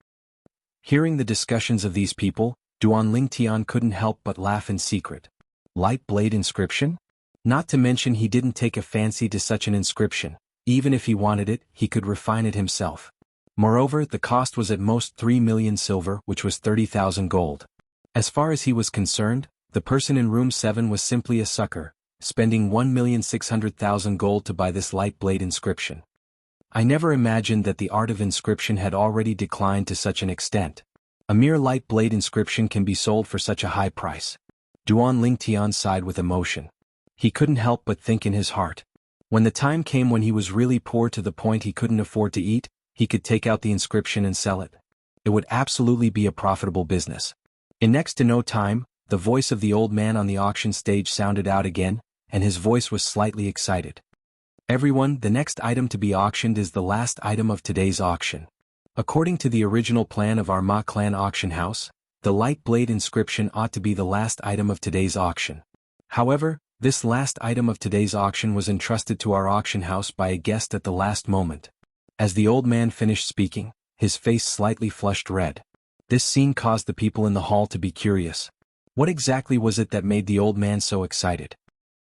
Hearing the discussions of these people, Duan Lingtian couldn't help but laugh in secret. Light Blade Inscription? Not to mention he didn't take a fancy to such an inscription. Even if he wanted it, he could refine it himself. Moreover, the cost was at most 3 million silver, which was 30,000 gold. As far as he was concerned, the person in room 7 was simply a sucker, spending 1,600,000 gold to buy this Light Blade Inscription. I never imagined that the art of inscription had already declined to such an extent. A mere Light Blade Inscription can be sold for such a high price. Duan Lingtian sighed with emotion. He couldn't help but think in his heart. When the time came when he was really poor to the point he couldn't afford to eat, he could take out the inscription and sell it. It would absolutely be a profitable business. In next to no time, the voice of the old man on the auction stage sounded out again, and his voice was slightly excited. Everyone, the next item to be auctioned is the last item of today's auction. According to the original plan of our Ma Clan auction house, the Light Blade Inscription ought to be the last item of today's auction. However, this last item of today's auction was entrusted to our auction house by a guest at the last moment. As the old man finished speaking, his face slightly flushed red. This scene caused the people in the hall to be curious. What exactly was it that made the old man so excited?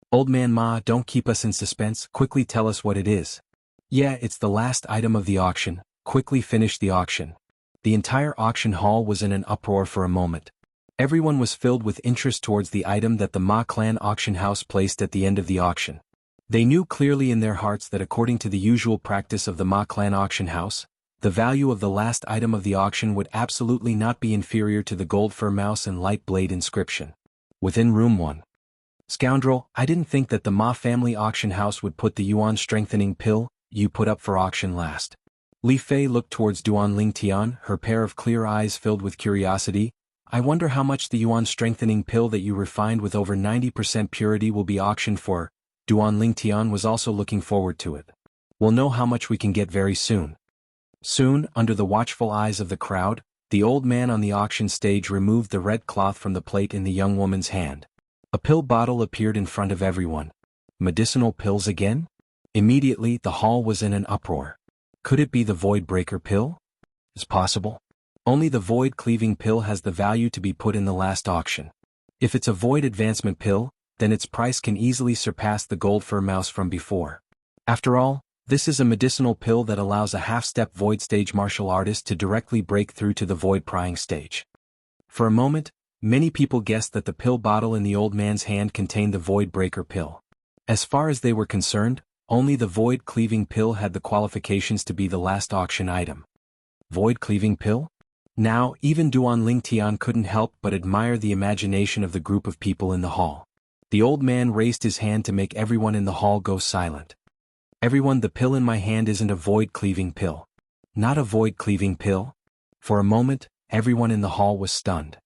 Old man Ma, don't keep us in suspense, quickly tell us what it is. Yeah, it's the last item of the auction, quickly finish the auction. The entire auction hall was in an uproar for a moment. Everyone was filled with interest towards the item that the Ma Clan auction house placed at the end of the auction. They knew clearly in their hearts that according to the usual practice of the Ma Clan auction house, the value of the last item of the auction would absolutely not be inferior to the gold fur mouse and Light Blade Inscription. Within room 1. Scoundrel, I didn't think that the Ma family auction house would put the yuan strengthening pill you put up for auction last. Li Fei looked towards Duan Lingtian, her pair of clear eyes filled with curiosity. I wonder how much the yuan strengthening pill that you refined with over 90% purity will be auctioned for. Duan Lingtian was also looking forward to it. We'll know how much we can get very soon. Soon, under the watchful eyes of the crowd, the old man on the auction stage removed the red cloth from the plate in the young woman's hand. A pill bottle appeared in front of everyone. Medicinal pills again? Immediately, the hall was in an uproar. Could it be the Void Breaker pill? It's possible. Only the Void Cleaving pill has the value to be put in the last auction. If it's a Void Advancement pill, then its price can easily surpass the gold fur mouse from before. After all, this is a medicinal pill that allows a half-step void stage martial artist to directly break through to the void prying stage. For a moment, many people guessed that the pill bottle in the old man's hand contained the void breaker pill. As far as they were concerned, only the void cleaving pill had the qualifications to be the last auction item. Void cleaving pill? Now, even Duan Lingtian couldn't help but admire the imagination of the group of people in the hall. The old man raised his hand to make everyone in the hall go silent. Everyone, the pill in my hand isn't a void cleaving pill. Not a void cleaving pill? For a moment, everyone in the hall was stunned.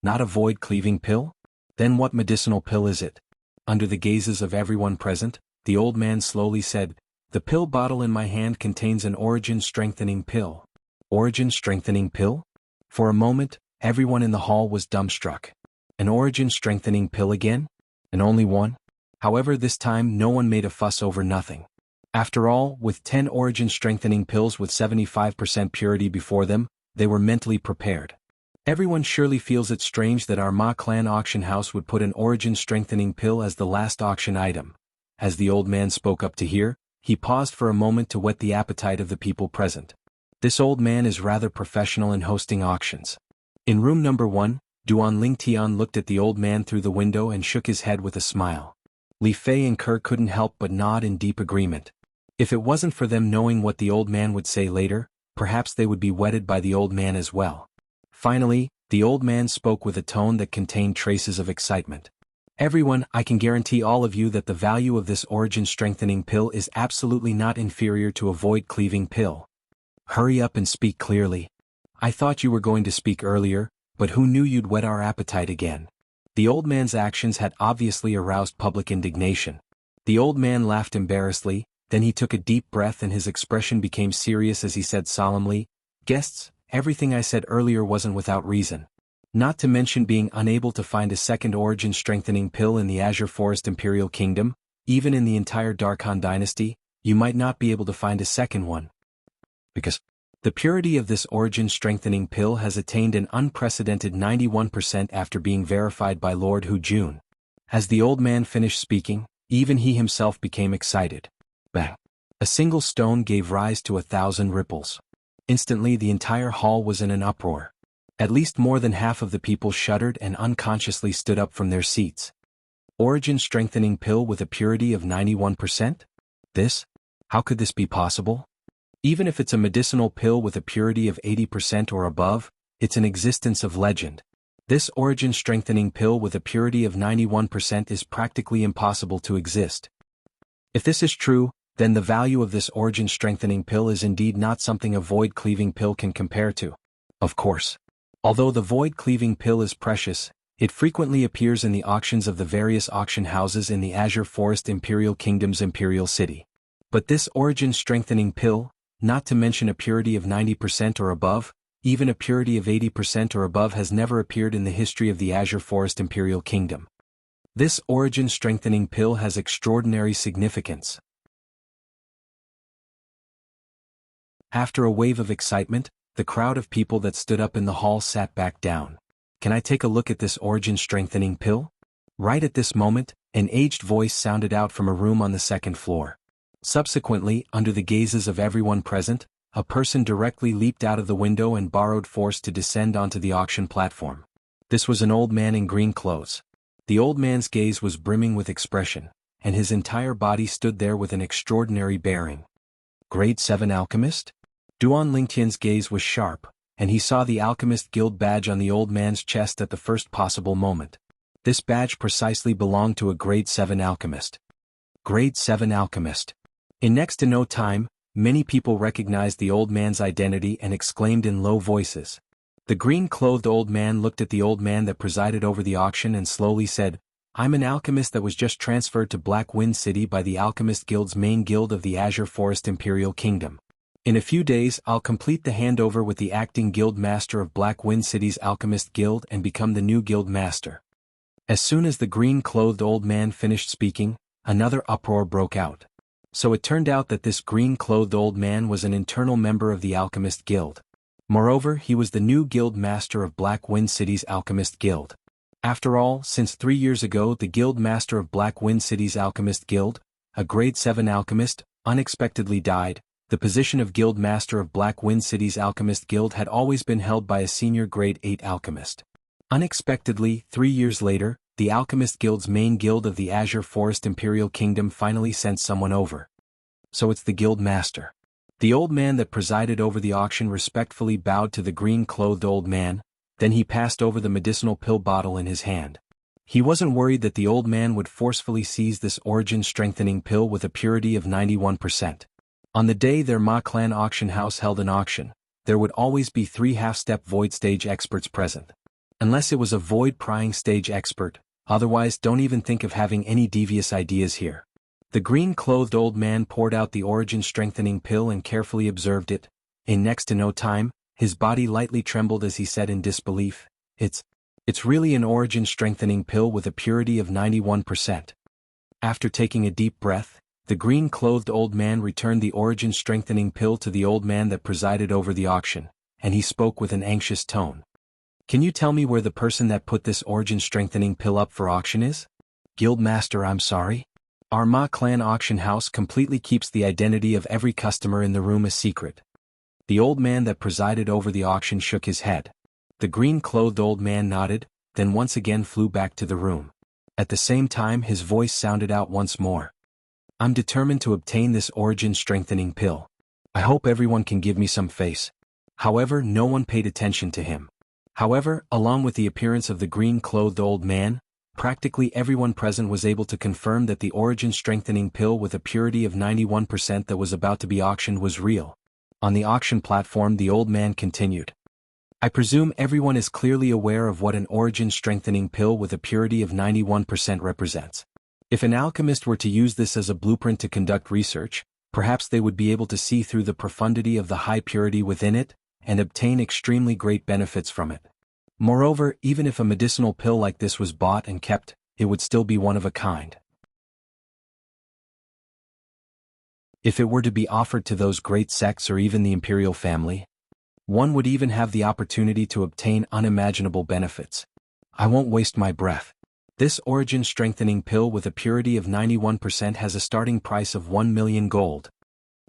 Not a void cleaving pill? Then what medicinal pill is it? Under the gazes of everyone present, the old man slowly said, "The pill bottle in my hand contains an origin-strengthening pill." Origin-strengthening pill? For a moment, everyone in the hall was dumbstruck. An origin-strengthening pill again? And only one? However, this time no one made a fuss over nothing. After all, with 10 origin-strengthening pills with 75% purity before them, they were mentally prepared. Everyone surely feels it strange that our Ma clan auction house would put an origin-strengthening pill as the last auction item. As the old man spoke up to hear, he paused for a moment to whet the appetite of the people present. This old man is rather professional in hosting auctions. In room number 1, Duan Lingtian looked at the old man through the window and shook his head with a smile. Li Fei and Ke couldn't help but nod in deep agreement. If it wasn't for them knowing what the old man would say later, perhaps they would be whetted by the old man as well. Finally, the old man spoke with a tone that contained traces of excitement. "Everyone, I can guarantee all of you that the value of this origin-strengthening pill is absolutely not inferior to a void-cleaving pill. Hurry up and speak clearly. I thought you were going to speak earlier, but who knew you'd whet our appetite again?" The old man's actions had obviously aroused public indignation. The old man laughed embarrassedly, then he took a deep breath and his expression became serious as he said solemnly, "Guests, everything I said earlier wasn't without reason. Not to mention being unable to find a second origin-strengthening pill in the Azure Forest Imperial Kingdom, even in the entire Darkhan dynasty, you might not be able to find a second one. Because the purity of this origin-strengthening pill has attained an unprecedented 91% after being verified by Lord Hu Jun." As the old man finished speaking, even he himself became excited. Bang! A single stone gave rise to 1,000 ripples. Instantly the entire hall was in an uproar. At least more than half of the people shuddered and unconsciously stood up from their seats. Origin-strengthening pill with a purity of 91%? How could this be possible? Even if it's a medicinal pill with a purity of 80% or above, it's an existence of legend. This origin-strengthening pill with a purity of 91% is practically impossible to exist. If this is true, then the value of this origin-strengthening pill is indeed not something a void-cleaving pill can compare to. Of course. Although the void-cleaving pill is precious, it frequently appears in the auctions of the various auction houses in the Azure Forest Imperial Kingdom's Imperial City. But this origin-strengthening pill, not to mention a purity of 90% or above, even a purity of 80% or above has never appeared in the history of the Azure Forest Imperial Kingdom. This origin-strengthening pill has extraordinary significance. After a wave of excitement, the crowd of people that stood up in the hall sat back down. "Can I take a look at this origin-strengthening pill?" Right at this moment, an aged voice sounded out from a room on the second floor. Subsequently, under the gazes of everyone present, a person directly leaped out of the window and borrowed force to descend onto the auction platform. This was an old man in green clothes. The old man's gaze was brimming with expression, and his entire body stood there with an extraordinary bearing. Grade 7 Alchemist? Duan Lingtian's gaze was sharp, and he saw the Alchemist Guild badge on the old man's chest at the first possible moment. This badge precisely belonged to a Grade 7 Alchemist. Grade 7 Alchemist. In next to no time, many people recognized the old man's identity and exclaimed in low voices. The green-clothed old man looked at the old man that presided over the auction and slowly said, "I'm an alchemist that was just transferred to Black Wind City by the Alchemist Guild's main guild of the Azure Forest Imperial Kingdom. In a few days I'll complete the handover with the acting guild master of Black Wind City's Alchemist Guild and become the new guild master." As soon as the green-clothed old man finished speaking, another uproar broke out. So it turned out that this green-clothed old man was an internal member of the Alchemist Guild. Moreover, he was the new guild master of Black Wind City's Alchemist Guild. After all, since 3 years ago the guild master of Black Wind City's Alchemist Guild, a grade 7 alchemist, unexpectedly died, the position of guild master of Black Wind City's Alchemist Guild had always been held by a senior grade 8 alchemist. Unexpectedly, 3 years later, the Alchemist Guild's main guild of the Azure Forest Imperial Kingdom finally sent someone over. So it's the guild master. The old man that presided over the auction respectfully bowed to the green-clothed old man, then he passed over the medicinal pill bottle in his hand. He wasn't worried that the old man would forcefully seize this origin-strengthening pill with a purity of 91%. On the day their Ma clan auction house held an auction, there would always be 3 half-step void stage experts present. Unless it was a void prying stage expert, otherwise don't even think of having any devious ideas here. The green-clothed old man poured out the origin-strengthening pill and carefully observed it. In next to no time, his body lightly trembled as he said in disbelief, It's really an origin-strengthening pill with a purity of 91%. After taking a deep breath, the green-clothed old man returned the origin-strengthening pill to the old man that presided over the auction, and he spoke with an anxious tone. Can you tell me where the person that put this origin-strengthening pill up for auction is? Guildmaster, I'm sorry. Our Ma clan auction house completely keeps the identity of every customer in the room a secret. The old man that presided over the auction shook his head. The green-clothed old man nodded, then once again flew back to the room. At the same time his voice sounded out once more. I'm determined to obtain this origin-strengthening pill. I hope everyone can give me some face. However, no one paid attention to him. However, along with the appearance of the green-clothed old man, practically everyone present was able to confirm that the origin-strengthening pill with a purity of 91% that was about to be auctioned was real. On the auction platform the old man continued. I presume everyone is clearly aware of what an origin-strengthening pill with a purity of 91% represents. If an alchemist were to use this as a blueprint to conduct research, perhaps they would be able to see through the profundity of the high purity within it, and obtain extremely great benefits from it. Moreover, even if a medicinal pill like this was bought and kept, it would still be one of a kind. If it were to be offered to those great sects or even the imperial family, one would even have the opportunity to obtain unimaginable benefits. I won't waste my breath. This origin-strengthening pill with a purity of 91% has a starting price of 1 million gold.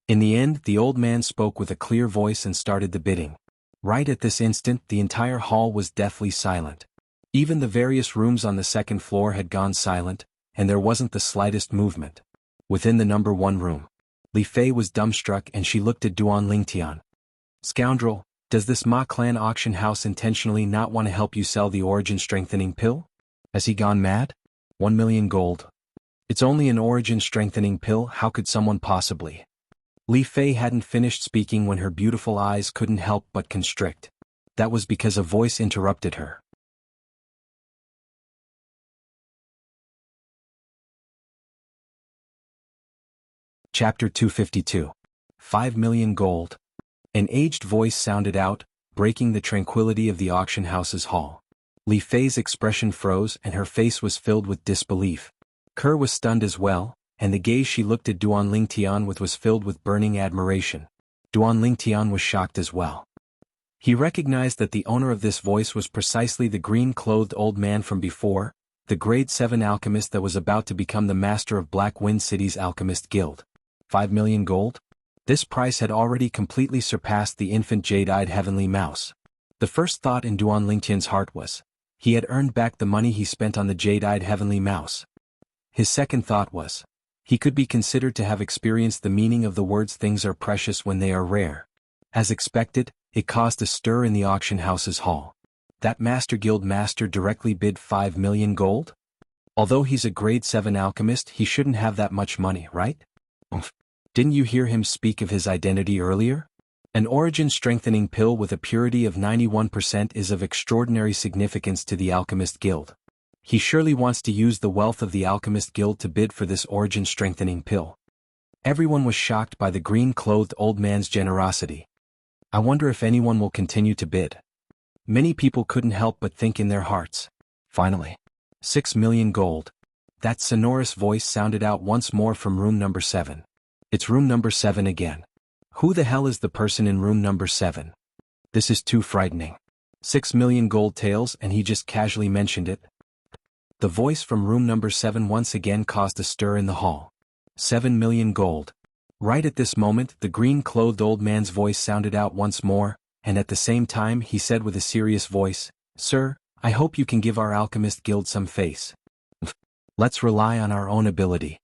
In the end, the old man spoke with a clear voice and started the bidding. Right at this instant, the entire hall was deathly silent. Even the various rooms on the second floor had gone silent, and there wasn't the slightest movement. Within the number 1 room, Li Fei was dumbstruck and she looked at Duan Lingtian. Scoundrel, does this Ma clan auction house intentionally not want to help you sell the origin-strengthening pill? Has he gone mad? 1 million gold. It's only an origin-strengthening pill, how could someone possibly? Li Fei hadn't finished speaking when her beautiful eyes couldn't help but constrict. That was because a voice interrupted her. Chapter 252. 5 million gold. An aged voice sounded out, breaking the tranquility of the auction house's hall. Li Fei's expression froze and her face was filled with disbelief. Kerr was stunned as well, and the gaze she looked at Duan Lingtian with was filled with burning admiration. Duan Lingtian was shocked as well. He recognized that the owner of this voice was precisely the green-clothed old man from before, the grade 7 alchemist that was about to become the master of Black Wind City's Alchemist Guild. 5 million gold? This price had already completely surpassed the infant jade-eyed heavenly mouse. The first thought in Duan Lingtian's heart was, he had earned back the money he spent on the jade-eyed heavenly mouse. His second thought was, he could be considered to have experienced the meaning of the words things are precious when they are rare. As expected, it caused a stir in the auction house's hall. That Master Guild Master directly bid 5 million gold? Although he's a grade 7 alchemist, he shouldn't have that much money, right? Didn't you hear him speak of his identity earlier? An origin-strengthening pill with a purity of 91% is of extraordinary significance to the Alchemist Guild. He surely wants to use the wealth of the Alchemist Guild to bid for this origin-strengthening pill. Everyone was shocked by the green-clothed old man's generosity. I wonder if anyone will continue to bid. Many people couldn't help but think in their hearts. Finally, 6 million gold. That sonorous voice sounded out once more from room number 7. It's room number 7 again. Who the hell is the person in room number 7? This is too frightening. 6 million gold taels and he just casually mentioned it. The voice from room number 7 once again caused a stir in the hall. 7 million gold. Right at this moment, the green-clothed old man's voice sounded out once more, and at the same time he said with a serious voice, "Sir, I hope you can give our alchemist guild some face. Let's rely on our own ability."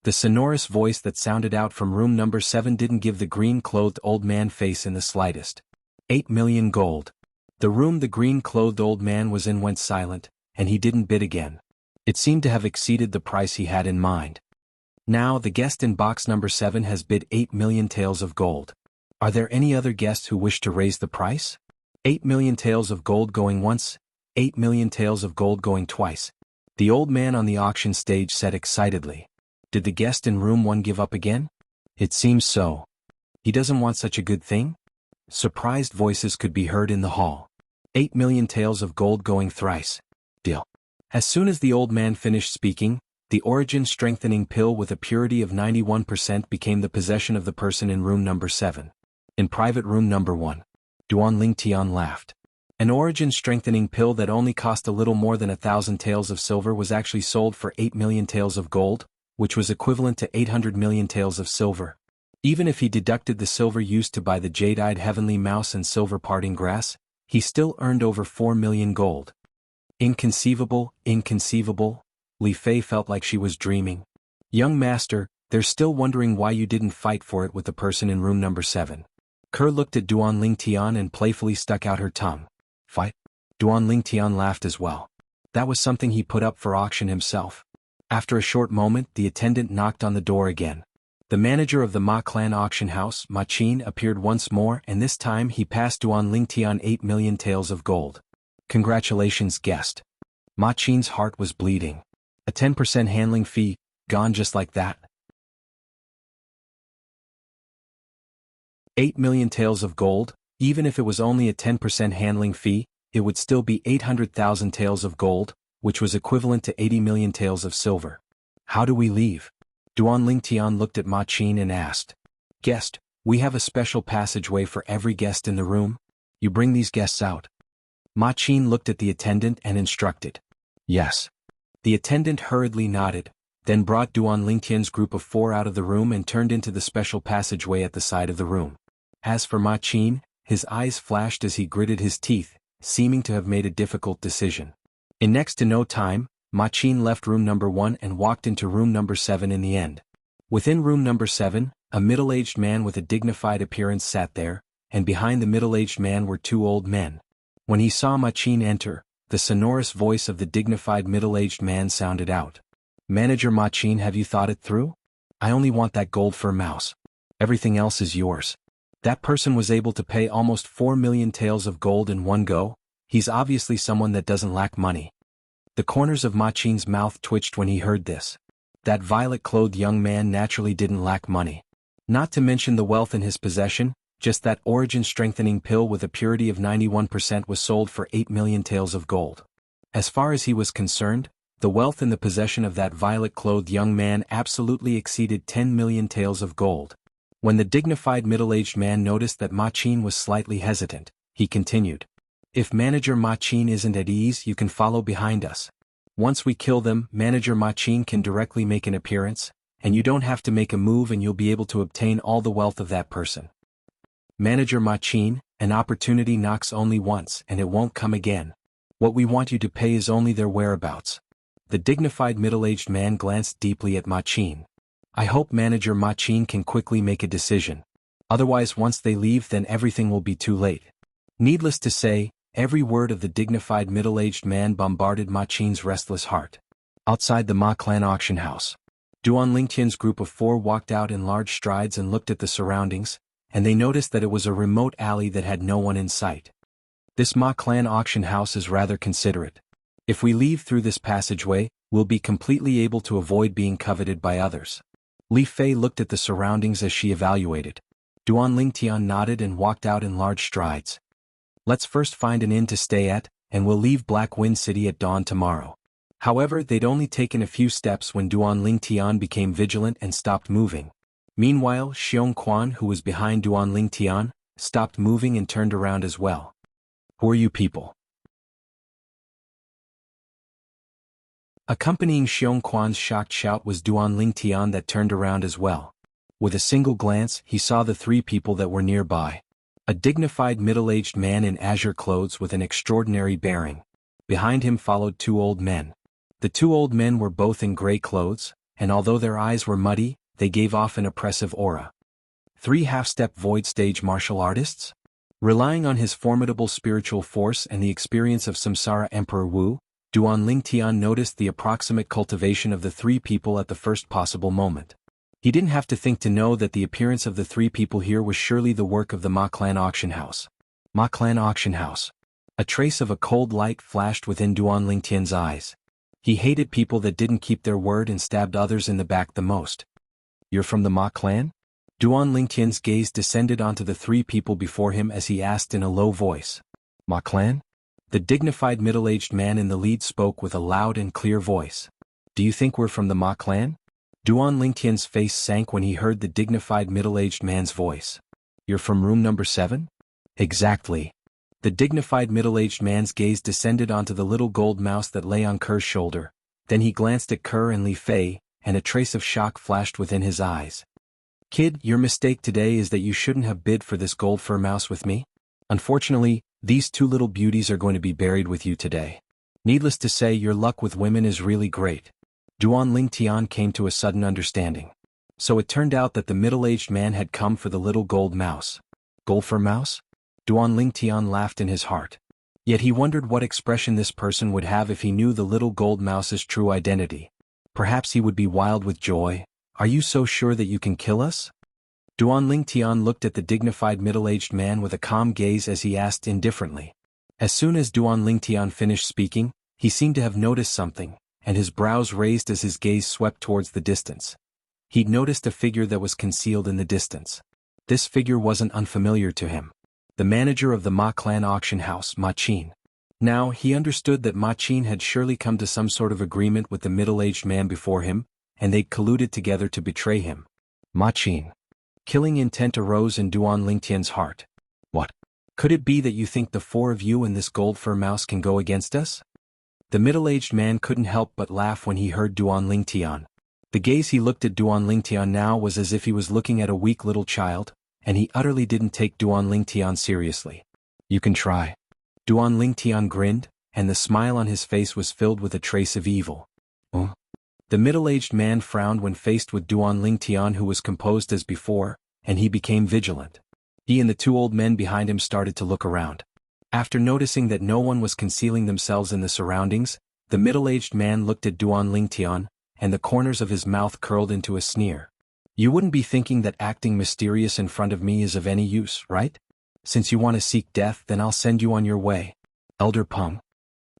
The sonorous voice that sounded out from room number 7 didn't give the green-clothed old man face in the slightest. 8 million gold. The room the green-clothed old man was in went silent, and he didn't bid again. It seemed to have exceeded the price he had in mind. Now the guest in box number 7 has bid 8 million taels of gold. Are there any other guests who wish to raise the price? 8 million taels of gold going once, 8 million taels of gold going twice. The old man on the auction stage said excitedly. Did the guest in room 1 give up again? It seems so. He doesn't want such a good thing? Surprised voices could be heard in the hall. 8 million taels of gold going thrice. Deal. As soon as the old man finished speaking, the origin strengthening pill with a purity of 91% became the possession of the person in room number 7. In private room number 1. Duan Lingtian laughed. An origin strengthening pill that only cost a little more than 1,000 taels of silver was actually sold for 8 million taels of gold, which was equivalent to 800 million taels of silver. Even if he deducted the silver used to buy the jade-eyed heavenly mouse and silver parting grass, he still earned over 4 million gold. Inconceivable, inconceivable. Li Fei felt like she was dreaming. Young master, they're still wondering why you didn't fight for it with the person in room number 7. Kerr looked at Duan Lingtian and playfully stuck out her tongue. Fight? Duan Lingtian laughed as well. That was something he put up for auction himself. After a short moment, the attendant knocked on the door again. The manager of the Ma clan auction house, Ma Qin, appeared once more, and this time he passed Duan Lingtian 8 million taels of gold. Congratulations, guest. Ma Qin's heart was bleeding. A 10% handling fee, gone just like that. 8 million taels of gold, even if it was only a 10% handling fee, it would still be 800,000 taels of gold, which was equivalent to 80 million taels of silver. How do we leave? Duan Lingtian looked at Ma Qin and asked. Guest, we have a special passageway for every guest in the room. You bring these guests out. Ma Qin looked at the attendant and instructed. Yes. The attendant hurriedly nodded, then brought Duan Lingtian's group of 4 out of the room and turned into the special passageway at the side of the room. As for Ma Qin, his eyes flashed as he gritted his teeth, seeming to have made a difficult decision. In next to no time, Ma Qin left room number 1 and walked into room number 7 in the end. Within room number 7, a middle-aged man with a dignified appearance sat there, and behind the middle-aged man were 2 old men. When he saw Ma Qin enter, the sonorous voice of the dignified middle-aged man sounded out. Manager Ma Qin, have you thought it through? I only want that gold fur mouse. Everything else is yours. That person was able to pay almost 4 million taels of gold in one go. He's obviously someone that doesn't lack money. The corners of Ma Qin's mouth twitched when he heard this. That violet-clothed young man naturally didn't lack money. Not to mention the wealth in his possession, just that origin-strengthening pill with a purity of 91% was sold for 8 million taels of gold. As far as he was concerned, the wealth in the possession of that violet-clothed young man absolutely exceeded 10 million taels of gold. When the dignified middle-aged man noticed that Ma Qin was slightly hesitant, he continued. If Manager Ma Qin isn't at ease, you can follow behind us. Once we kill them, Manager Ma Qin can directly make an appearance, and you don't have to make a move and you'll be able to obtain all the wealth of that person. Manager Ma Qin, an opportunity knocks only once and it won't come again. What we want you to pay is only their whereabouts. The dignified middle-aged man glanced deeply at Ma Qin. I hope Manager Ma Qin can quickly make a decision. Otherwise, once they leave, then everything will be too late. Needless to say, every word of the dignified middle-aged man bombarded Ma Qin's restless heart. Outside the Ma clan auction house, Duan Lingtian's group of 4 walked out in large strides and looked at the surroundings, and they noticed that it was a remote alley that had no one in sight. This Ma clan auction house is rather considerate. If we leave through this passageway, we'll be completely able to avoid being coveted by others. Li Fei looked at the surroundings as she evaluated. Duan Lingtian nodded and walked out in large strides. Let's first find an inn to stay at, and we'll leave Black Wind City at dawn tomorrow. However, they'd only taken a few steps when Duan Lingtian became vigilant and stopped moving. Meanwhile, Xiong Quan, who was behind Duan Lingtian, stopped moving and turned around as well. Who are you people? Accompanying Xiong Quan's shocked shout was Duan Lingtian that turned around as well. With a single glance, he saw the three people that were nearby. A dignified middle-aged man in azure clothes with an extraordinary bearing. Behind him followed two old men. The two old men were both in gray clothes, and although their eyes were muddy, they gave off an oppressive aura. Three half-step void stage martial artists? Relying on his formidable spiritual force and the experience of Samsara Emperor Wu, Duan Lingtian noticed the approximate cultivation of the three people at the first possible moment. He didn't have to think to know that the appearance of the three people here was surely the work of the Ma Clan auction house. Ma Clan auction house. A trace of a cold light flashed within Duan Lingtian's eyes. He hated people that didn't keep their word and stabbed others in the back the most. You're from the Ma Clan? Duan Lingtian's gaze descended onto the three people before him as he asked in a low voice. Ma Clan? The dignified middle-aged man in the lead spoke with a loud and clear voice. Do you think we're from the Ma Clan? Duan Lingtian's face sank when he heard the dignified middle-aged man's voice. You're from room number 7? Exactly. The dignified middle-aged man's gaze descended onto the little gold mouse that lay on Kerr's shoulder. Then he glanced at Kerr and Li Fei, and a trace of shock flashed within his eyes. Kid, your mistake today is that you shouldn't have bid for this gold fur mouse with me. Unfortunately, these two little beauties are going to be buried with you today. Needless to say, your luck with women is really great. Duan Lingtian came to a sudden understanding. So it turned out that the middle-aged man had come for the little gold mouse. Gold fur mouse? Duan Lingtian laughed in his heart. Yet he wondered what expression this person would have if he knew the little gold mouse's true identity. Perhaps he would be wild with joy. Are you so sure that you can kill us? Duan Lingtian looked at the dignified middle-aged man with a calm gaze as he asked indifferently. As soon as Duan Lingtian finished speaking, he seemed to have noticed something, and his brows raised as his gaze swept towards the distance. He'd noticed a figure that was concealed in the distance. This figure wasn't unfamiliar to him. The manager of the Ma Clan auction house, Ma Qin. Now, he understood that Ma Qin had surely come to some sort of agreement with the middle-aged man before him, and they'd colluded together to betray him. Ma Qin. Killing intent arose in Duan Lingtian's heart. What? Could it be that you think the four of you and this gold fur mouse can go against us? The middle-aged man couldn't help but laugh when he heard Duan Lingtian. The gaze he looked at Duan Lingtian now was as if he was looking at a weak little child, and he utterly didn't take Duan Lingtian seriously. You can try. Duan Lingtian grinned, and the smile on his face was filled with a trace of evil. Oh. The middle-aged man frowned when faced with Duan Lingtian, who was composed as before, and he became vigilant. He and the two old men behind him started to look around. After noticing that no one was concealing themselves in the surroundings, the middle-aged man looked at Duan Lingtian, and the corners of his mouth curled into a sneer. You wouldn't be thinking that acting mysterious in front of me is of any use, right? Since you want to seek death, then I'll send you on your way. Elder Peng.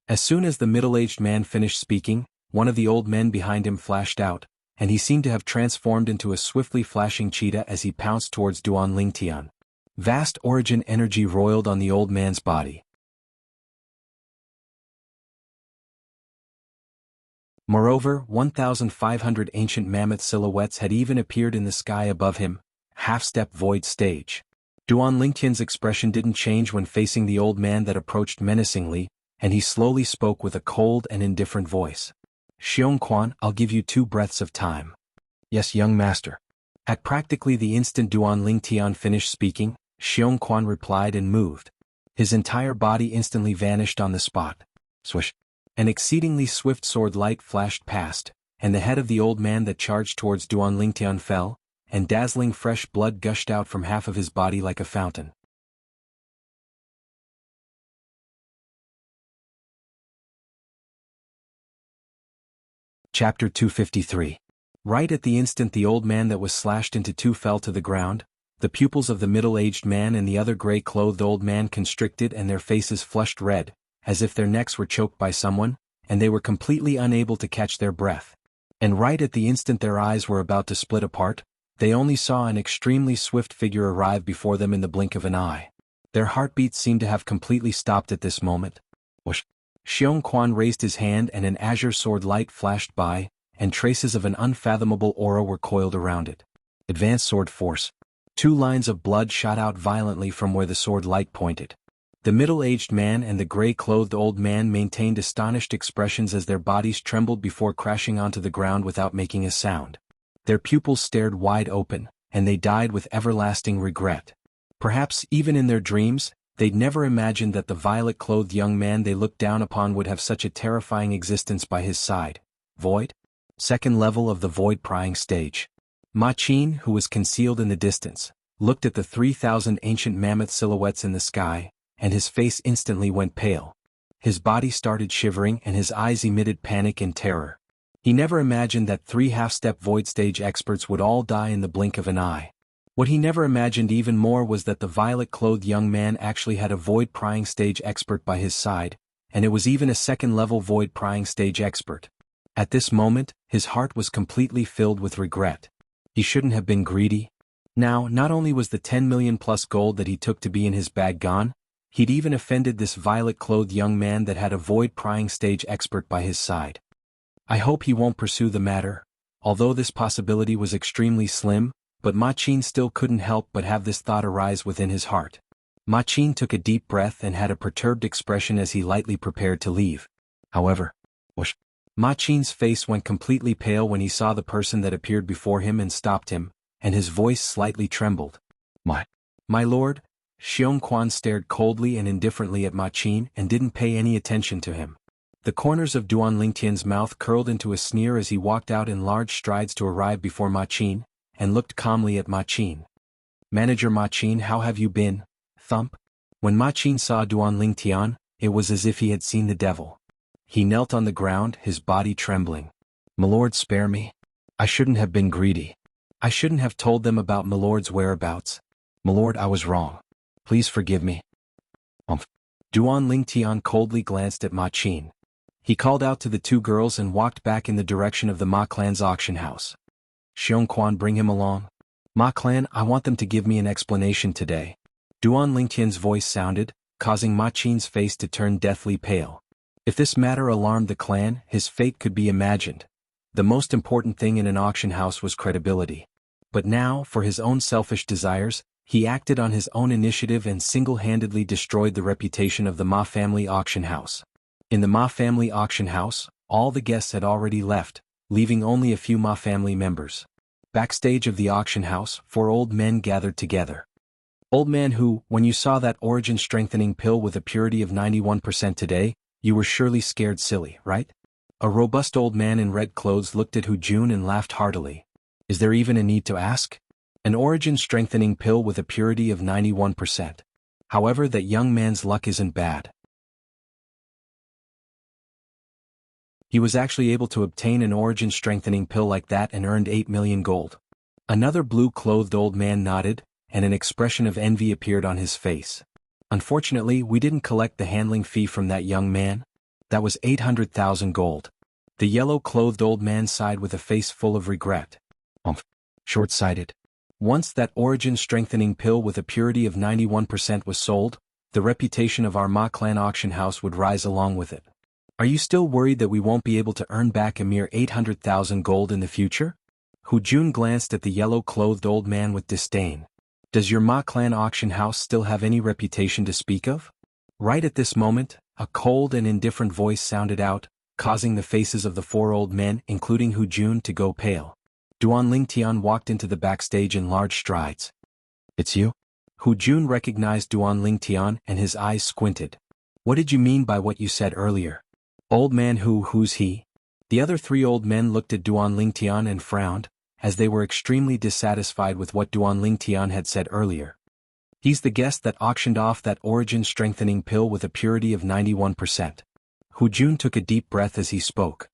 As soon as the middle-aged man finished speaking, one of the old men behind him flashed out, and he seemed to have transformed into a swiftly flashing cheetah as he pounced towards Duan Lingtian. Vast origin energy roiled on the old man's body. Moreover, 1,500 ancient mammoth silhouettes had even appeared in the sky above him, half-step void stage. Duan Lingtian's expression didn't change when facing the old man that approached menacingly, and he slowly spoke with a cold and indifferent voice. Xiong Quan, I'll give you 2 breaths of time. Yes, young master. At practically the instant Duan Lingtian finished speaking, Xiong Quan replied and moved. His entire body instantly vanished on the spot. Swish. An exceedingly swift sword light flashed past, and the head of the old man that charged towards Duan Lingtian fell, and dazzling fresh blood gushed out from half of his body like a fountain. Chapter 253. Right at the instant the old man that was slashed into 2 fell to the ground, the pupils of the middle-aged man and the other gray-clothed old man constricted and their faces flushed red, as if their necks were choked by someone, and they were completely unable to catch their breath. And right at the instant their eyes were about to split apart, they only saw an extremely swift figure arrive before them in the blink of an eye. Their heartbeats seemed to have completely stopped at this moment. Whoosh! Xiong Quan raised his hand and an azure sword light flashed by, and traces of an unfathomable aura were coiled around it. Advanced sword force. 2 lines of blood shot out violently from where the sword light pointed. The middle-aged man and the gray-clothed old man maintained astonished expressions as their bodies trembled before crashing onto the ground without making a sound. Their pupils stared wide open, and they died with everlasting regret. Perhaps even in their dreams, they'd never imagined that the violet-clothed young man they looked down upon would have such a terrifying existence by his side. Void? Second level of the void-prying stage. Ma Qin, who was concealed in the distance, looked at the 3,000 ancient mammoth silhouettes in the sky, and his face instantly went pale. His body started shivering and his eyes emitted panic and terror. He never imagined that 3 half-step void stage experts would all die in the blink of an eye. What he never imagined even more was that the violet-clothed young man actually had a void-prying stage expert by his side, and it was even a second-level void-prying stage expert. At this moment, his heart was completely filled with regret. He shouldn't have been greedy. Now, not only was the 10 million plus gold that he took to be in his bag gone, he'd even offended this violet-clothed young man that had a void-prying stage expert by his side. I hope he won't pursue the matter. Although this possibility was extremely slim, but Ma Qin still couldn't help but have this thought arise within his heart. Ma Qin took a deep breath and had a perturbed expression as he lightly prepared to leave. However, whoosh. Ma Qin's face went completely pale when he saw the person that appeared before him and stopped him, and his voice slightly trembled. My lord? Xiong Quan stared coldly and indifferently at Ma Qin and didn't pay any attention to him. The corners of Duan Lingtian's mouth curled into a sneer as he walked out in large strides to arrive before Ma Qin, and looked calmly at Ma Qin. Manager Ma Qin, how have you been? Thump. When Ma Qin saw Duan Lingtian, it was as if he had seen the devil. He knelt on the ground, his body trembling. Milord, spare me. I shouldn't have been greedy. I shouldn't have told them about Milord's whereabouts. Milord, I was wrong. Please forgive me. Duan Lingtian coldly glanced at Ma Qin. He called out to the 2 girls and walked back in the direction of the Ma clan's auction house. Xiong Quan, bring him along. Ma clan, I want them to give me an explanation today. Duan Lingtian's voice sounded, causing Ma Qin's face to turn deathly pale. If this matter alarmed the clan, his fate could be imagined. The most important thing in an auction house was credibility. But now, for his own selfish desires, he acted on his own initiative and single-handedly destroyed the reputation of the Ma family auction house. In the Ma family auction house, all the guests had already left, leaving only a few Ma family members. Backstage of the auction house, 4 old men gathered together. Old man who, when you saw that origin-strengthening pill with a purity of 91% today, you were surely scared silly, right? A robust old man in red clothes looked at Hu Jun and laughed heartily. Is there even a need to ask? An origin-strengthening pill with a purity of 91%. However, that young man's luck isn't bad. He was actually able to obtain an origin-strengthening pill like that and earned 8 million gold. Another blue-clothed old man nodded, and an expression of envy appeared on his face. Unfortunately, we didn't collect the handling fee from that young man. That was 800,000 gold. The yellow-clothed old man sighed with a face full of regret. Short-sighted. Once that origin-strengthening pill with a purity of 91% was sold, the reputation of our Ma clan auction house would rise along with it. Are you still worried that we won't be able to earn back a mere 800,000 gold in the future? Hu Jun glanced at the yellow-clothed old man with disdain. Does your Ma clan auction house still have any reputation to speak of? Right at this moment, a cold and indifferent voice sounded out, causing the faces of the 4 old men, including Hu Jun, to go pale. Duan Lingtian walked into the backstage in large strides. It's you? Hu Jun recognized Duan Lingtian and his eyes squinted. What did you mean by what you said earlier? Old man who's he? The other 3 old men looked at Duan Lingtian and frowned, as they were extremely dissatisfied with what Duan Lingtian had said earlier. He's the guest that auctioned off that origin-strengthening pill with a purity of 91%. Hu Jun took a deep breath as he spoke.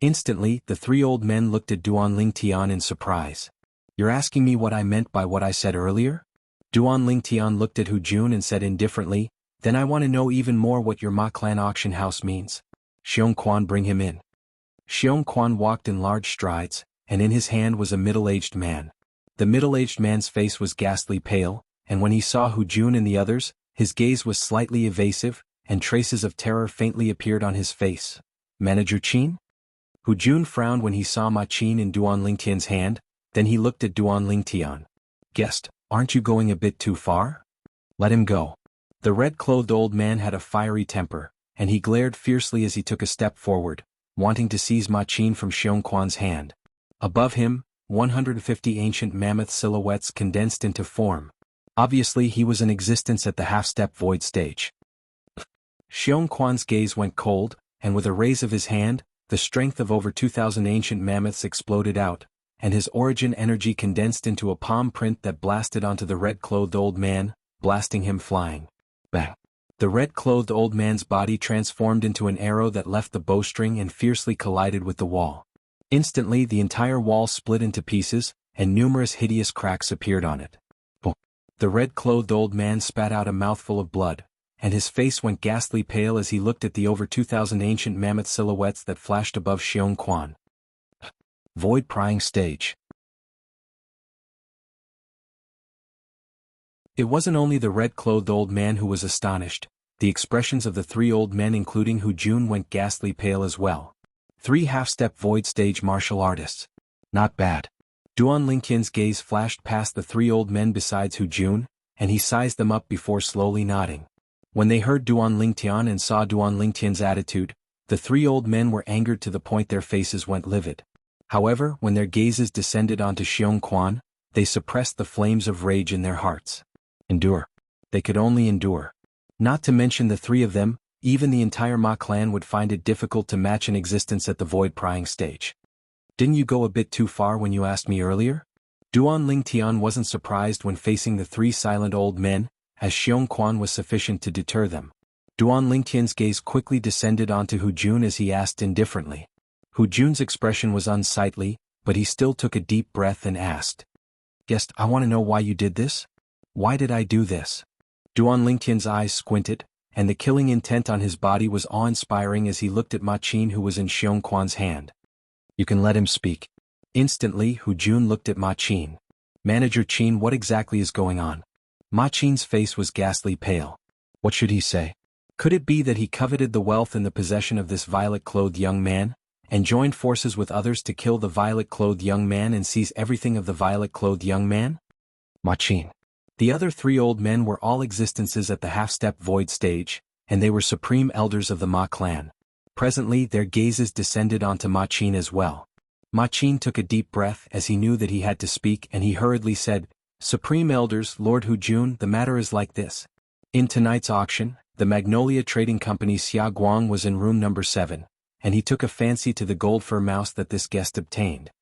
Instantly, the 3 old men looked at Duan Lingtian in surprise. You're asking me what I meant by what I said earlier? Duan Lingtian looked at Hu Jun and said indifferently, then I want to know even more what your Ma clan auction house means. Xiong Quan, bring him in. Xiong Quan walked in large strides, and in his hand was a middle-aged man. The middle-aged man's face was ghastly pale, and when he saw Hu Jun and the others, his gaze was slightly evasive, and traces of terror faintly appeared on his face. Manager Qin? Hu Jun frowned when he saw Ma Qin in Duan Lingtian's hand, then he looked at Duan Lingtian. Guest, aren't you going a bit too far? Let him go. The red-clothed old man had a fiery temper, and he glared fiercely as he took a step forward, wanting to seize Ma Qin from Xiongquan's hand. Above him, 150 ancient mammoth silhouettes condensed into form. Obviously he was in existence at the half-step void stage. Xiongquan's gaze went cold, and with a raise of his hand, the strength of over 2,000 ancient mammoths exploded out, and his origin energy condensed into a palm print that blasted onto the red-clothed old man, blasting him flying. Bang! The red-clothed old man's body transformed into an arrow that left the bowstring and fiercely collided with the wall. Instantly the entire wall split into pieces, and numerous hideous cracks appeared on it. The red-clothed old man spat out a mouthful of blood, and his face went ghastly pale as he looked at the over 2,000 ancient mammoth silhouettes that flashed above Xiongquan. Void prying stage. It wasn't only the red-clothed old man who was astonished. The expressions of the three old men including Hu Jun went ghastly pale as well. 3 half-step void stage martial artists. Not bad. Duan Lingtian's gaze flashed past the 3 old men besides Hu Jun, and he sized them up before slowly nodding. When they heard Duan Lingtian and saw Duan Lingtian's attitude, the 3 old men were angered to the point their faces went livid. However, when their gazes descended onto Xiongquan, they suppressed the flames of rage in their hearts. Endure. They could only endure. Not to mention the 3 of them, even the entire Ma clan would find it difficult to match an existence at the void prying stage. Didn't you go a bit too far when you asked me earlier? Duan Lingtian wasn't surprised when facing the 3 silent old men, as Xiongquan was sufficient to deter them. Duan Lingtian's gaze quickly descended onto Hu Jun as he asked indifferently. Hu Jun's expression was unsightly, but he still took a deep breath and asked. "Guest, I want to know why you did this? Why did I do this?" Duan Lingtian's eyes squinted, and the killing intent on his body was awe-inspiring as he looked at Ma Qin who was in Xiongquan's hand. "You can let him speak." Instantly Hu Jun looked at Ma Qin. "Manager Qin, what exactly is going on?" Ma Qin's face was ghastly pale. What should he say? Could it be that he coveted the wealth in the possession of this violet-clothed young man, and joined forces with others to kill the violet-clothed young man and seize everything of the violet-clothed young man? Ma Qin. The other 3 old men were all existences at the half-step void stage, and they were supreme elders of the Ma clan. Presently their gazes descended onto Ma Qin as well. Ma Qin took a deep breath as he knew that he had to speak, and he hurriedly said, "Supreme Elders, Lord Hu Jun, the matter is like this. In tonight's auction, the Magnolia Trading Company Xia Guang was in room number 7, and he took a fancy to the gold fur mouse that this guest obtained.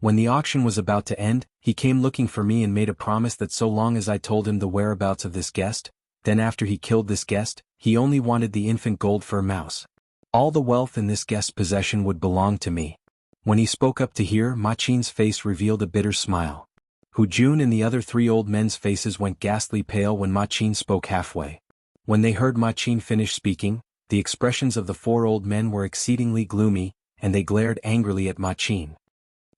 When the auction was about to end, he came looking for me and made a promise that so long as I told him the whereabouts of this guest, then after he killed this guest, he only wanted the infant gold fur mouse. All the wealth in this guest's possession would belong to me." When he spoke up to hear, Ma Qin's face revealed a bitter smile. Hu Jun and the other 3 old men's faces went ghastly pale when Ma Qin spoke halfway. When they heard Ma Qin finish speaking, the expressions of the 4 old men were exceedingly gloomy, and they glared angrily at Ma Qin.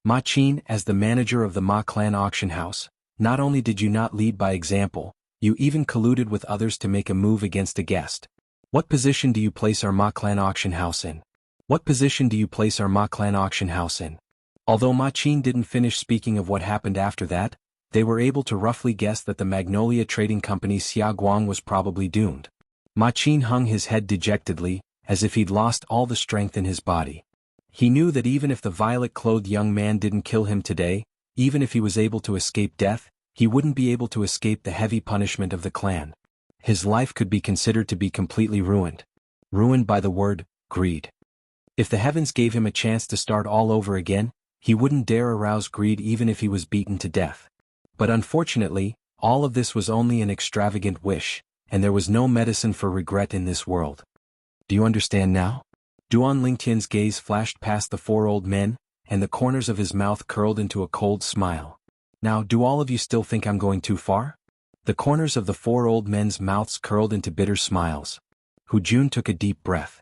"Ma Qin, as the manager of the Ma clan auction house, not only did you not lead by example, you even colluded with others to make a move against a guest. What position do you place our Ma clan auction house in? What position do you place our Ma clan auction house in?" Although Ma Qin didn't finish speaking of what happened after that, they were able to roughly guess that the Magnolia Trading Company Xia Guang was probably doomed. Ma Qin hung his head dejectedly, as if he'd lost all the strength in his body. He knew that even if the violet-clothed young man didn't kill him today, even if he was able to escape death, he wouldn't be able to escape the heavy punishment of the clan. His life could be considered to be completely ruined. Ruined by the word, greed. If the heavens gave him a chance to start all over again, he wouldn't dare arouse greed even if he was beaten to death. But unfortunately, all of this was only an extravagant wish, and there was no medicine for regret in this world. Do you understand now? Duan Lingtian's gaze flashed past the 4 old men, and the corners of his mouth curled into a cold smile. Now, do all of you still think I'm going too far? The corners of the 4 old men's mouths curled into bitter smiles. Hu Jun took a deep breath.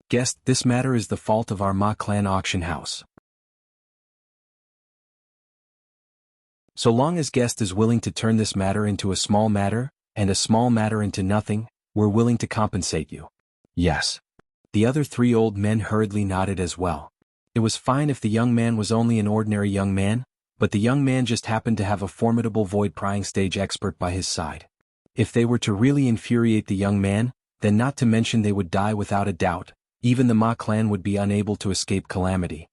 "Guest, this matter is the fault of our Ma clan auction house. So long as Guest is willing to turn this matter into a small matter, and a small matter into nothing, we're willing to compensate you." "Yes." The other 3 old men hurriedly nodded as well. It was fine if the young man was only an ordinary young man, but the young man just happened to have a formidable void prying stage expert by his side. If they were to really infuriate the young man, then not to mention they would die without a doubt, even the Ma clan would be unable to escape calamity.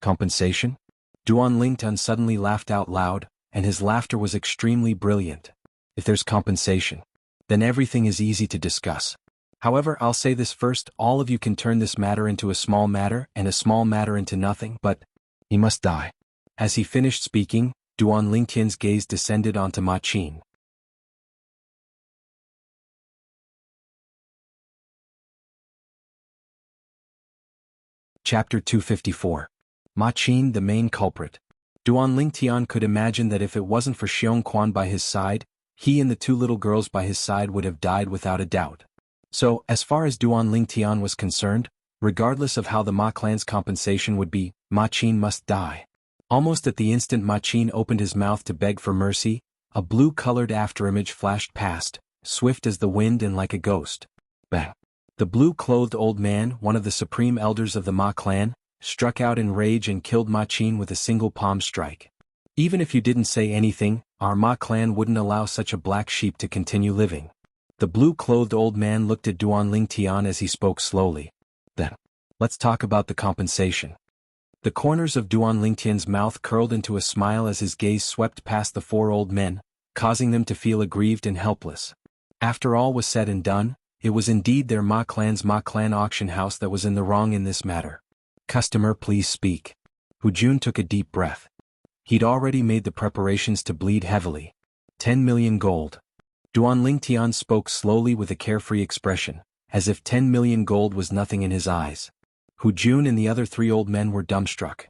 Compensation? Duan Lingtian suddenly laughed out loud, and his laughter was extremely brilliant. If there's compensation, then everything is easy to discuss. However, I'll say this first, all of you can turn this matter into a small matter and a small matter into nothing, but he must die. As he finished speaking, Duan Lingtian's gaze descended onto Ma Qin. Chapter 254. Ma Qin, the main culprit. Duan Lingtian could imagine that if it wasn't for Xiong Quan by his side, he and the two little girls by his side would have died without a doubt. So, as far as Duan Lingtian was concerned, regardless of how the Ma clan's compensation would be, Ma Qin must die. Almost at the instant Ma Qin opened his mouth to beg for mercy, a blue-colored afterimage flashed past, swift as the wind and like a ghost. Bang! The blue-clothed old man, one of the supreme elders of the Ma clan, struck out in rage and killed Ma Qin with a single palm strike. Even if you didn't say anything, our Ma clan wouldn't allow such a black sheep to continue living. The blue-clothed old man looked at Duan Lingtian as he spoke slowly. Then, let's talk about the compensation. The corners of Duan Lingtian's mouth curled into a smile as his gaze swept past the four old men, causing them to feel aggrieved and helpless. After all was said and done, it was indeed their Ma clan auction house that was in the wrong in this matter. Customer, please speak. Hu Jun took a deep breath. He'd already made the preparations to bleed heavily. 10 million gold. Duan Lingtian spoke slowly with a carefree expression, as if 10 million gold was nothing in his eyes. Hu Jun and the other three old men were dumbstruck.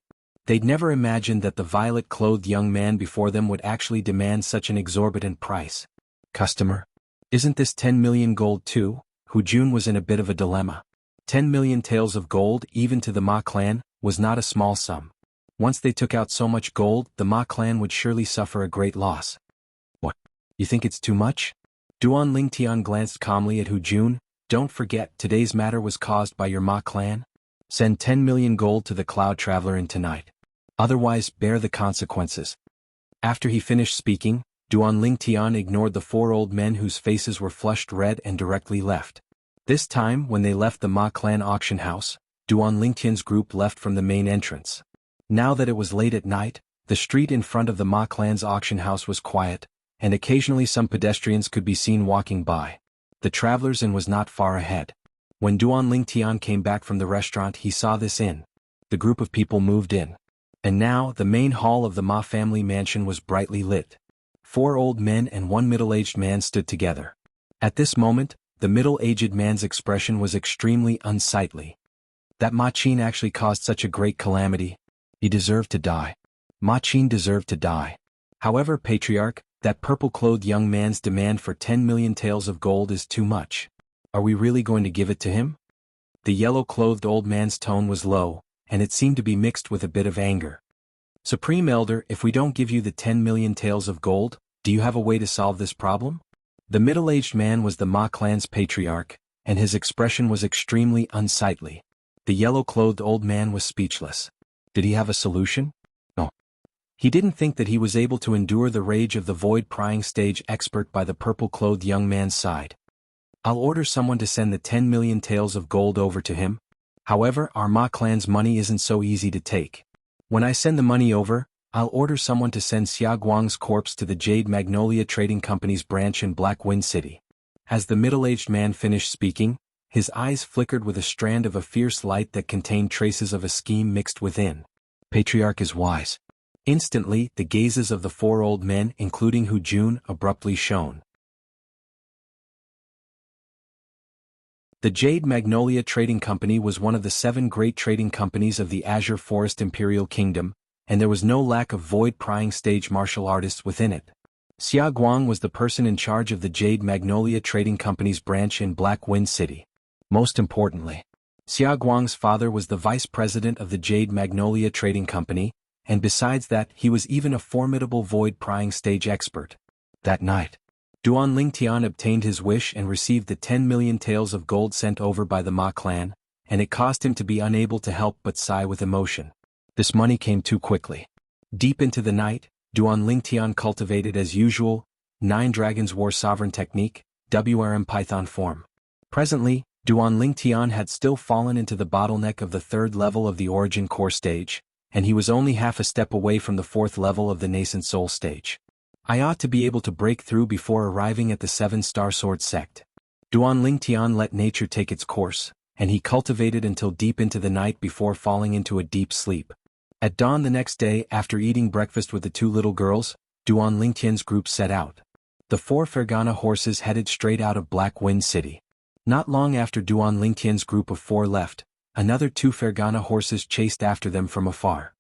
They'd never imagined that the violet-clothed young man before them would actually demand such an exorbitant price. Customer? Isn't this 10 million gold too? Hu Jun was in a bit of a dilemma. 10 million taels of gold, even to the Ma clan, was not a small sum. Once they took out so much gold, the Ma clan would surely suffer a great loss. What? You think it's too much? Duan Lingtian glanced calmly at Hu Jun. Don't forget, today's matter was caused by your Ma clan. Send 10 million gold to the Cloud Traveler in tonight. Otherwise, bear the consequences. After he finished speaking, Duan Lingtian ignored the four old men whose faces were flushed red and directly left. This time, when they left the Ma clan auction house, Duan Lingtian's group left from the main entrance. Now that it was late at night, the street in front of the Ma clan's auction house was quiet, and occasionally some pedestrians could be seen walking by. The traveler's inn was not far ahead. When Duan Lingtian came back from the restaurant, he saw this inn. The group of people moved in. And now, the main hall of the Ma family mansion was brightly lit. 4 old men and 1 middle-aged man stood together. At this moment, the middle-aged man's expression was extremely unsightly. That Ma Qin actually caused such a great calamity. He deserved to die. Ma Qin deserved to die. However, Patriarch, that purple-clothed young man's demand for 10 million taels of gold is too much. Are we really going to give it to him? The yellow-clothed old man's tone was low, and it seemed to be mixed with a bit of anger. Supreme Elder, if we don't give you the 10 million taels of gold, do you have a way to solve this problem? The middle-aged man was the Ma clan's patriarch, and his expression was extremely unsightly. The yellow-clothed old man was speechless. Did he have a solution? No. He didn't think that he was able to endure the rage of the void-prying stage expert by the purple-clothed young man's side. I'll order someone to send the 10 million taels of gold over to him. However, our Ma clan's money isn't so easy to take. When I send the money over, I'll order someone to send Xia Guang's corpse to the Jade Magnolia Trading Company's branch in Black Wind City. As the middle-aged man finished speaking, his eyes flickered with a strand of a fierce light that contained traces of a scheme mixed within. Patriarch is wise. Instantly, the gazes of the 4 old men, including Hu Jun, abruptly shone. The Jade Magnolia Trading Company was one of the 7 great trading companies of the Azure Forest Imperial Kingdom, and there was no lack of void-prying stage martial artists within it. Xia Guang was the person in charge of the Jade Magnolia Trading Company's branch in Black Wind City. Most importantly, Xia Guang's father was the vice president of the Jade Magnolia Trading Company, and besides that, he was even a formidable void-prying stage expert. That night, Duan Lingtian obtained his wish and received the 10 million taels of gold sent over by the Ma clan, and it caused him to be unable to help but sigh with emotion. This money came too quickly. Deep into the night, Duan Lingtian cultivated as usual, 9 Dragons War Sovereign Technique, WRM Python Form. Presently, Duan Lingtian had still fallen into the bottleneck of the 3rd level of the Origin Core stage, and he was only half a step away from the 4th level of the Nascent Soul stage. I ought to be able to break through before arriving at the 7-star Sword Sect. Duan Lingtian let nature take its course, and he cultivated until deep into the night before falling into a deep sleep. At dawn the next day, after eating breakfast with the 2 little girls, Duan Lingtian's group set out. The 4 Fergana horses headed straight out of Black Wind City. Not long after Duan Lingtian's group of 4 left, another 2 Fergana horses chased after them from afar.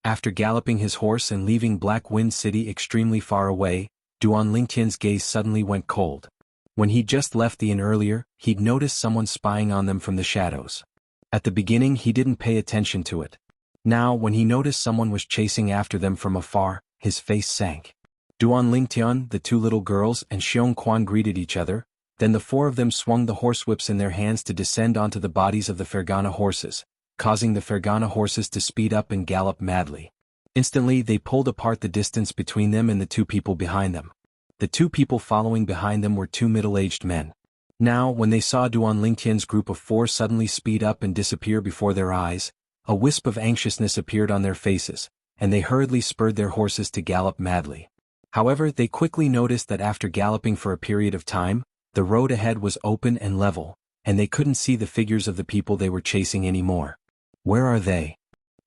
After galloping his horse and leaving Black Wind City extremely far away, Duan Lingtian's gaze suddenly went cold. When he'd just left the inn earlier, he'd noticed someone spying on them from the shadows. At the beginning he didn't pay attention to it. Now when he noticed someone was chasing after them from afar, his face sank. Duan Lingtian, the 2 little girls, and Xiong Quan greeted each other, then the 4 of them swung the horsewhips in their hands to descend onto the bodies of the Fergana horses, causing the Fergana horses to speed up and gallop madly. Instantly they pulled apart the distance between them and the 2 people behind them. The 2 people following behind them were 2 middle-aged men. Now, when they saw Duan Lingtian's group of 4 suddenly speed up and disappear before their eyes, a wisp of anxiousness appeared on their faces, and they hurriedly spurred their horses to gallop madly. However, they quickly noticed that after galloping for a period of time, the road ahead was open and level, and they couldn't see the figures of the people they were chasing anymore. Where are they?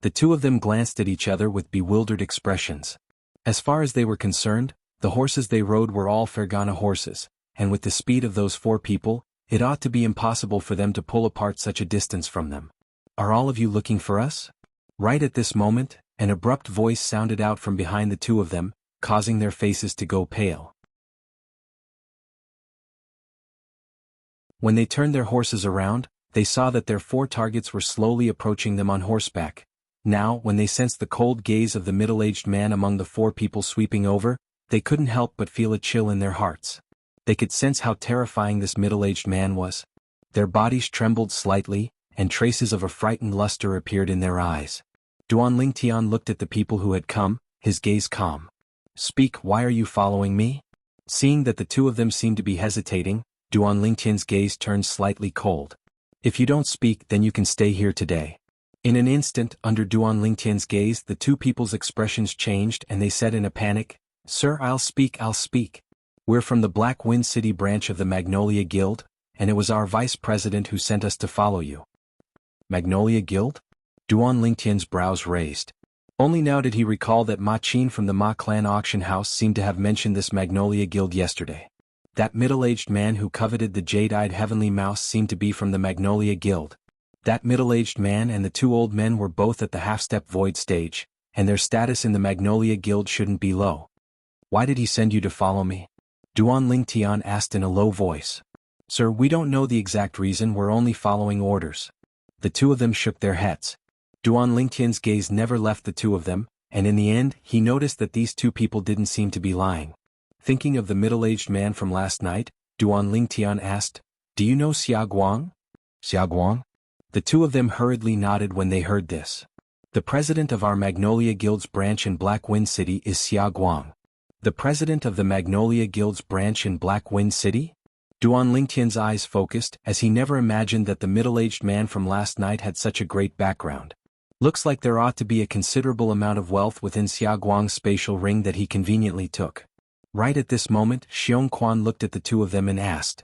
The 2 of them glanced at each other with bewildered expressions. As far as they were concerned, the horses they rode were all Fergana horses, and with the speed of those 4 people, it ought to be impossible for them to pull apart such a distance from them. Are all of you looking for us? Right at this moment, an abrupt voice sounded out from behind the 2 of them, causing their faces to go pale. When they turned their horses around, they saw that their 4 targets were slowly approaching them on horseback. Now, when they sensed the cold gaze of the middle-aged man among the 4 people sweeping over, they couldn't help but feel a chill in their hearts. They could sense how terrifying this middle-aged man was. Their bodies trembled slightly, and traces of a frightened luster appeared in their eyes. Duan Lingtian looked at the people who had come, his gaze calm. "Speak, why are you following me?" Seeing that the 2 of them seemed to be hesitating, Duan Lingtian's gaze turned slightly cold. "If you don't speak, then you can stay here today." In an instant, under Duan Lingtian's gaze, the 2 people's expressions changed and they said in a panic, "Sir, I'll speak. We're from the Black Wind City branch of the Magnolia Guild, and it was our vice president who sent us to follow you." Magnolia Guild? Duan Lingtian's brows raised. Only now did he recall that Ma Qin from the Ma clan auction house seemed to have mentioned this Magnolia Guild yesterday. That middle-aged man who coveted the jade-eyed heavenly mouse seemed to be from the Magnolia Guild. That middle-aged man and the 2 old men were both at the half-step void stage, and their status in the Magnolia Guild shouldn't be low. "Why did he send you to follow me?" Duan Lingtian asked in a low voice. "Sir, we don't know the exact reason, we're only following orders." The 2 of them shook their heads. Duan Lingtian's gaze never left the 2 of them, and in the end, he noticed that these 2 people didn't seem to be lying. Thinking of the middle-aged man from last night, Duan Lingtian asked, "Do you know Xia Guang?" "Xia Guang?" The 2 of them hurriedly nodded when they heard this. "The president of our Magnolia Guild's branch in Black Wind City is Xia Guang." "The president of the Magnolia Guild's branch in Black Wind City?" Duan Lingtian's eyes focused, as he never imagined that the middle-aged man from last night had such a great background. Looks like there ought to be a considerable amount of wealth within Xia Guang's spatial ring that he conveniently took. Right at this moment, Xiong Quan looked at the 2 of them and asked,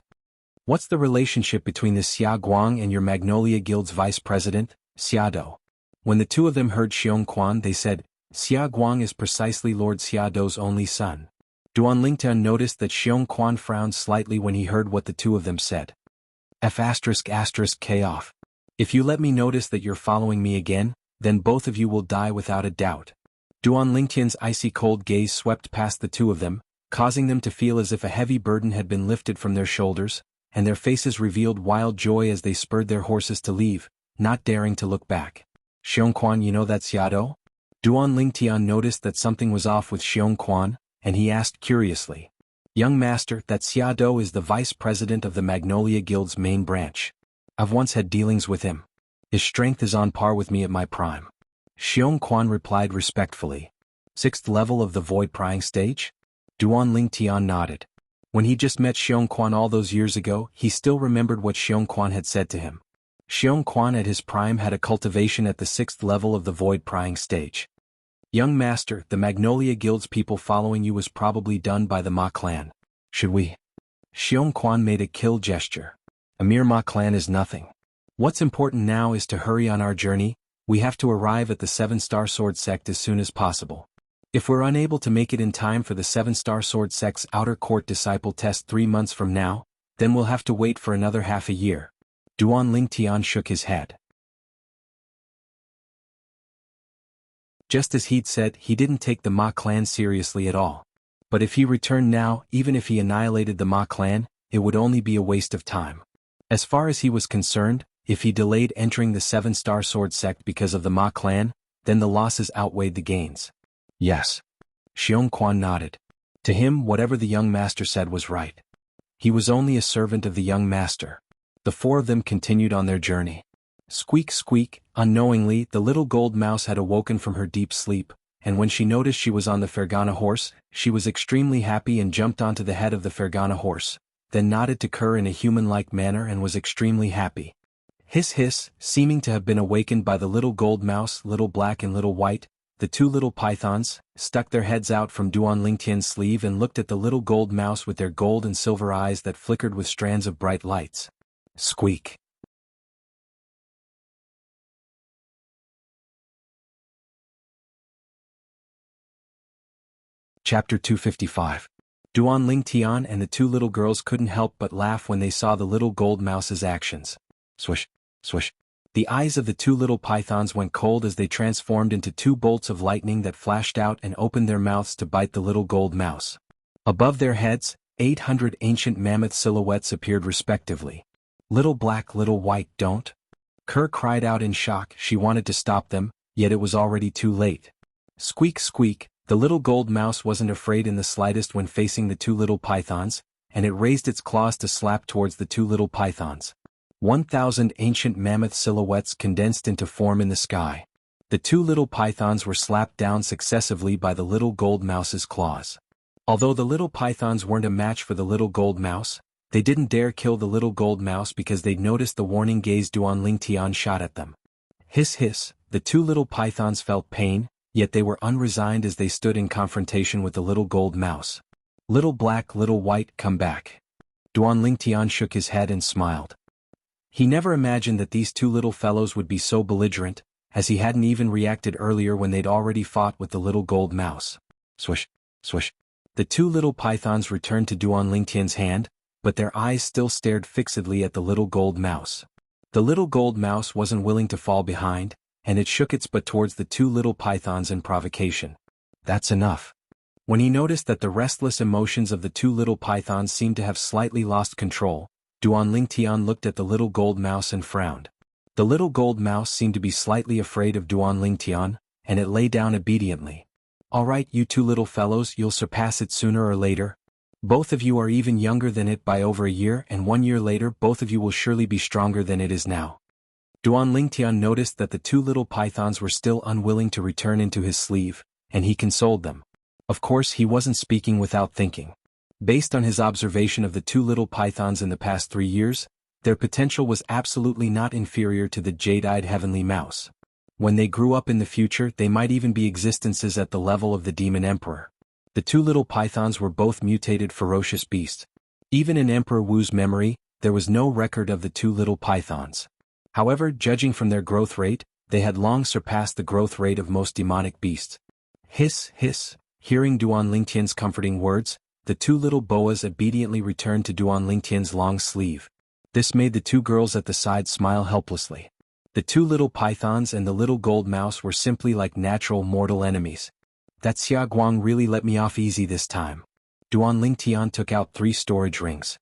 "What's the relationship between this Xia Guang and your Magnolia Guild's vice president, Xia Do?" When the 2 of them heard Xiong Quan, they said, "Xia Guang is precisely Lord Xia Do's only son." Duan Lingtian noticed that Xiong Quan frowned slightly when he heard what the 2 of them said. K off. "If you let me notice that you're following me again, then both of you will die without a doubt." Duan Lingtian's icy cold gaze swept past the 2 of them, causing them to feel as if a heavy burden had been lifted from their shoulders, and their faces revealed wild joy as they spurred their horses to leave, not daring to look back. "Xiong Quan, you know that Xia Do?" Duan Lingtian noticed that something was off with Xiong Quan, and he asked curiously, "Young master, that Xia Do is the vice president of the Magnolia Guild's main branch. I've once had dealings with him. His strength is on par with me at my prime." Xiong Quan replied respectfully. "6th level of the void prying stage?" Duan Lingtian nodded. When he just met Xiong Quan all those years ago, he still remembered what Xiong Quan had said to him. Xiong Quan at his prime had a cultivation at the 6th level of the void prying stage. Young master, the Magnolia Guild's people following you was probably done by the Ma clan. Should we? Xiong Quan made a kill gesture. A mere Ma clan is nothing. What's important now is to hurry on our journey. We have to arrive at the 7-star sword sect as soon as possible. If we're unable to make it in time for the 7-star sword sect's outer court disciple test 3 months from now, then we'll have to wait for another half a year. Duan Lingtian shook his head. Just as he'd said, he didn't take the Ma clan seriously at all. But if he returned now, even if he annihilated the Ma clan, it would only be a waste of time. As far as he was concerned, if he delayed entering the 7-star sword sect because of the Ma clan, then the losses outweighed the gains. Yes. Xiong Quan nodded. To him, whatever the young master said was right. He was only a servant of the young master. The 4 of them continued on their journey. Squeak squeak, unknowingly, the little gold mouse had awoken from her deep sleep, and when she noticed she was on the Fergana horse, she was extremely happy and jumped onto the head of the Fergana horse, then nodded to Kerr in a human-like manner and was extremely happy. Hiss hiss, seeming to have been awakened by the little gold mouse, little black and little white, the 2 little pythons stuck their heads out from Duan Lingtian's sleeve and looked at the little gold mouse with their gold and silver eyes that flickered with strands of bright lights. Squeak. Chapter 255. Duan Lingtian and the 2 little girls couldn't help but laugh when they saw the little gold mouse's actions. Swish, swish. The eyes of the 2 little pythons went cold as they transformed into 2 bolts of lightning that flashed out and opened their mouths to bite the little gold mouse. Above their heads, 800 ancient mammoth silhouettes appeared respectively. Little black, little white, don't. Kerr cried out in shock. She wanted to stop them, yet it was already too late. Squeak squeak. The little gold mouse wasn't afraid in the slightest when facing the 2 little pythons, and it raised its claws to slap towards the 2 little pythons. 1,000 ancient mammoth silhouettes condensed into form in the sky. The 2 little pythons were slapped down successively by the little gold mouse's claws. Although the little pythons weren't a match for the little gold mouse, they didn't dare kill the little gold mouse because they'd noticed the warning gaze Duan Lingtian shot at them. Hiss hiss, the 2 little pythons felt pain, yet they were unresigned as they stood in confrontation with the little gold mouse. Little black, little white, come back. Duan Lingtian shook his head and smiled. He never imagined that these 2 little fellows would be so belligerent, as he hadn't even reacted earlier when they'd already fought with the little gold mouse. Swish, swish. The 2 little pythons returned to Duan Lingtian's hand, but their eyes still stared fixedly at the little gold mouse. The little gold mouse wasn't willing to fall behind, and it shook its butt towards the 2 little pythons in provocation. That's enough. When he noticed that the restless emotions of the 2 little pythons seemed to have slightly lost control, Duan Lingtian looked at the little gold mouse and frowned. The little gold mouse seemed to be slightly afraid of Duan Lingtian, and it lay down obediently. All right, you 2 little fellows, you'll surpass it sooner or later. Both of you are even younger than it by over a year, and 1 year later both of you will surely be stronger than it is now. Duan Lingtian noticed that the 2 little pythons were still unwilling to return into his sleeve, and he consoled them. Of course, he wasn't speaking without thinking. Based on his observation of the 2 little pythons in the past 3 years, their potential was absolutely not inferior to the jade-eyed heavenly mouse. When they grew up in the future, they might even be existences at the level of the demon emperor. The 2 little pythons were both mutated ferocious beasts. Even in Emperor Wu's memory, there was no record of the 2 little pythons. However, judging from their growth rate, they had long surpassed the growth rate of most demonic beasts. Hiss, hiss. Hearing Duan Lingtian's comforting words, the 2 little boas obediently returned to Duan Lingtian's long sleeve. This made the 2 girls at the side smile helplessly. The 2 little pythons and the little gold mouse were simply like natural mortal enemies. That Xia Guang really let me off easy this time. Duan Lingtian took out 3 storage rings.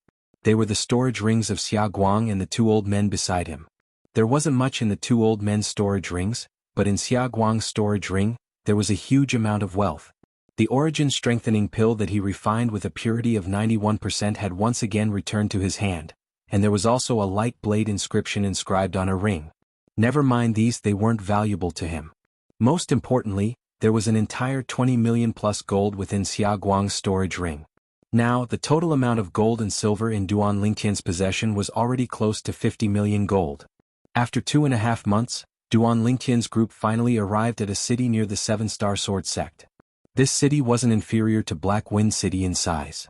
They were the storage rings of Xia Guang and the 2 old men beside him. There wasn't much in the 2 old men's storage rings, but in Xia Guang's storage ring, there was a huge amount of wealth. The origin-strengthening pill that he refined with a purity of 91% had once again returned to his hand, and there was also a light blade inscription inscribed on a ring. Never mind these, they weren't valuable to him. Most importantly, there was an entire 20 million plus gold within Xia Guang's storage ring. Now, the total amount of gold and silver in Duan Lingtian's possession was already close to 50 million gold. After 2.5 months, Duan Lingtian's group finally arrived at a city near the 7-star sword sect. This city wasn't inferior to Black Wind City in size.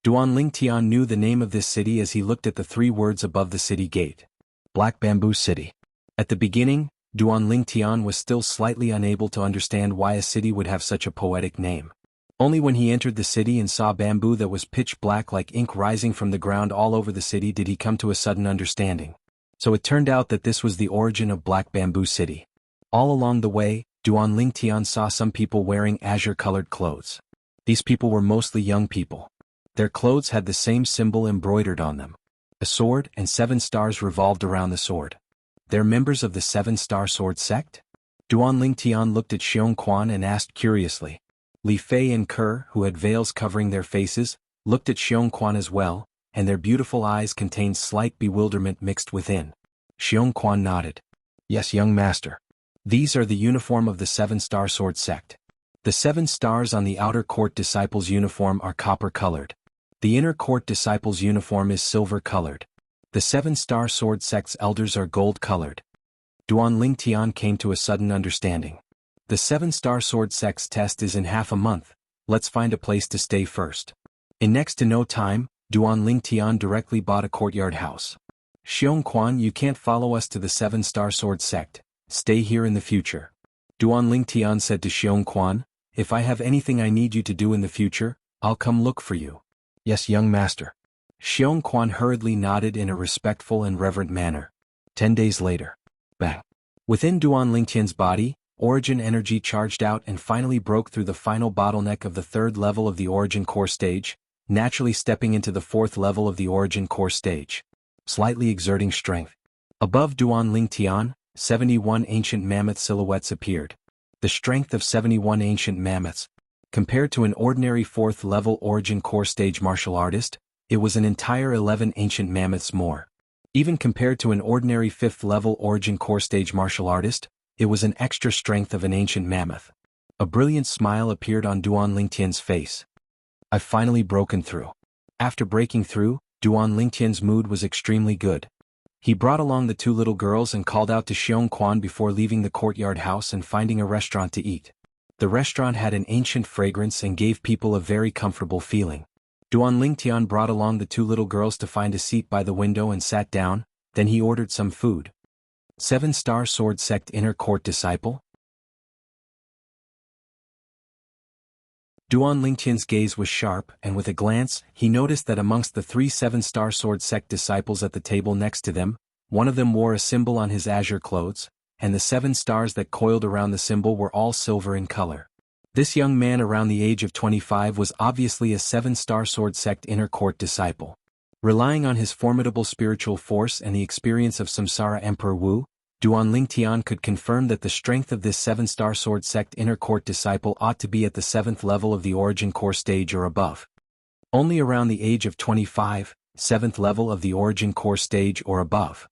Duan Lingtian knew the name of this city as he looked at the 3 words above the city gate. Black Bamboo City. At the beginning, Duan Lingtian was still slightly unable to understand why a city would have such a poetic name. Only when he entered the city and saw bamboo that was pitch black like ink rising from the ground all over the city did he come to a sudden understanding. So it turned out that this was the origin of Black Bamboo City. All along the way, Duan Lingtian saw some people wearing azure-colored clothes. These people were mostly young people. Their clothes had the same symbol embroidered on them. A sword and 7 stars revolved around the sword. They're members of the 7-star sword sect? Duan Lingtian looked at Xiong Quan and asked curiously. Li Fei and Ke, who had veils covering their faces, looked at Xiong Quan as well, and their beautiful eyes contained slight bewilderment mixed within. Xiong Quan nodded. Yes, young master. These are the uniform of the 7-star sword sect. The 7 stars on the outer court disciples' uniform are copper-colored. The inner court disciples' uniform is silver-colored. The 7-star sword sect's elders are gold-colored. Duan Lingtian came to a sudden understanding. The 7-star sword sect's test is in half a month. Let's find a place to stay first. In next to no time, Duan Lingtian directly bought a courtyard house. Xiong Quan, you can't follow us to the 7-star sword sect. Stay here in the future. Duan Lingtian said to Xiong Quan, if I have anything I need you to do in the future, I'll come look for you. Yes, young master. Xiong Quan hurriedly nodded in a respectful and reverent manner. 10 days later. Bang. Within Duan Lingtian's body, origin energy charged out and finally broke through the final bottleneck of the 3rd level of the origin core stage, naturally stepping into the 4th level of the origin core stage. Slightly exerting strength. Above Duan Lingtian, 71 ancient mammoth silhouettes appeared. The strength of 71 ancient mammoths. Compared to an ordinary 4th level origin core stage martial artist, it was an entire 11 ancient mammoths more. Even compared to an ordinary 5th level origin core stage martial artist, it was an extra strength of an ancient mammoth. A brilliant smile appeared on Duan Lingtian's face. I've finally broken through. After breaking through, Duan Lingtian's mood was extremely good. He brought along the 2 little girls and called out to Xiong Quan before leaving the courtyard house and finding a restaurant to eat. The restaurant had an ancient fragrance and gave people a very comfortable feeling. Duan Lingtian brought along the 2 little girls to find a seat by the window and sat down, then he ordered some food. 7-star sword sect inner court disciple? Duan Lingtian's gaze was sharp, and with a glance, he noticed that amongst the 3 7-star sword sect disciples at the table next to them, one of them wore a symbol on his azure clothes, and the 7 stars that coiled around the symbol were all silver in color. This young man around the age of 25 was obviously a 7-star sword sect inner court disciple. Relying on his formidable spiritual force and the experience of Samsara Emperor Wu, Duan Lingtian could confirm that the strength of this 7-star sword sect inner court disciple ought to be at the 7th level of the origin core stage or above. Only around the age of 25, 7th level of the origin core stage or above.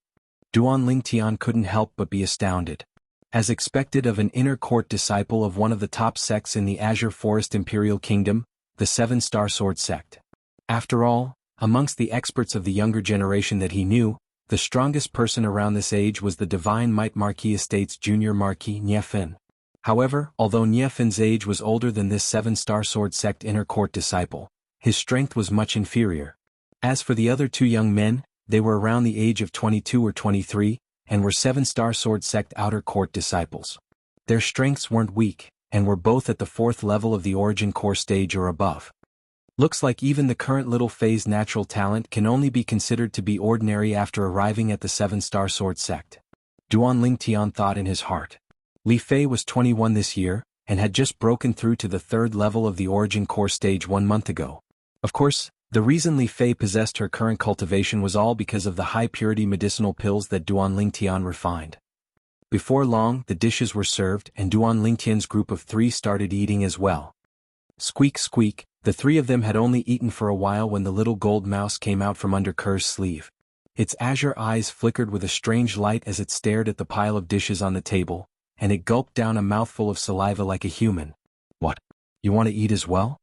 Duan Lingtian couldn't help but be astounded. As expected of an inner court disciple of one of the top sects in the Azure Forest Imperial Kingdom, the 7-star sword sect. After all, amongst the experts of the younger generation that he knew, the strongest person around this age was the Divine Might Marquis Estate's junior Marquis Niefin. However, although Niefin's age was older than this 7-star sword sect inner court disciple, his strength was much inferior. As for the other 2 young men, they were around the age of 22 or 23, and were 7-star sword sect outer court disciples. Their strengths weren't weak, and were both at the 4th level of the origin core stage or above. Looks like even the current little Fei's natural talent can only be considered to be ordinary after arriving at the 7-star sword sect. Duan Lingtian thought in his heart. Li Fei was 21 this year, and had just broken through to the 3rd level of the origin core stage 1 month ago. Of course, the reason Li Fei possessed her current cultivation was all because of the high-purity medicinal pills that Duan Lingtian refined. Before long, the dishes were served and Duan Lingtian's group of 3 started eating as well. Squeak squeak, the 3 of them had only eaten for a while when the little gold mouse came out from under Ke's sleeve. Its azure eyes flickered with a strange light as it stared at the pile of dishes on the table, and it gulped down a mouthful of saliva like a human. What? You want to eat as well?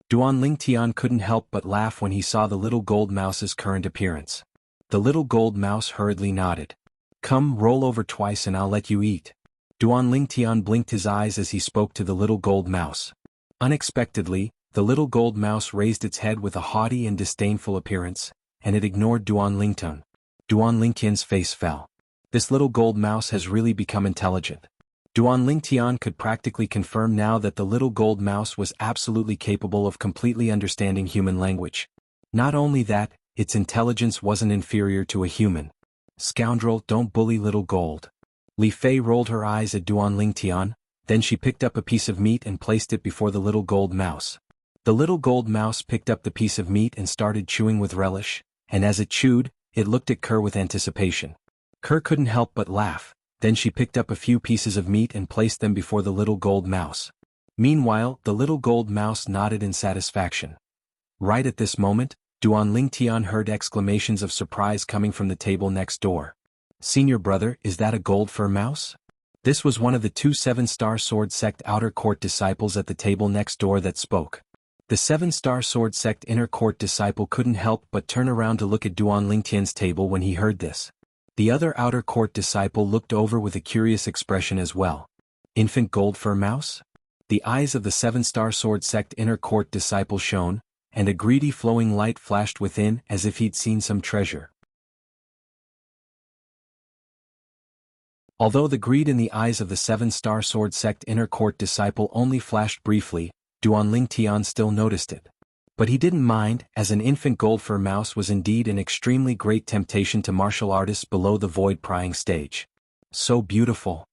Duan Lingtian couldn't help but laugh when he saw the little gold mouse's current appearance. The little gold mouse hurriedly nodded. Come, roll over twice and I'll let you eat. Duan Lingtian blinked his eyes as he spoke to the little gold mouse. Unexpectedly, the little gold mouse raised its head with a haughty and disdainful appearance, and it ignored Duan Lingtian. Duan Lingtian's face fell. This little gold mouse has really become intelligent. Duan Lingtian could practically confirm now that the little gold mouse was absolutely capable of completely understanding human language. Not only that, its intelligence wasn't inferior to a human. Scoundrel, don't bully little gold. Li Fei rolled her eyes at Duan Lingtian, then she picked up a piece of meat and placed it before the little gold mouse. The little gold mouse picked up the piece of meat and started chewing with relish, and as it chewed, it looked at Kerr with anticipation. Kerr couldn't help but laugh. Then she picked up a few pieces of meat and placed them before the little gold mouse. Meanwhile, the little gold mouse nodded in satisfaction. Right at this moment, Duan Lingtian heard exclamations of surprise coming from the table next door. Senior brother, is that a gold fur mouse? This was one of the 2 7-star sword sect outer court disciples at the table next door that spoke. The 7-star sword sect inner court disciple couldn't help but turn around to look at Duan Lingtian's table when he heard this. The other outer court disciple looked over with a curious expression as well. Infant gold fur mouse? The eyes of the 7-star sword sect inner court disciple shone, and a greedy flowing light flashed within as if he'd seen some treasure. Although the greed in the eyes of the 7-star sword sect inner court disciple only flashed briefly, Duan Lingtian still noticed it. But he didn't mind, as an infant gold fur mouse was indeed an extremely great temptation to martial artists below the void prying stage. So beautiful.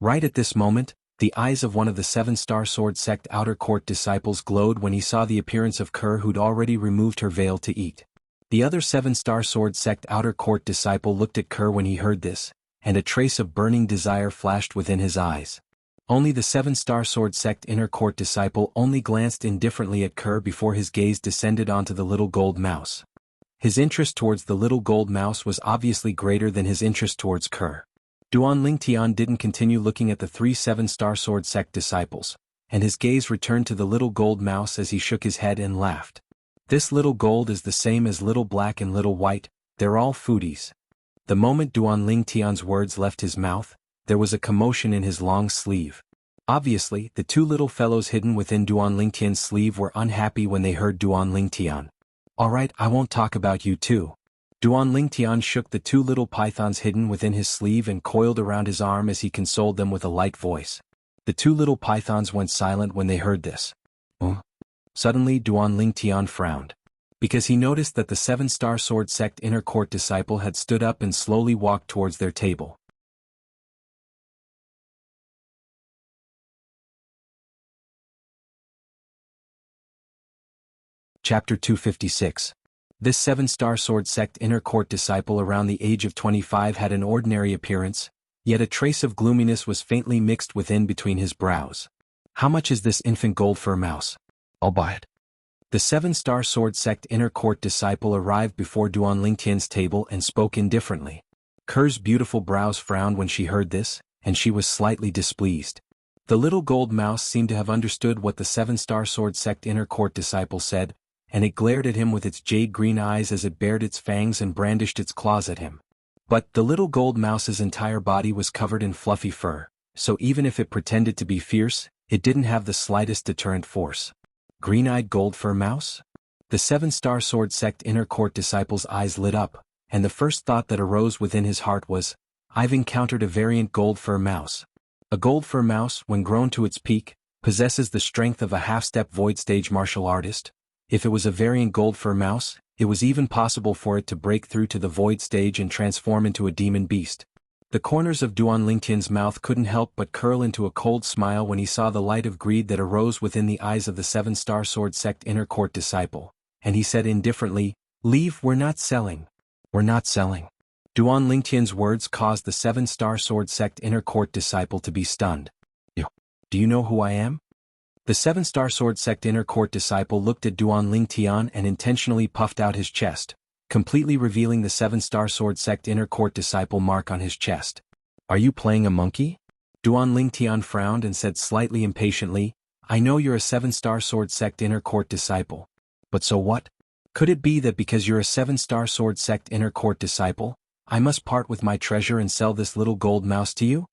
Right at this moment, the eyes of one of the 7-star sword sect outer court disciples glowed when he saw the appearance of Kerr, who'd already removed her veil to eat. The other 7-star sword sect outer court disciple looked at Kerr when he heard this, and a trace of burning desire flashed within his eyes. Only the 7-star sword sect inner court disciple only glanced indifferently at Kerr before his gaze descended onto the little gold mouse. His interest towards the little gold mouse was obviously greater than his interest towards Kerr. Duan Lingtian didn't continue looking at the 3 7-star sword sect disciples, and his gaze returned to the little gold mouse as he shook his head and laughed. This little gold is the same as little black and little white, they're all foodies. The moment Duan Lingtian's words left his mouth, there was a commotion in his long sleeve. Obviously, the 2 little fellows hidden within Duan Lingtian's sleeve were unhappy when they heard Duan Lingtian. Alright, I won't talk about you too. Duan Lingtian shook the 2 little pythons hidden within his sleeve and coiled around his arm as he consoled them with a light voice. The 2 little pythons went silent when they heard this. Suddenly Duan Lingtian frowned. Because he noticed that the 7-star sword sect inner court disciple had stood up and slowly walked towards their table. Chapter 256. This 7-star sword sect inner court disciple around the age of 25 had an ordinary appearance, yet a trace of gloominess was faintly mixed within between his brows. How much is this infant gold fur mouse? I'll buy it. The 7-star sword sect inner court disciple arrived before Duan Lingtian's table and spoke indifferently. Kerr's beautiful brows frowned when she heard this, and she was slightly displeased. The little gold mouse seemed to have understood what the 7-star sword sect inner court disciple said, and it glared at him with its jade-green eyes as it bared its fangs and brandished its claws at him. But the little gold mouse's entire body was covered in fluffy fur, so even if it pretended to be fierce, it didn't have the slightest deterrent force. Green-eyed gold fur mouse? The 7-star sword sect inner court disciple's eyes lit up, and the first thought that arose within his heart was, I've encountered a variant gold fur mouse. A gold fur mouse, when grown to its peak, possesses the strength of a half-step void stage martial artist. If it was a variant gold fur mouse, it was even possible for it to break through to the void stage and transform into a demon beast. The corners of Duan Lingtian's mouth couldn't help but curl into a cold smile when he saw the light of greed that arose within the eyes of the 7-star sword sect inner court disciple, and he said indifferently, Leave, we're not selling. We're not selling. Duan Lingtian's words caused the 7-star sword sect inner court disciple to be stunned. Do you know who I am? The 7-star sword sect inner court disciple looked at Duan Lingtian and intentionally puffed out his chest. completely revealing the 7-star sword sect inner court disciple mark on his chest. Are you playing a monkey? Duan Lingtian frowned and said slightly impatiently, I know you're a 7-star sword sect inner court disciple. But so what? Could it be that because you're a 7-star sword sect inner court disciple, I must part with my treasure and sell this little gold mouse to you?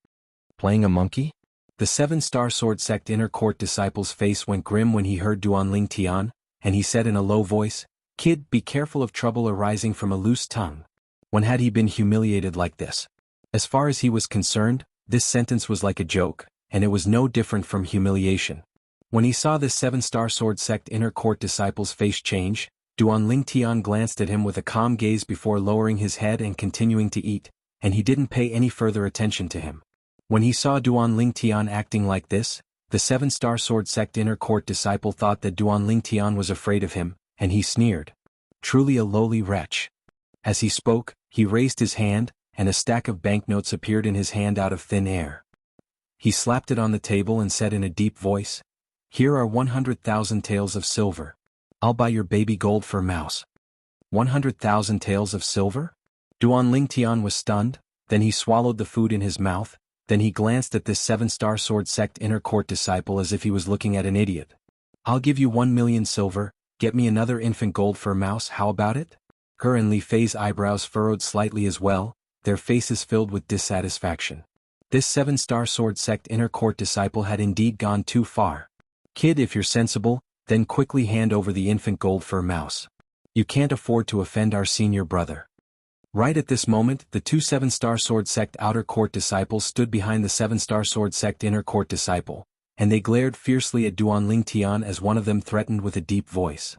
Playing a monkey? The 7-star sword sect inner court disciple's face went grim when he heard Duan Lingtian, and he said in a low voice, Kid, be careful of trouble arising from a loose tongue. When had he been humiliated like this? As far as he was concerned, this sentence was like a joke, and it was no different from humiliation. When he saw this 7-star sword sect inner court disciple's face change, Duan Lingtian glanced at him with a calm gaze before lowering his head and continuing to eat, and he didn't pay any further attention to him. When he saw Duan Lingtian acting like this, the 7-star sword sect inner court disciple thought that Duan Lingtian was afraid of him, and he sneered. Truly a lowly wretch. As he spoke, he raised his hand, and a stack of banknotes appeared in his hand out of thin air. He slapped it on the table and said in a deep voice, Here are 100,000 taels of silver. I'll buy your baby gold for mouse. 100,000 taels of silver? Duan Lingtian was stunned, then he swallowed the food in his mouth, then he glanced at this 7-star sword sect inner court disciple as if he was looking at an idiot. I'll give you 1,000,000 silver, get me another infant gold for mouse, how about it? Her and Li Fei's eyebrows furrowed slightly as well, their faces filled with dissatisfaction. This 7-star sword sect inner court disciple had indeed gone too far. Kid, if you're sensible, then quickly hand over the infant gold for mouse. You can't afford to offend our senior brother. Right at this moment, the two 7-star sword sect outer court disciples stood behind the 7-star sword sect inner court disciple, and they glared fiercely at Duan Lingtian as one of them threatened with a deep voice.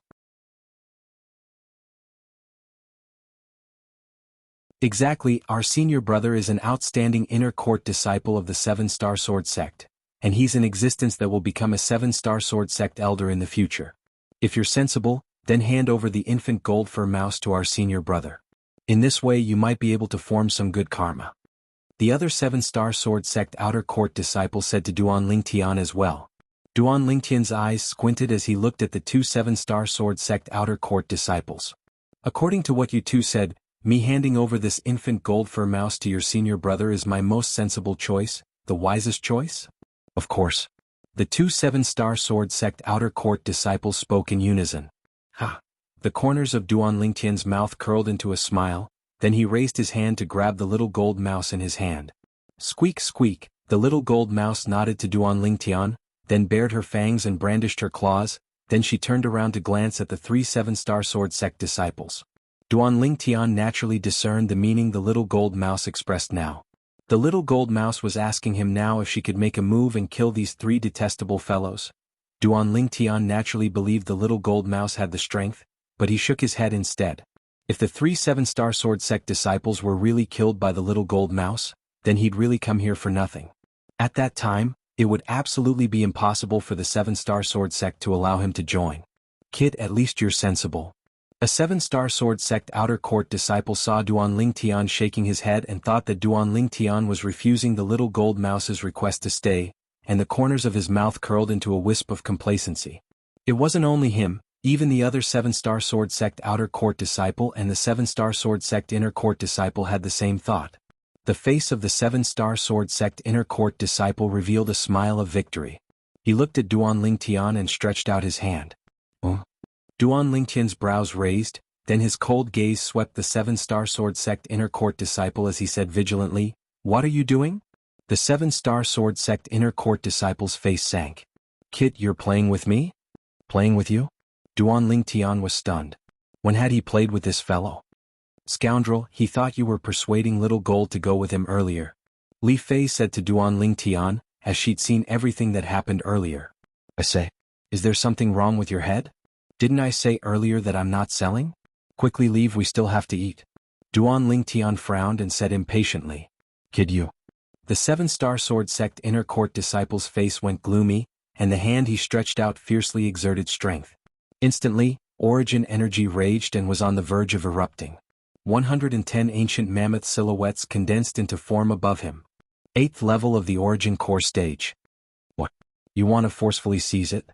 Exactly, our senior brother is an outstanding inner court disciple of the 7-star sword sect, and he's in existence that will become a 7-star sword sect elder in the future. If you're sensible, then hand over the infant gold for mouse to our senior brother. In this way you might be able to form some good karma. The other 7-star sword sect outer court disciple said to Duan Lingtian as well. Duan Lingtian's eyes squinted as he looked at the two 7-star sword sect outer court disciples. According to what you two said, me handing over this infant gold for mouse to your senior brother is my most sensible choice, the wisest choice? Of course. The two 7-star sword sect outer court disciples spoke in unison. Ha! The corners of Duan Lingtian's mouth curled into a smile, then he raised his hand to grab the little gold mouse in his hand. Squeak squeak, the little gold mouse nodded to Duan Lingtian, then bared her fangs and brandished her claws, then she turned around to glance at the three 7-star sword sect disciples. Duan Lingtian naturally discerned the meaning the little gold mouse expressed now. The little gold mouse was asking him now if she could make a move and kill these three detestable fellows. Duan Lingtian naturally believed the little gold mouse had the strength, but he shook his head instead. If the three 7-star sword sect disciples were really killed by the little gold mouse, then he'd really come here for nothing. At that time, it would absolutely be impossible for the 7-star sword sect to allow him to join. Kid, at least you're sensible. A 7-star sword sect outer court disciple saw Duan Lingtian shaking his head and thought that Duan Lingtian was refusing the little gold mouse's request to stay, and the corners of his mouth curled into a wisp of complacency. It wasn't only him, even the other 7-star sword sect outer court disciple and the 7-star sword sect inner court disciple had the same thought. The face of the 7-star sword sect inner court disciple revealed a smile of victory. He looked at Duan Lingtian and stretched out his hand. Duan Lingtian's brows raised, then his cold gaze swept the 7-star sword sect inner court disciple as he said vigilantly, What are you doing? The 7-star sword sect inner court disciple's face sank. Kid, you're playing with me? Playing with you? Duan Lingtian was stunned. When had he played with this fellow? Scoundrel, he thought you were persuading little gold to go with him earlier. Li Fei said to Duan Lingtian, as she'd seen everything that happened earlier. I say, is there something wrong with your head? Didn't I say earlier that I'm not selling? Quickly leave, we still have to eat. Duan Lingtian frowned and said impatiently. Kid, you. The 7-star sword sect inner court disciple's face went gloomy, and the hand he stretched out fiercely exerted strength. Instantly, origin energy raged and was on the verge of erupting. 110 ancient mammoth silhouettes condensed into form above him. 8th level of the origin core stage. What? You want to forcefully seize it?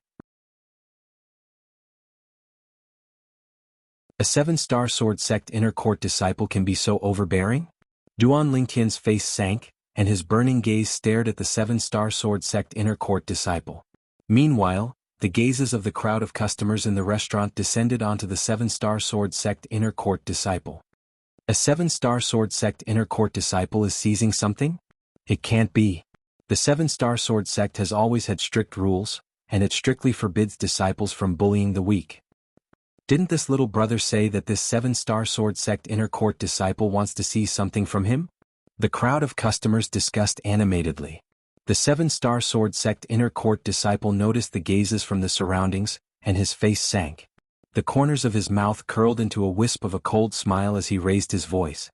A 7-star sword sect inner court disciple can be so overbearing? Duan Lingtian's face sank, and his burning gaze stared at the 7-star sword sect inner court disciple. Meanwhile, the gazes of the crowd of customers in the restaurant descended onto the 7-star sword sect inner court disciple. A 7-star sword sect inner court disciple is seizing something? It can't be. The 7-star sword sect has always had strict rules, and it strictly forbids disciples from bullying the weak. Didn't this little brother say that this 7-star sword sect inner court disciple wants to see something from him? The crowd of customers discussed animatedly. The 7-star sword sect inner court disciple noticed the gazes from the surroundings, and his face sank. The corners of his mouth curled into a wisp of a cold smile as he raised his voice.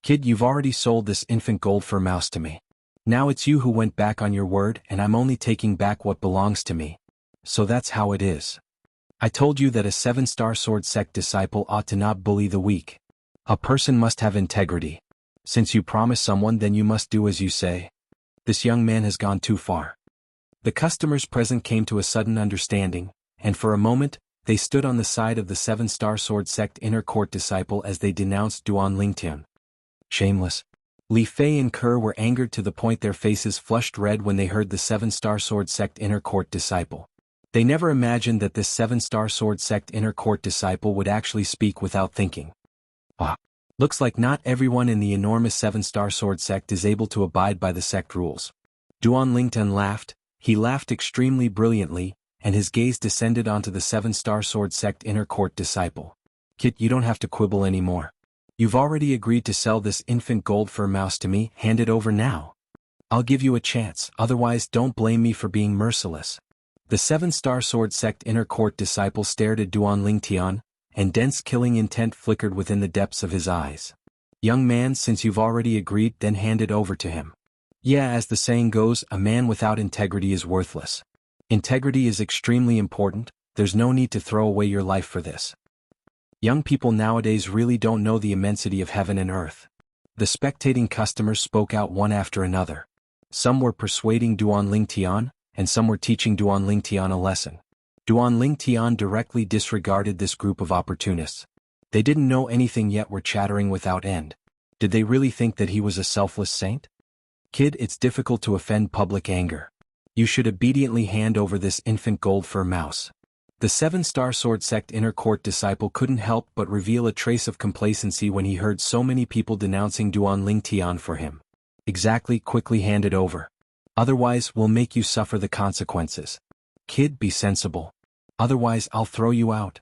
Kid, you've already sold this infant gold for mouse to me. Now it's you who went back on your word, and I'm only taking back what belongs to me. So that's how it is. I told you that a 7-star sword sect disciple ought to not bully the weak. A person must have integrity. Since you promise someone, then you must do as you say. This young man has gone too far. The customers present came to a sudden understanding, and for a moment, they stood on the side of the 7-star sword sect inner court disciple as they denounced Duan Lingtian. Shameless. Li Fei and Kerr were angered to the point their faces flushed red when they heard the 7-star sword sect inner court disciple. They never imagined that this 7-star sword sect inner court disciple would actually speak without thinking. Looks like not everyone in the enormous 7-star sword sect is able to abide by the sect rules. Duan Lingtian laughed. He laughed extremely brilliantly, and his gaze descended onto the 7-star sword sect inner court disciple. Kid, you don't have to quibble anymore. You've already agreed to sell this infant gold fur mouse to me. Hand it over now. I'll give you a chance, otherwise don't blame me for being merciless. The 7-star sword sect inner court disciple stared at Duan Lingtian, and dense killing intent flickered within the depths of his eyes. Young man, since you've already agreed, then hand it over to him. Yeah, as the saying goes, a man without integrity is worthless. Integrity is extremely important. There's no need to throw away your life for this. Young people nowadays really don't know the immensity of heaven and earth. The spectating customers spoke out one after another. Some were persuading Duan Lingtian, and some were teaching Duan Lingtian a lesson. Duan Lingtian directly disregarded this group of opportunists. They didn't know anything yet were chattering without end. Did they really think that he was a selfless saint? Kid, it's difficult to offend public anger. You should obediently hand over this infant gold fur mouse. The 7-star sword sect inner court disciple couldn't help but reveal a trace of complacency when he heard so many people denouncing Duan Lingtian for him. Exactly, quickly hand it over. Otherwise, we'll make you suffer the consequences. Kid, be sensible. Otherwise, I'll throw you out.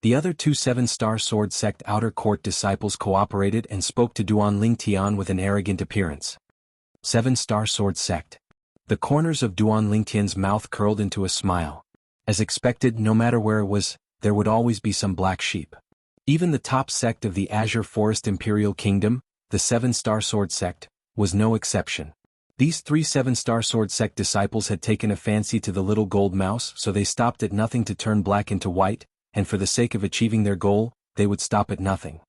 The other two 7-star sword sect outer court disciples cooperated and spoke to Duan Lingtian with an arrogant appearance. 7-star sword sect. The corners of Duan Lingtian's mouth curled into a smile. As expected, no matter where it was, there would always be some black sheep. Even the top sect of the Azure Forest Imperial Kingdom, the 7-star sword sect, was no exception. These three 7-star sword sect disciples had taken a fancy to the little gold mouse, so they stopped at nothing to turn black into white, and for the sake of achieving their goal, they would stop at nothing.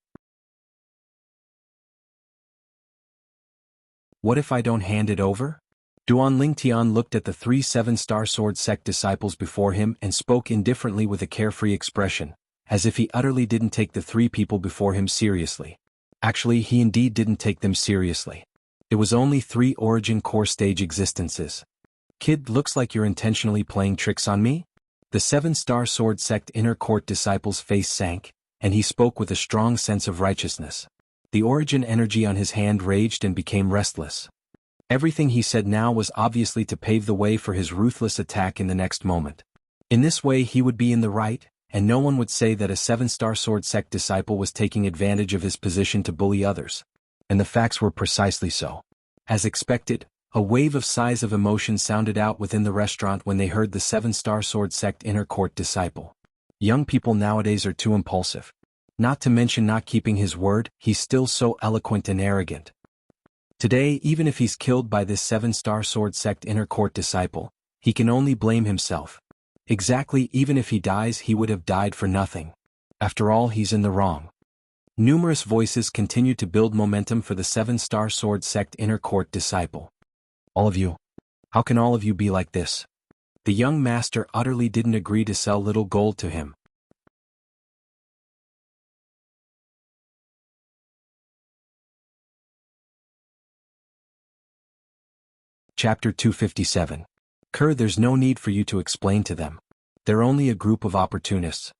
What if I don't hand it over? Duan Lingtian looked at the three 7-star sword sect disciples before him and spoke indifferently with a carefree expression, as if he utterly didn't take the three people before him seriously. Actually, he indeed didn't take them seriously. It was only 3 origin core stage existences. Kid, looks like you're intentionally playing tricks on me? The 7-star sword sect inner court disciple's face sank, and he spoke with a strong sense of righteousness. The origin energy on his hand raged and became restless. Everything he said now was obviously to pave the way for his ruthless attack in the next moment. In this way he would be in the right, and no one would say that a 7-star sword sect disciple was taking advantage of his position to bully others. And the facts were precisely so. As expected, a wave of sighs of emotion sounded out within the restaurant when they heard the 7-star sword sect inner court disciple. Young people nowadays are too impulsive. Not to mention not keeping his word, he's still so eloquent and arrogant. Today, even if he's killed by this 7-star sword sect inner court disciple, he can only blame himself. Exactly, even if he dies, he would have died for nothing. After all, he's in the wrong. Numerous voices continued to build momentum for the 7-star sword sect inner court disciple. All of you. How can all of you be like this? The young master utterly didn't agree to sell little gold to him. Chapter 257. There's no need for you to explain to them. They're only a group of opportunists.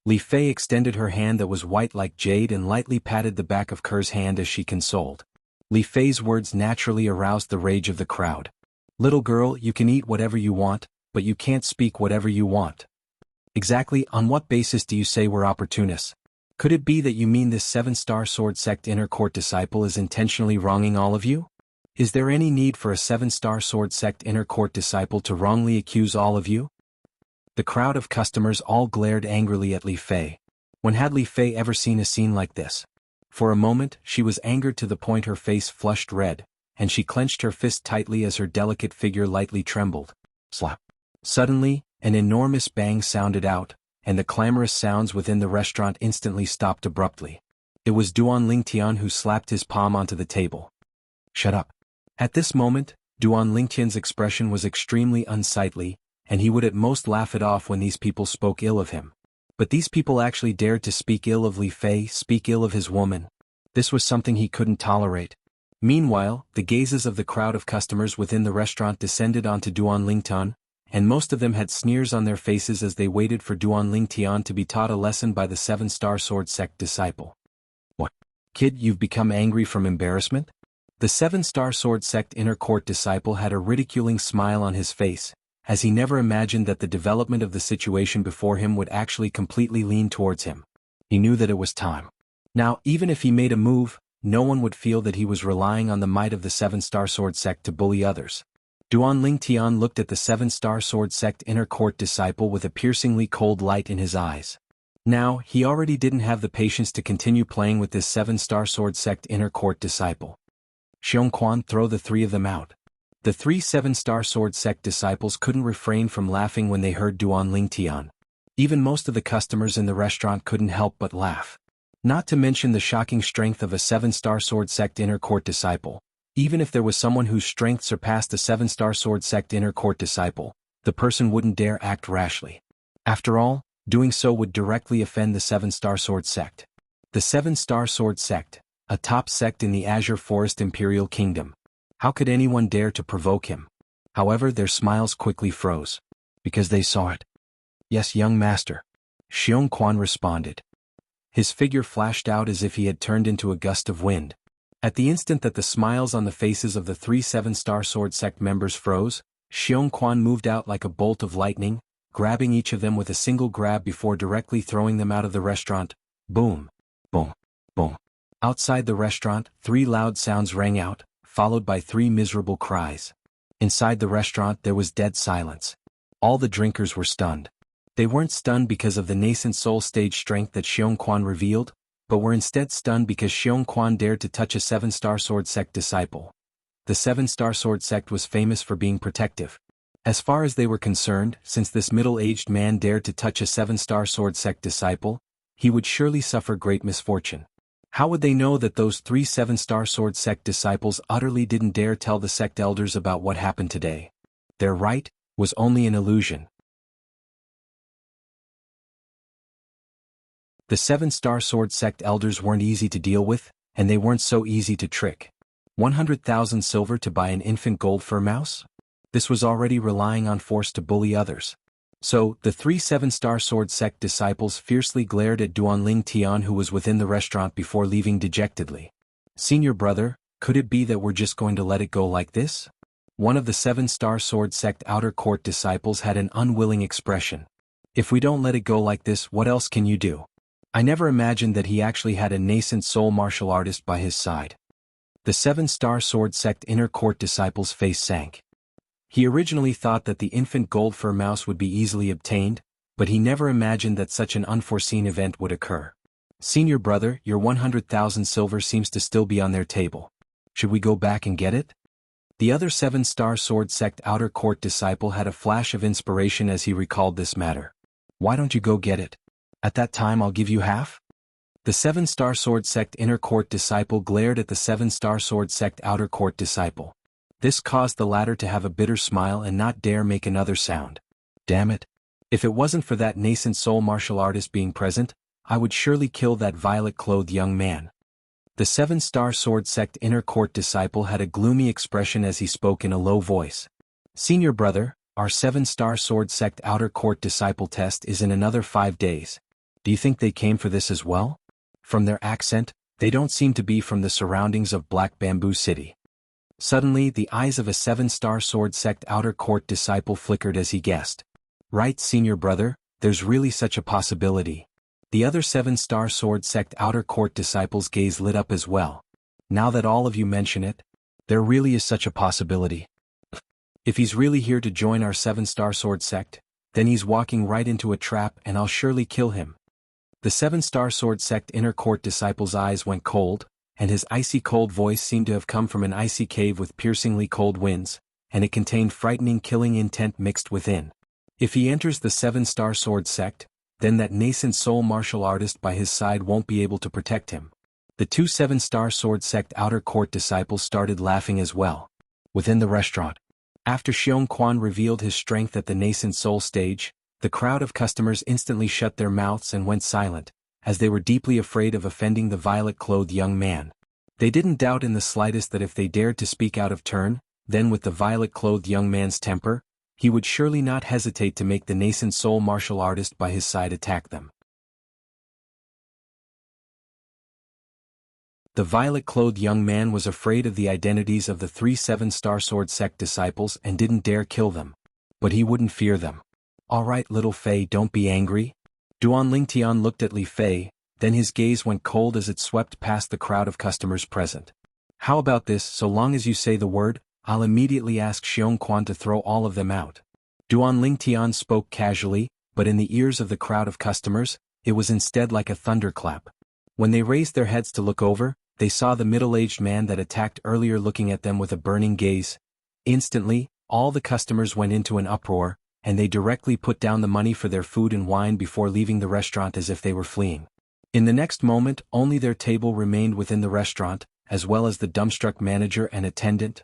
Li Fei extended her hand that was white like jade and lightly patted the back of Ker's hand as she consoled. Li Fei's words naturally aroused the rage of the crowd. Little girl, you can eat whatever you want, but you can't speak whatever you want. Exactly on what basis do you say we're opportunists? Could it be that you mean this 7-star sword sect inner court disciple is intentionally wronging all of you? Is there any need for a 7-star sword sect inner court disciple to wrongly accuse all of you? The crowd of customers all glared angrily at Li Fei. When had Li Fei ever seen a scene like this? For a moment, she was angered to the point her face flushed red, and she clenched her fist tightly as her delicate figure lightly trembled. Slap. Suddenly, an enormous bang sounded out, and the clamorous sounds within the restaurant instantly stopped abruptly. It was Duan Lingtian who slapped his palm onto the table. Shut up. At this moment, Duan Lingtian's expression was extremely unsightly, and he would at most laugh it off when these people spoke ill of him. But these people actually dared to speak ill of Li Fei, speak ill of his woman. This was something he couldn't tolerate. Meanwhile, the gazes of the crowd of customers within the restaurant descended onto Duan Lingtian, and most of them had sneers on their faces as they waited for Duan Lingtian to be taught a lesson by the 7-star sword sect disciple. What? Kid, you've become angry from embarrassment? The 7-star sword sect inner court disciple had a ridiculing smile on his face, as he never imagined that the development of the situation before him would actually completely lean towards him. He knew that it was time. Now, even if he made a move, no one would feel that he was relying on the might of the 7-star sword sect to bully others. Duan Lingtian looked at the 7-star sword sect inner court disciple with a piercingly cold light in his eyes. Now, he already didn't have the patience to continue playing with this 7-star sword sect inner court disciple. Xiongquan, throw the 3 of them out. The 3 7-star sword sect disciples couldn't refrain from laughing when they heard Duan Lingtian. Even most of the customers in the restaurant couldn't help but laugh. Not to mention the shocking strength of a 7-star sword sect inner court disciple. Even if there was someone whose strength surpassed the 7-star sword sect inner court disciple, the person wouldn't dare act rashly. After all, doing so would directly offend the 7-star sword sect. The 7-star sword sect, a top sect in the Azure Forest Imperial Kingdom. How could anyone dare to provoke him? However, their smiles quickly froze. Because they saw it. Yes, young master. Xiongquan responded. His figure flashed out as if he had turned into a gust of wind. At the instant that the smiles on the faces of the 3 7-star sword sect members froze, Xiongquan moved out like a bolt of lightning, grabbing each of them with a single grab before directly throwing them out of the restaurant. Boom. Boom. Boom. Outside the restaurant, 3 loud sounds rang out, followed by 3 miserable cries. Inside the restaurant there was dead silence. All the drinkers were stunned. They weren't stunned because of the nascent soul stage strength that Xiongquan revealed, but were instead stunned because Xiongquan dared to touch a 7-star sword sect disciple. The 7-star sword sect was famous for being protective. As far as they were concerned, since this middle-aged man dared to touch a 7-star sword sect disciple, he would surely suffer great misfortune. How would they know that those 3 7-star sword sect disciples utterly didn't dare tell the sect elders about what happened today? Their right was only an illusion. The 7-star sword sect elders weren't easy to deal with, and they weren't so easy to trick. 100,000 silver to buy an infant gold fur mouse? This was already relying on force to bully others. So, the 3 7-star sword sect disciples fiercely glared at Duan Lingtian, who was within the restaurant, before leaving dejectedly. Senior brother, could it be that we're just going to let it go like this? One of the 7-star sword sect outer court disciples had an unwilling expression. If we don't let it go like this, what else can you do? I never imagined that he actually had a nascent soul martial artist by his side. The 7-star sword sect inner court disciple's face sank. He originally thought that the infant gold fur mouse would be easily obtained, but he never imagined that such an unforeseen event would occur. Senior brother, your 100,000 silver seems to still be on their table. Should we go back and get it? The other 7-star sword sect outer court disciple had a flash of inspiration as he recalled this matter. Why don't you go get it? At that time I'll give you half? The 7-star sword sect inner court disciple glared at the 7-star sword sect outer court disciple. This caused the latter to have a bitter smile and not dare make another sound. Damn it. If it wasn't for that nascent soul martial artist being present, I would surely kill that violet-clothed young man. The seven-star sword sect inner court disciple had a gloomy expression as he spoke in a low voice. Senior brother, our seven-star sword sect outer court disciple test is in another 5 days. Do you think they came for this as well? From their accent, they don't seem to be from the surroundings of Black Bamboo City. Suddenly the eyes of a seven-star sword sect outer court disciple flickered as he guessed. Right, senior brother, there's really such a possibility. The other seven-star sword sect outer court disciples' gaze lit up as well. Now that all of you mention it, there really is such a possibility. If he's really here to join our seven-star sword sect, then he's walking right into a trap and I'll surely kill him. The seven-star sword sect inner court disciple's eyes went cold, and his icy cold voice seemed to have come from an icy cave with piercingly cold winds, and it contained frightening killing intent mixed within. If he enters the seven-star sword sect, then that nascent soul martial artist by his side won't be able to protect him. The two seven-star sword sect outer court disciples started laughing as well. Within the restaurant, after Xiong Quan revealed his strength at the nascent soul stage, the crowd of customers instantly shut their mouths and went silent, as they were deeply afraid of offending the violet-clothed young man. They didn't doubt in the slightest that if they dared to speak out of turn, then with the violet-clothed young man's temper, he would surely not hesitate to make the nascent soul martial artist by his side attack them. The violet-clothed young man was afraid of the identities of the 3 seven-star sword sect disciples and didn't dare kill them. But he wouldn't fear them. All right, little Fei, don't be angry. Duan Lingtian looked at Li Fei, then his gaze went cold as it swept past the crowd of customers present. How about this, so long as you say the word, I'll immediately ask Xiong Quan to throw all of them out. Duan Lingtian spoke casually, but in the ears of the crowd of customers, it was instead like a thunderclap. When they raised their heads to look over, they saw the middle-aged man that attacked earlier looking at them with a burning gaze. Instantly, all the customers went into an uproar, and they directly put down the money for their food and wine before leaving the restaurant as if they were fleeing. In the next moment, only their table remained within the restaurant, as well as the dumbstruck manager and attendant.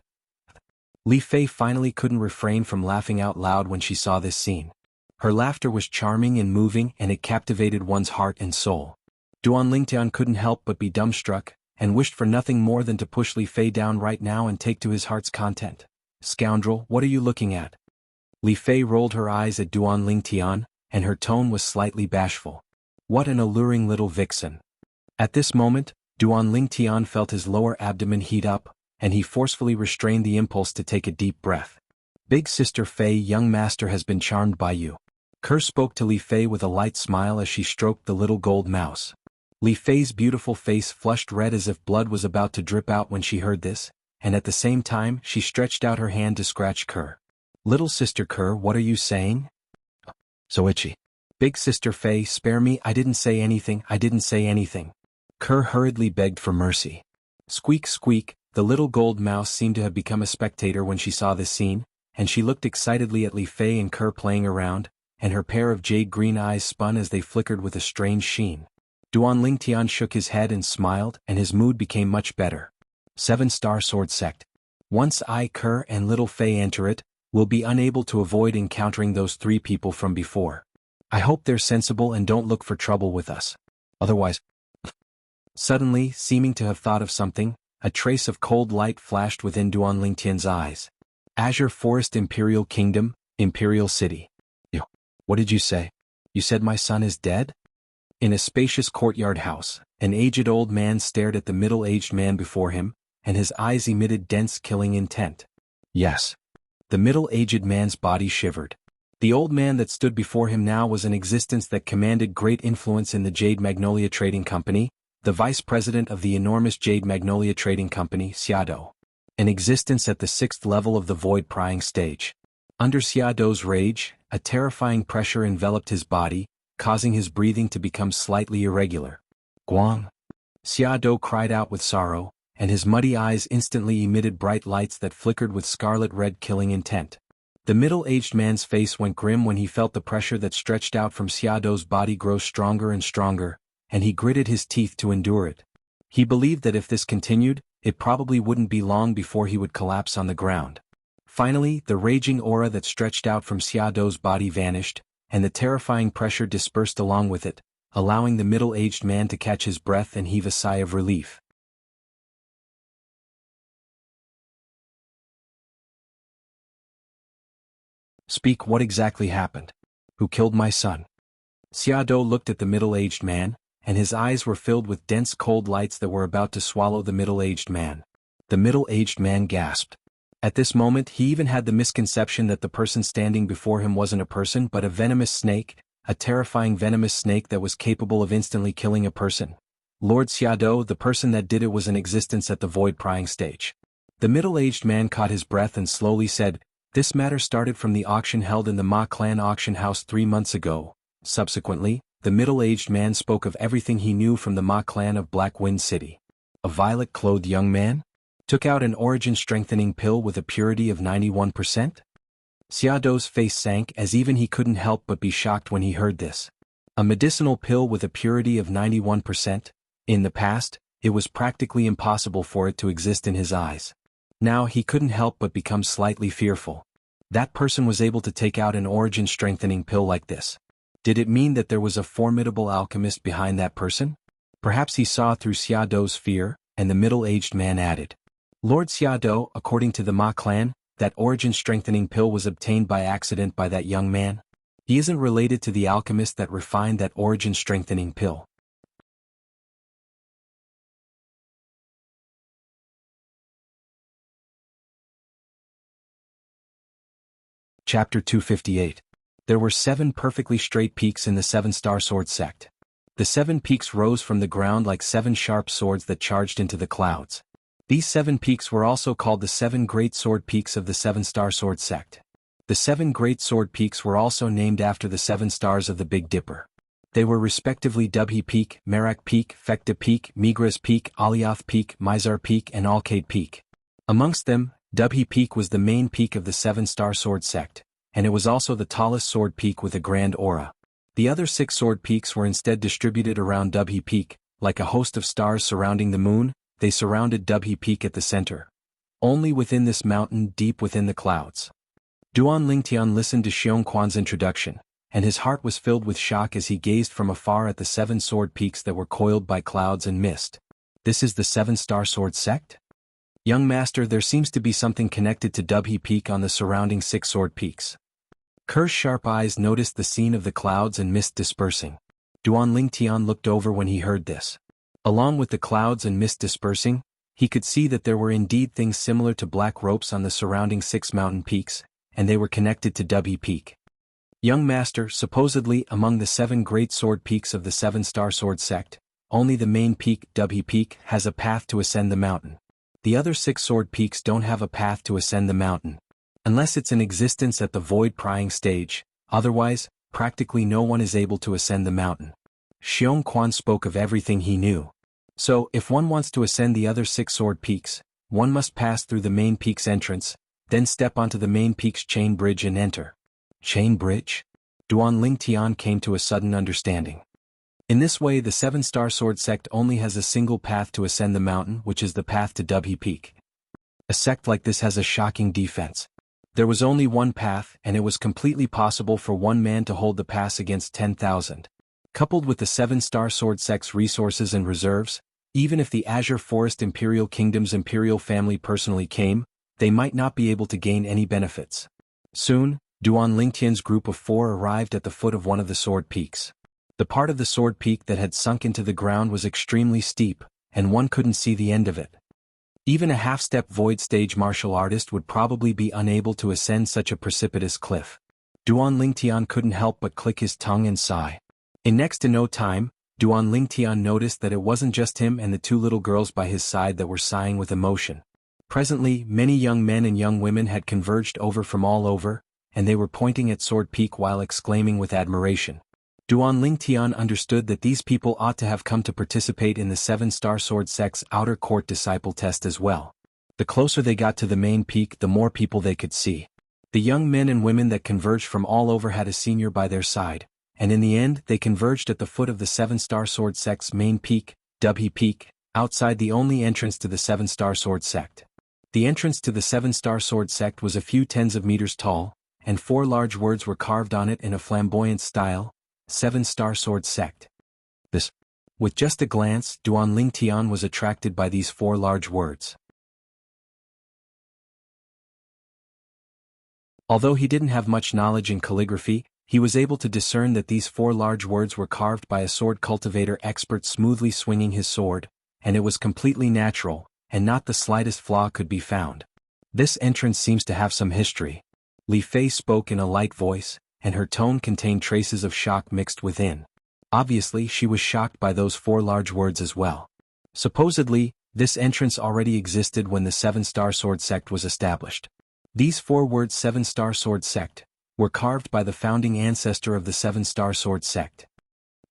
Li Fei finally couldn't refrain from laughing out loud when she saw this scene. Her laughter was charming and moving, and it captivated one's heart and soul. Duan Lingtian couldn't help but be dumbstruck, and wished for nothing more than to push Li Fei down right now and take to his heart's content. Scoundrel, what are you looking at? Li Fei rolled her eyes at Duan Lingtian, and her tone was slightly bashful. What an alluring little vixen. At this moment, Duan Lingtian felt his lower abdomen heat up, and he forcefully restrained the impulse to take a deep breath. Big sister Fei, young master has been charmed by you. Kerr spoke to Li Fei with a light smile as she stroked the little gold mouse. Li Fei's beautiful face flushed red as if blood was about to drip out when she heard this, and at the same time she stretched out her hand to scratch Kerr. Little sister Kerr, what are you saying? So itchy. Big sister Fei, spare me, I didn't say anything. Kerr hurriedly begged for mercy. Squeak squeak, the little gold mouse seemed to have become a spectator when she saw this scene, and she looked excitedly at Li Fei and Kerr playing around, and her pair of jade-green eyes spun as they flickered with a strange sheen. Duan Lingtian shook his head and smiled, and his mood became much better. Seven-star sword sect. Once I, Kerr, and little Fei enter it, we'll be unable to avoid encountering those 3 people from before. I hope they're sensible and don't look for trouble with us. Otherwise... Suddenly, seeming to have thought of something, a trace of cold light flashed within Duan Lingtian's eyes. Azure Forest Imperial Kingdom, Imperial City. What did you say? You said my son is dead? In a spacious courtyard house, an aged old man stared at the middle-aged man before him, and his eyes emitted dense killing intent. Yes. The middle-aged man's body shivered. The old man that stood before him now was an existence that commanded great influence in the Jade Magnolia Trading Company, the vice president of the enormous Jade Magnolia Trading Company, Xiado. An existence at the 6th level of the void-prying stage. Under Xiaodo's rage, a terrifying pressure enveloped his body, causing his breathing to become slightly irregular. Guang! Xiaodo cried out with sorrow, and his muddy eyes instantly emitted bright lights that flickered with scarlet-red killing intent. The middle-aged man's face went grim when he felt the pressure that stretched out from Xiaodo's body grow stronger and stronger, and he gritted his teeth to endure it. He believed that if this continued, it probably wouldn't be long before he would collapse on the ground. Finally, the raging aura that stretched out from Xiaodo's body vanished, and the terrifying pressure dispersed along with it, allowing the middle-aged man to catch his breath and heave a sigh of relief. Speak, what exactly happened? Who killed my son? Xiaodou looked at the middle-aged man, and his eyes were filled with dense cold lights that were about to swallow the middle-aged man. The middle-aged man gasped. At this moment he even had the misconception that the person standing before him wasn't a person but a venomous snake, a terrifying venomous snake that was capable of instantly killing a person. Lord Xiaodou, the person that did it was in existence at the void-prying stage. The middle-aged man caught his breath and slowly said, "This matter started from the auction held in the Ma clan auction house 3 months ago." Subsequently, the middle-aged man spoke of everything he knew from the Ma clan of Black Wind City. A violet-clothed young man took out an origin-strengthening pill with a purity of 91%? Xiaodou's face sank as even he couldn't help but be shocked when he heard this. A medicinal pill with a purity of 91%? In the past, it was practically impossible for it to exist in his eyes. Now he couldn't help but become slightly fearful. That person was able to take out an origin-strengthening pill like this. Did it mean that there was a formidable alchemist behind that person? Perhaps he saw through Xiaodou's fear, and the middle-aged man added. Lord Xiaodou, according to the Ma clan, that origin-strengthening pill was obtained by accident by that young man. He isn't related to the alchemist that refined that origin-strengthening pill. Chapter 258. There were 7 perfectly straight peaks in the 7-star sword sect. The 7 peaks rose from the ground like 7 sharp swords that charged into the clouds. These 7 peaks were also called the 7 great sword peaks of the 7-star sword sect. The 7 great sword peaks were also named after the 7 stars of the Big Dipper. They were respectively Dubhe Peak, Merak Peak, Fekta Peak, Migras Peak, Alioth Peak, Mizar Peak and Alcade Peak. Amongst them, Dubhe Peak was the main peak of the 7-star sword sect, and it was also the tallest sword peak with a grand aura. The other 6 sword peaks were instead distributed around Dubhe Peak, like a host of stars surrounding the moon. They surrounded Dubhe Peak at the center. Only within this mountain, deep within the clouds. Duan Lingtian listened to Xiong Quan's introduction, and his heart was filled with shock as he gazed from afar at the 7 sword peaks that were coiled by clouds and mist. This is the 7-star sword sect? Young master, there seems to be something connected to Dubhe Peak on the surrounding 6 sword peaks. Ker's sharp eyes noticed the scene of the clouds and mist dispersing. Duan Lingtian looked over when he heard this. Along with the clouds and mist dispersing, he could see that there were indeed things similar to black ropes on the surrounding 6 mountain peaks, and they were connected to Dubhe Peak. Young master, supposedly among the 7 great sword peaks of the 7-star sword sect, only the main peak, Dubhe Peak, has a path to ascend the mountain. The other 6 sword peaks don't have a path to ascend the mountain. Unless it's in existence at the void-prying stage, otherwise, practically no one is able to ascend the mountain. Xiong Quan spoke of everything he knew. So, if one wants to ascend the other 6 sword peaks, one must pass through the main peak's entrance, then step onto the main peak's chain bridge and enter. Chain bridge? Duan Lingtian came to a sudden understanding. In this way the 7-star sword sect only has a single path to ascend the mountain, which is the path to Dubhe Peak. A sect like this has a shocking defense. There was only one path, and it was completely possible for one man to hold the pass against 10,000. Coupled with the 7-star sword sect's resources and reserves, even if the Azure Forest Imperial Kingdom's imperial family personally came, they might not be able to gain any benefits. Soon, Duan Lingtian's group of 4 arrived at the foot of one of the sword peaks. The part of the sword peak that had sunk into the ground was extremely steep, and one couldn't see the end of it. Even a half-step void stage martial artist would probably be unable to ascend such a precipitous cliff. Duan Lingtian couldn't help but click his tongue and sigh. In next to no time, Duan Lingtian noticed that it wasn't just him and the 2 little girls by his side that were sighing with emotion. Presently, many young men and young women had converged over from all over, and they were pointing at Sword Peak while exclaiming with admiration. Duan Lingtian understood that these people ought to have come to participate in the 7-star sword sect's outer court disciple test as well. The closer they got to the main peak, the more people they could see. The young men and women that converged from all over had a senior by their side, and in the end they converged at the foot of the 7-star sword sect's main peak, Dubhe Peak, outside the only entrance to the 7-star sword sect. The entrance to the 7-star sword sect was a few tens of meters tall, and 4 large words were carved on it in a flamboyant style: 7-star sword sect. With just a glance, Duan Lingtian was attracted by these 4 large words. Although he didn't have much knowledge in calligraphy, he was able to discern that these 4 large words were carved by a sword cultivator expert smoothly swinging his sword, and it was completely natural, and not the slightest flaw could be found. This entrance seems to have some history. Li Fei spoke in a light voice, and her tone contained traces of shock mixed within. Obviously she was shocked by those 4 large words as well. Supposedly, this entrance already existed when the 7-Star Sword Sect was established. These 4 words 7-Star Sword Sect were carved by the founding ancestor of the 7-Star Sword Sect.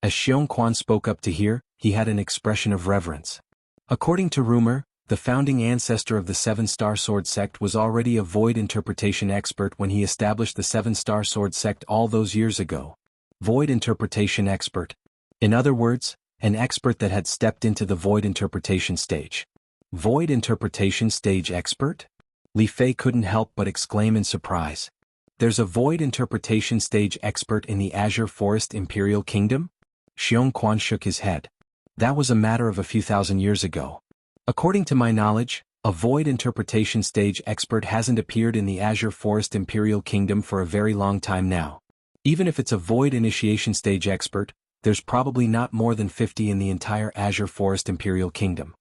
As Xiong Quan spoke up to hear, he had an expression of reverence. According to rumor, the founding ancestor of the 7-Star Sword Sect was already a void interpretation expert when he established the 7-Star Sword Sect all those years ago. Void interpretation expert. In other words, an expert that had stepped into the void interpretation stage. Void interpretation stage expert? Li Fei couldn't help but exclaim in surprise. There's a void interpretation stage expert in the Azure Forest Imperial Kingdom? Xiong Quan shook his head. That was a matter of a few thousand years ago. According to my knowledge, a void interpretation stage expert hasn't appeared in the Azure Forest Imperial Kingdom for a very long time now. Even if it's a void initiation stage expert, there's probably not more than 50 in the entire Azure Forest Imperial Kingdom.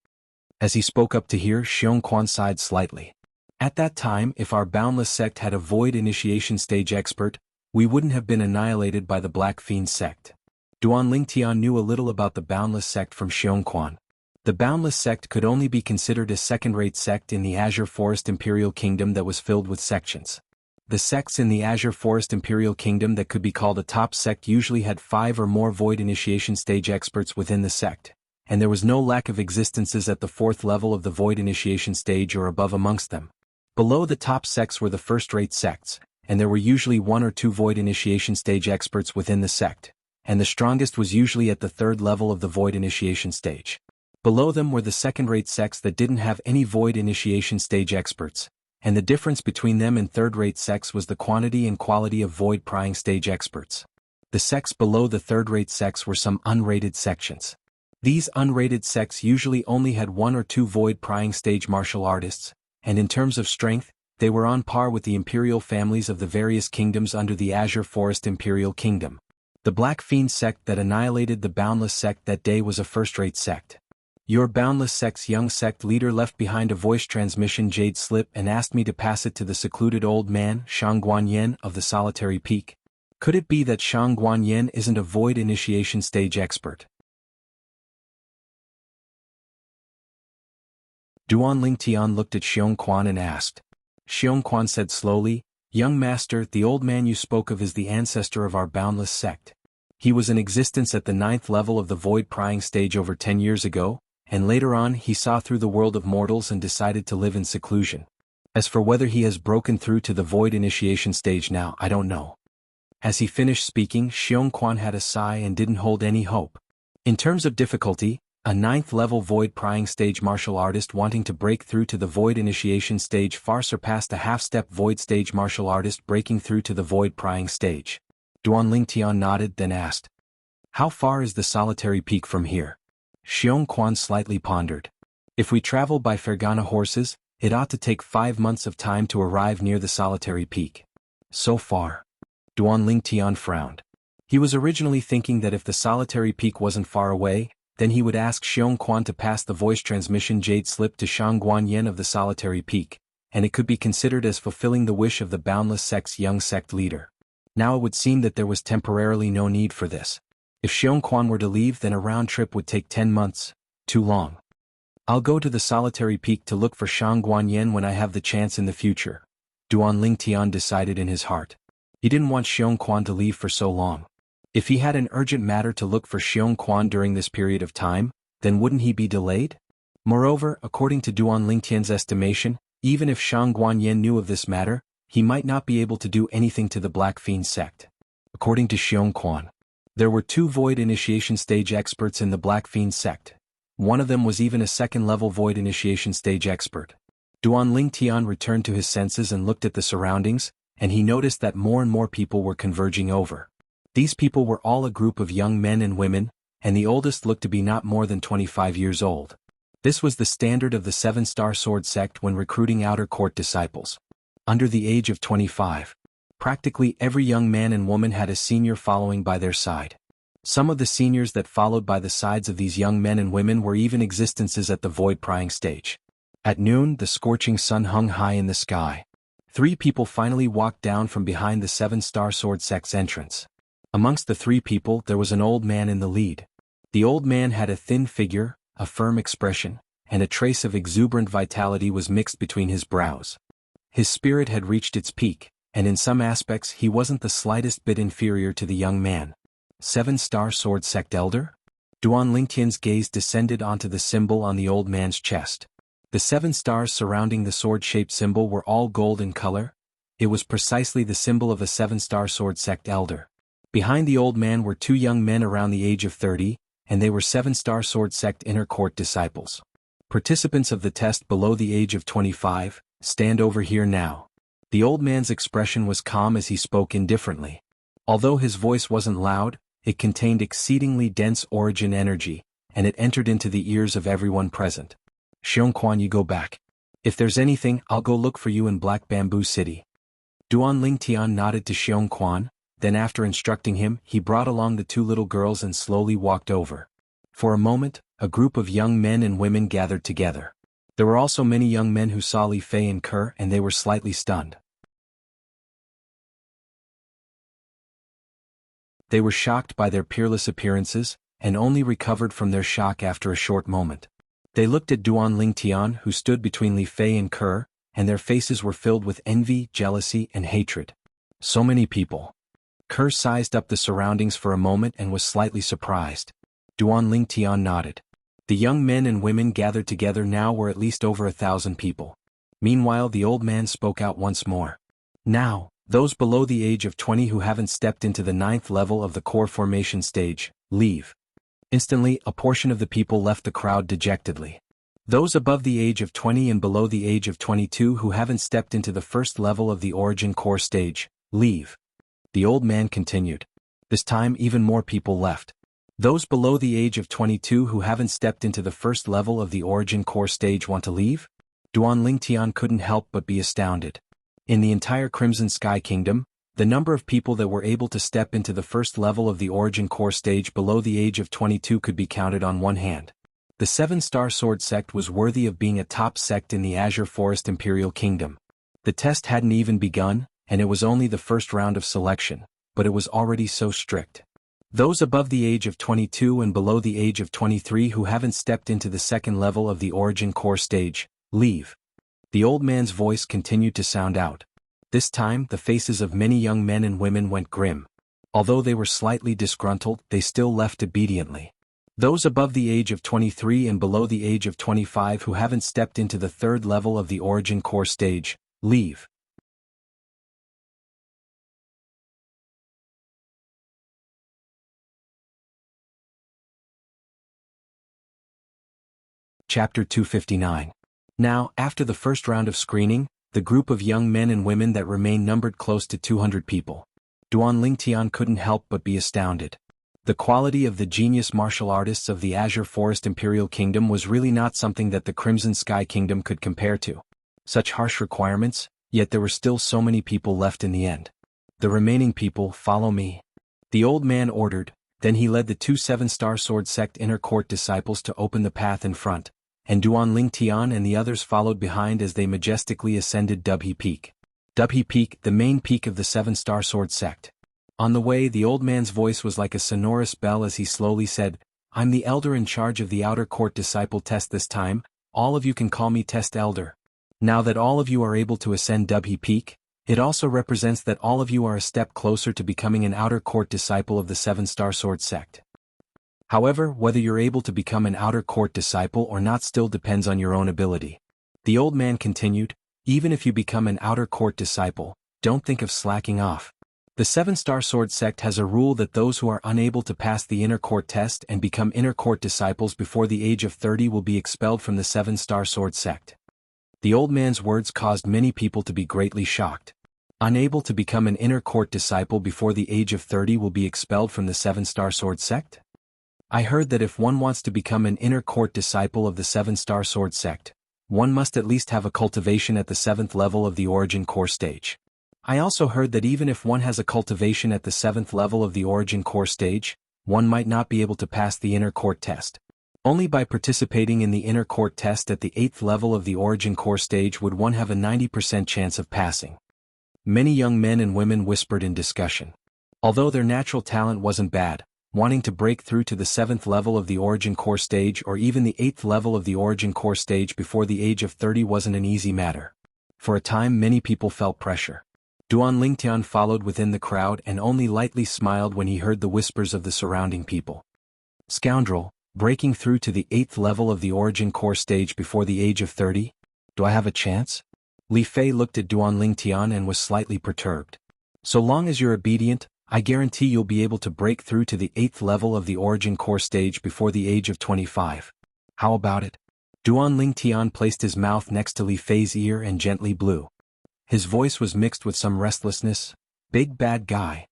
As he spoke up to hear, Xiong Quan sighed slightly. At that time, if our Boundless Sect had a void initiation stage expert, we wouldn't have been annihilated by the Black Fiend Sect. Duan Lingtian knew a little about the Boundless Sect from Xiong Quan. The Boundless Sect could only be considered a second-rate sect in the Azure Forest Imperial Kingdom that was filled with sections. The sects in the Azure Forest Imperial Kingdom that could be called a top sect usually had 5 or more void initiation stage experts within the sect, and there was no lack of existences at the 4th level of the void initiation stage or above amongst them. Below the top sects were the first-rate sects, and there were usually 1 or 2 void initiation stage experts within the sect, and the strongest was usually at the 3rd level of the void initiation stage. Below them were the second-rate sects that didn't have any void initiation stage experts, and the difference between them and third-rate sects was the quantity and quality of void prying stage experts. The sects below the third-rate sects were some unrated sections. These unrated sects usually only had 1 or 2 void prying stage martial artists, and in terms of strength, they were on par with the imperial families of the various kingdoms under the Azure Forest Imperial Kingdom. The Black Fiend sect that annihilated the Boundless Sect that day was a first-rate sect. Your Boundless Sect's young sect leader left behind a voice transmission jade slip and asked me to pass it to the secluded old man, Shang Guanyen of the Solitary Peak. Could it be that Shang Guanyen isn't a void initiation stage expert? Duan Lingtian looked at Xiong Quan and asked. Xiong Quan said slowly, "Young master, the old man you spoke of is the ancestor of our Boundless Sect. He was in existence at the 9th level of the void prying stage over 10 years ago, and later on he saw through the world of mortals and decided to live in seclusion. As for whether he has broken through to the void initiation stage now, I don't know." As he finished speaking, Xiong Quan had a sigh and didn't hold any hope. In terms of difficulty, a 9th level void prying stage martial artist wanting to break through to the void initiation stage far surpassed a half-step void stage martial artist breaking through to the void prying stage. Duan Lingtian nodded, then asked, "How far is the Solitary Peak from here?" Xiong Quan slightly pondered. "If we travel by Fergana horses, it ought to take 5 months of time to arrive near the Solitary Peak." "So far?" Duan Lingtian frowned. He was originally thinking that if the Solitary Peak wasn't far away, then he would ask Xiong Quan to pass the voice transmission jade slip to Shang Guanyen of the Solitary Peak, and it could be considered as fulfilling the wish of the Boundless Sect's young sect leader. Now it would seem that there was temporarily no need for this. If Xiong Quan were to leave, then a round trip would take 10 months, too long. "I'll go to the Solitary Peak to look for Shang Guanyen when I have the chance in the future," Duan Lingtian decided in his heart. He didn't want Xiong Quan to leave for so long. If he had an urgent matter to look for Xiong Quan during this period of time, then wouldn't he be delayed? Moreover, according to Duan Lingtian's estimation, even if Shang Guanyen knew of this matter, he might not be able to do anything to the Black Fiend sect. According to Xiong Quan, there were 2 void initiation stage experts in the Black Fiend sect. One of them was even a 2nd-level void initiation stage expert. Duan Lingtian returned to his senses and looked at the surroundings, and he noticed that more and more people were converging over. These people were all a group of young men and women, and the oldest looked to be not more than 25 years old. This was the standard of the 7-Star Sword Sect when recruiting outer court disciples. Under the age of 25, Practically every young man and woman had a senior following by their side. Some of the seniors that followed by the sides of these young men and women were even existences at the void-prying stage. At noon, the scorching sun hung high in the sky. 3 people finally walked down from behind the 7-Star Sword sect's entrance. Amongst the 3 people there was an old man in the lead. The old man had a thin figure, a firm expression, and a trace of exuberant vitality was mixed between his brows. His spirit had reached its peak, and in some aspects he wasn't the slightest bit inferior to the young man. 7-Star Sword Sect Elder? Duan Lingtian's gaze descended onto the symbol on the old man's chest. The 7 stars surrounding the sword-shaped symbol were all gold in color. It was precisely the symbol of a 7-Star Sword Sect Elder. Behind the old man were 2 young men around the age of 30, and they were 7-Star Sword Sect Inner Court disciples. Participants of the test below the age of 25, stand over here now. The old man's expression was calm as he spoke indifferently. Although his voice wasn't loud, it contained exceedingly dense origin energy, and it entered into the ears of everyone present. Xiongquan, you go back. If there's anything, I'll go look for you in Black Bamboo City. Duan Lingtian nodded to Xiongquan, then after instructing him, he brought along the 2 little girls and slowly walked over. For a moment, a group of young men and women gathered together. There were also many young men who saw Li Fei and Kerr, and they were slightly stunned. They were shocked by their peerless appearances, and only recovered from their shock after a short moment. They looked at Duan Lingtian, who stood between Li Fei and Kerr, and their faces were filled with envy, jealousy, and hatred. So many people. Kerr sized up the surroundings for a moment and was slightly surprised. Duan Lingtian nodded. The young men and women gathered together now were at least over 1,000 people. Meanwhile, the old man spoke out once more. Now, those below the age of 20 who haven't stepped into the 9th level of the core formation stage, leave. Instantly, a portion of the people left the crowd dejectedly. Those above the age of 20 and below the age of 22 who haven't stepped into the 1st level of the origin core stage, leave. The old man continued. This time even more people left. Those below the age of 22 who haven't stepped into the 1st level of the origin core stage want to leave? Duan Lingtian couldn't help but be astounded. In the entire Crimson Sky Kingdom, the number of people that were able to step into the 1st level of the origin core stage below the age of 22 could be counted on one hand. The 7-Star Sword Sect was worthy of being a top sect in the Azure Forest Imperial Kingdom. The test hadn't even begun, and it was only the first round of selection, but it was already so strict. Those above the age of 22 and below the age of 23 who haven't stepped into the 2nd level of the origin core stage, leave. The old man's voice continued to sound out. This time, the faces of many young men and women went grim. Although they were slightly disgruntled, they still left obediently. Those above the age of 23 and below the age of 25 who haven't stepped into the 3rd level of the origin core stage, leave. Chapter 259. Now, after the first round of screening, the group of young men and women that remained numbered close to 200 people. Duan Lingtian couldn't help but be astounded. The quality of the genius martial artists of the Azure Forest Imperial Kingdom was really not something that the Crimson Sky Kingdom could compare to. Such harsh requirements, yet there were still so many people left in the end. The remaining people, follow me. The old man ordered, then he led the 2 7-Star Sword Sect Inner Court disciples to open the path in front, and Duan Lingtian and the others followed behind as they majestically ascended Dubhe Peak. Dubhe Peak, the main peak of the 7-Star Sword Sect. On the way, the old man's voice was like a sonorous bell as he slowly said, I'm the elder in charge of the Outer Court Disciple Test this time, all of you can call me Test Elder. Now that all of you are able to ascend Dubhe Peak, it also represents that all of you are a step closer to becoming an Outer Court Disciple of the 7-Star Sword Sect. However, whether you're able to become an Outer Court Disciple or not still depends on your own ability. The old man continued, even if you become an Outer Court Disciple, don't think of slacking off. The 7-Star Sword Sect has a rule that those who are unable to pass the Inner Court test and become Inner Court Disciples before the age of 30 will be expelled from the 7-Star Sword Sect. The old man's words caused many people to be greatly shocked. Unable to become an Inner Court Disciple before the age of 30 will be expelled from the 7-Star Sword Sect? I heard that if one wants to become an Inner Court Disciple of the 7-Star Sword Sect, one must at least have a cultivation at the 7th level of the Origin Core stage. I also heard that even if one has a cultivation at the 7th level of the origin core stage, one might not be able to pass the inner court test. Only by participating in the inner court test at the 8th level of the origin core stage would one have a 90% chance of passing. Many young men and women whispered in discussion. Although their natural talent wasn't bad, wanting to break through to the 7th level of the origin core stage or even the 8th level of the origin core stage before the age of 30 wasn't an easy matter. For a time many people felt pressure. Duan Lingtian followed within the crowd and only lightly smiled when he heard the whispers of the surrounding people. Scoundrel, breaking through to the 8th level of the origin core stage before the age of 30? Do I have a chance? Li Fei looked at Duan Lingtian and was slightly perturbed. So long as you're obedient, I guarantee you'll be able to break through to the 8th level of the origin core stage before the age of 25. How about it? Duan Lingtian placed his mouth next to Li Fei's ear and gently blew. His voice was mixed with some restlessness. Big bad guy.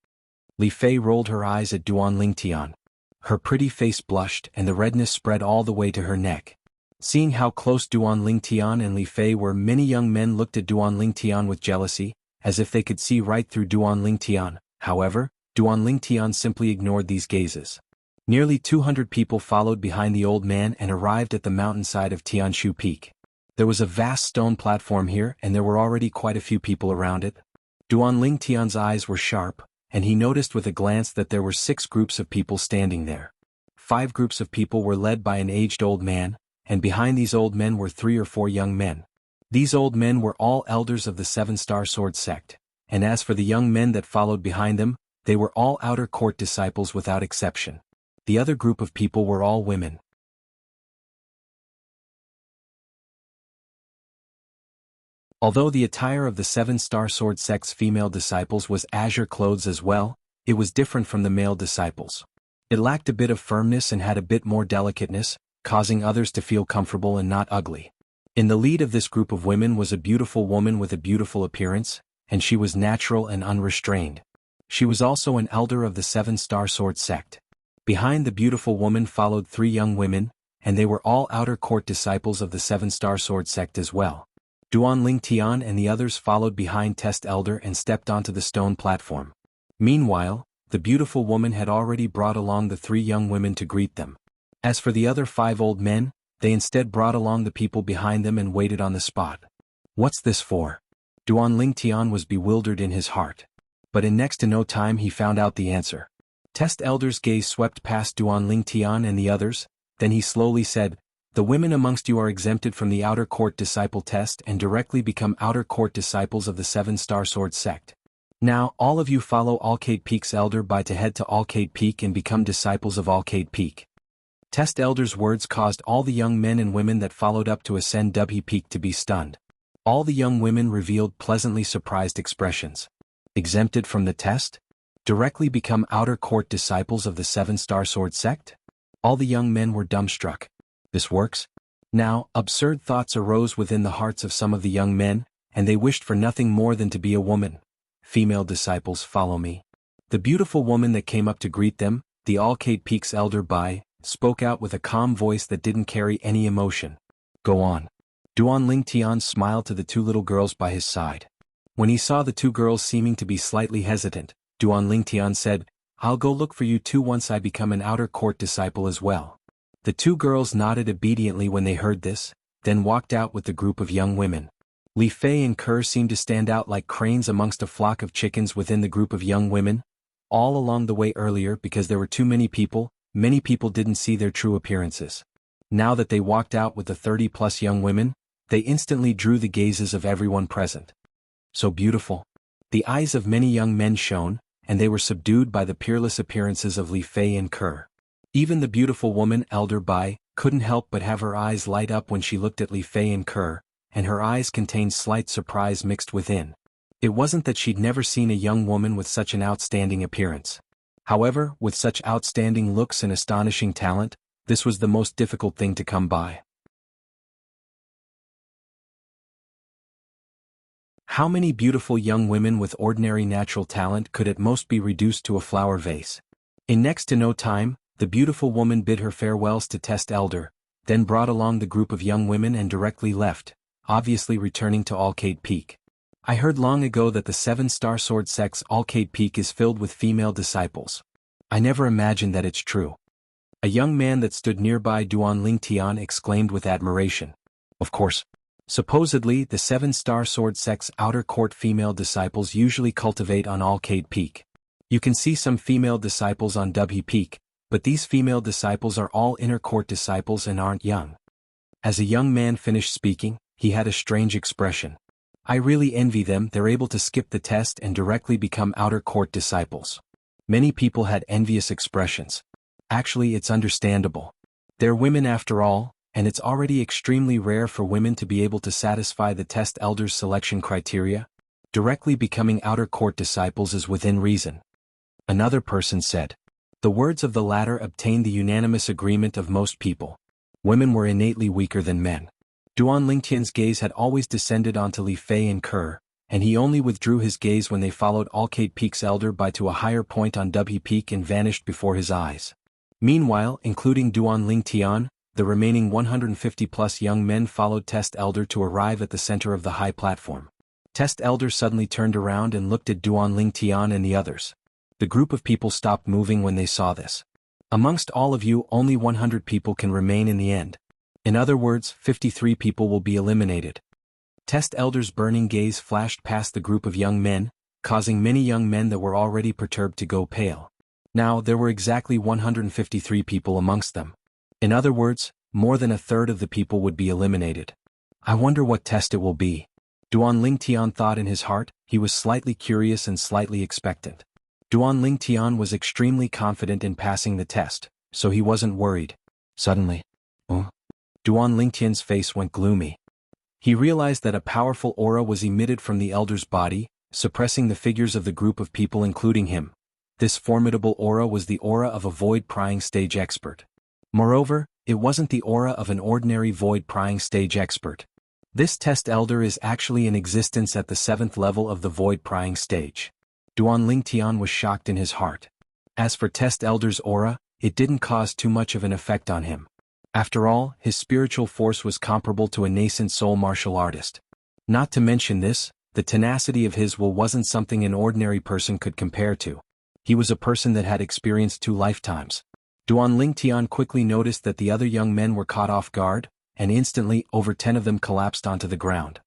Li Fei rolled her eyes at Duan Lingtian. Her pretty face blushed and the redness spread all the way to her neck. Seeing how close Duan Lingtian and Li Fei were, many young men looked at Duan Lingtian with jealousy, as if they could see right through Duan Lingtian. However, Duan Lingtian simply ignored these gazes. Nearly 200 people followed behind the old man and arrived at the mountainside of Tianshu Peak. There was a vast stone platform here and there were already quite a few people around it. Duan Lingtian's eyes were sharp, and he noticed with a glance that there were 6 groups of people standing there. 5 groups of people were led by an aged old man, and behind these old men were 3 or 4 young men. These old men were all elders of the 7-Star Sword sect, and as for the young men that followed behind them, they were all outer court disciples without exception. The other group of people were all women. Although the attire of the 7-Star Sword sect's female disciples was azure clothes as well, it was different from the male disciples. It lacked a bit of firmness and had a bit more delicateness, causing others to feel comfortable and not ugly. In the lead of this group of women was a beautiful woman with a beautiful appearance, and she was natural and unrestrained. She was also an elder of the 7-Star Sword sect. Behind the beautiful woman followed 3 young women, and they were all outer court disciples of the 7-Star Sword sect as well. Duan Lingtian and the others followed behind Test Elder and stepped onto the stone platform. Meanwhile, the beautiful woman had already brought along the 3 young women to greet them. As for the other 5 old men, they instead brought along the people behind them and waited on the spot. What's this for? Duan Lingtian was bewildered in his heart. But in next to no time he found out the answer. Test Elder's gaze swept past Duan Lingtian and the others, then he slowly said, "The women amongst you are exempted from the outer court disciple test and directly become outer court disciples of the 7-Star Sword sect. Now, all of you follow Alcade Peak's elder by to head to Alcade Peak and become disciples of Alcade Peak." Test Elder's words caused all the young men and women that followed up to ascend Dubhe Peak to be stunned. All the young women revealed pleasantly surprised expressions. Exempted from the test? Directly become outer court disciples of the 7-Star Sword sect? All the young men were dumbstruck. This works? Now, absurd thoughts arose within the hearts of some of the young men, and they wished for nothing more than to be a woman. Female disciples, follow me. The beautiful woman that came up to greet them, the Alcade Peak's elder Bai, spoke out with a calm voice that didn't carry any emotion. Go on. Duan Lingtian smiled to the 2 little girls by his side. When he saw the 2 girls seeming to be slightly hesitant, Duan Lingtian said, "I'll go look for you 2 once I become an outer court disciple as well." The 2 girls nodded obediently when they heard this, then walked out with the group of young women. Li Fei and Kerr seemed to stand out like cranes amongst a flock of chickens within the group of young women. All along the way earlier, because there were too many people didn't see their true appearances. Now that they walked out with the 30+ young women, they instantly drew the gazes of everyone present. So beautiful. The eyes of many young men shone, and they were subdued by the peerless appearances of Li Fei and Kerr. Even the beautiful woman, Elder Bai, couldn't help but have her eyes light up when she looked at Li Fei and Kerr, and her eyes contained slight surprise mixed within. It wasn't that she'd never seen a young woman with such an outstanding appearance. However, with such outstanding looks and astonishing talent, this was the most difficult thing to come by. How many beautiful young women with ordinary natural talent could at most be reduced to a flower vase? In next to no time, the beautiful woman bid her farewells to Test Elder, then brought along the group of young women and directly left, obviously returning to Alcade Peak. I heard long ago that the 7-star sword sect's Alcade Peak is filled with female disciples. I never imagined that it's true. A young man that stood nearby Duan Lingtian exclaimed with admiration. Of course. Supposedly, the 7-star sword sect's outer court female disciples usually cultivate on Alcade Peak. You can see some female disciples on Dubhe Peak, but these female disciples are all inner court disciples and aren't young. As a young man finished speaking, he had a strange expression. I really envy them. They're able to skip the test and directly become outer court disciples. Many people had envious expressions. Actually, it's understandable. They're women after all, and it's already extremely rare for women to be able to satisfy the test elders' selection criteria. Directly becoming outer court disciples is within reason. Another person said. The words of the latter obtained the unanimous agreement of most people. Women were innately weaker than men. Duan Lingtian's gaze had always descended onto Li Fei and Kerr, and he only withdrew his gaze when they followed Alcade Peak's elder by to a higher point on Dubhe Peak and vanished before his eyes. Meanwhile, including Duan Lingtian, the remaining 150-plus young men followed Test Elder to arrive at the center of the high platform. Test Elder suddenly turned around and looked at Duan Lingtian and the others. The group of people stopped moving when they saw this. Amongst all of you, only 100 people can remain in the end. In other words, 53 people will be eliminated. Test Elder's burning gaze flashed past the group of young men, causing many young men that were already perturbed to go pale. Now, there were exactly 153 people amongst them. In other words, more than a third of the people would be eliminated. I wonder what test it will be. Duan Lingtian thought in his heart. He was slightly curious and slightly expectant. Duan Lingtian was extremely confident in passing the test, so he wasn't worried. Suddenly, Duan Lingtian's face went gloomy. He realized that a powerful aura was emitted from the elder's body, suppressing the figures of the group of people including him. This formidable aura was the aura of a void-prying stage expert. Moreover, it wasn't the aura of an ordinary void-prying stage expert. This test elder is actually in existence at the 7th level of the void-prying stage. Duan Lingtian was shocked in his heart. As for Test Elder's aura, it didn't cause too much of an effect on him. After all, his spiritual force was comparable to a nascent soul martial artist. Not to mention this, the tenacity of his will wasn't something an ordinary person could compare to. He was a person that had experienced 2 lifetimes. Duan Lingtian quickly noticed that the other young men were caught off guard, and instantly, over 10 of them collapsed onto the ground.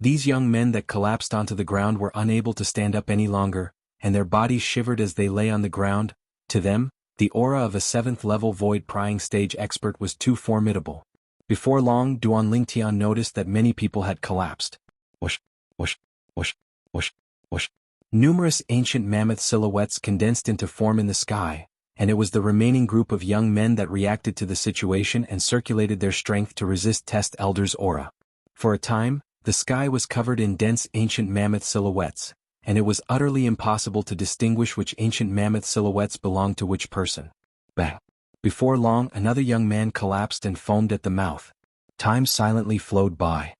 These young men that collapsed onto the ground were unable to stand up any longer, and their bodies shivered as they lay on the ground. To them, the aura of a 7th-level void-prying stage expert was too formidable. Before long, Duan Lingtian noticed that many people had collapsed. Whoosh, whoosh, whoosh, whoosh, whoosh. Numerous ancient mammoth silhouettes condensed into form in the sky, and it was the remaining group of young men that reacted to the situation and circulated their strength to resist Test Elder's aura. For a time, the sky was covered in dense ancient mammoth silhouettes, and it was utterly impossible to distinguish which ancient mammoth silhouettes belonged to which person. Bang! Before long, another young man collapsed and foamed at the mouth. Time silently flowed by.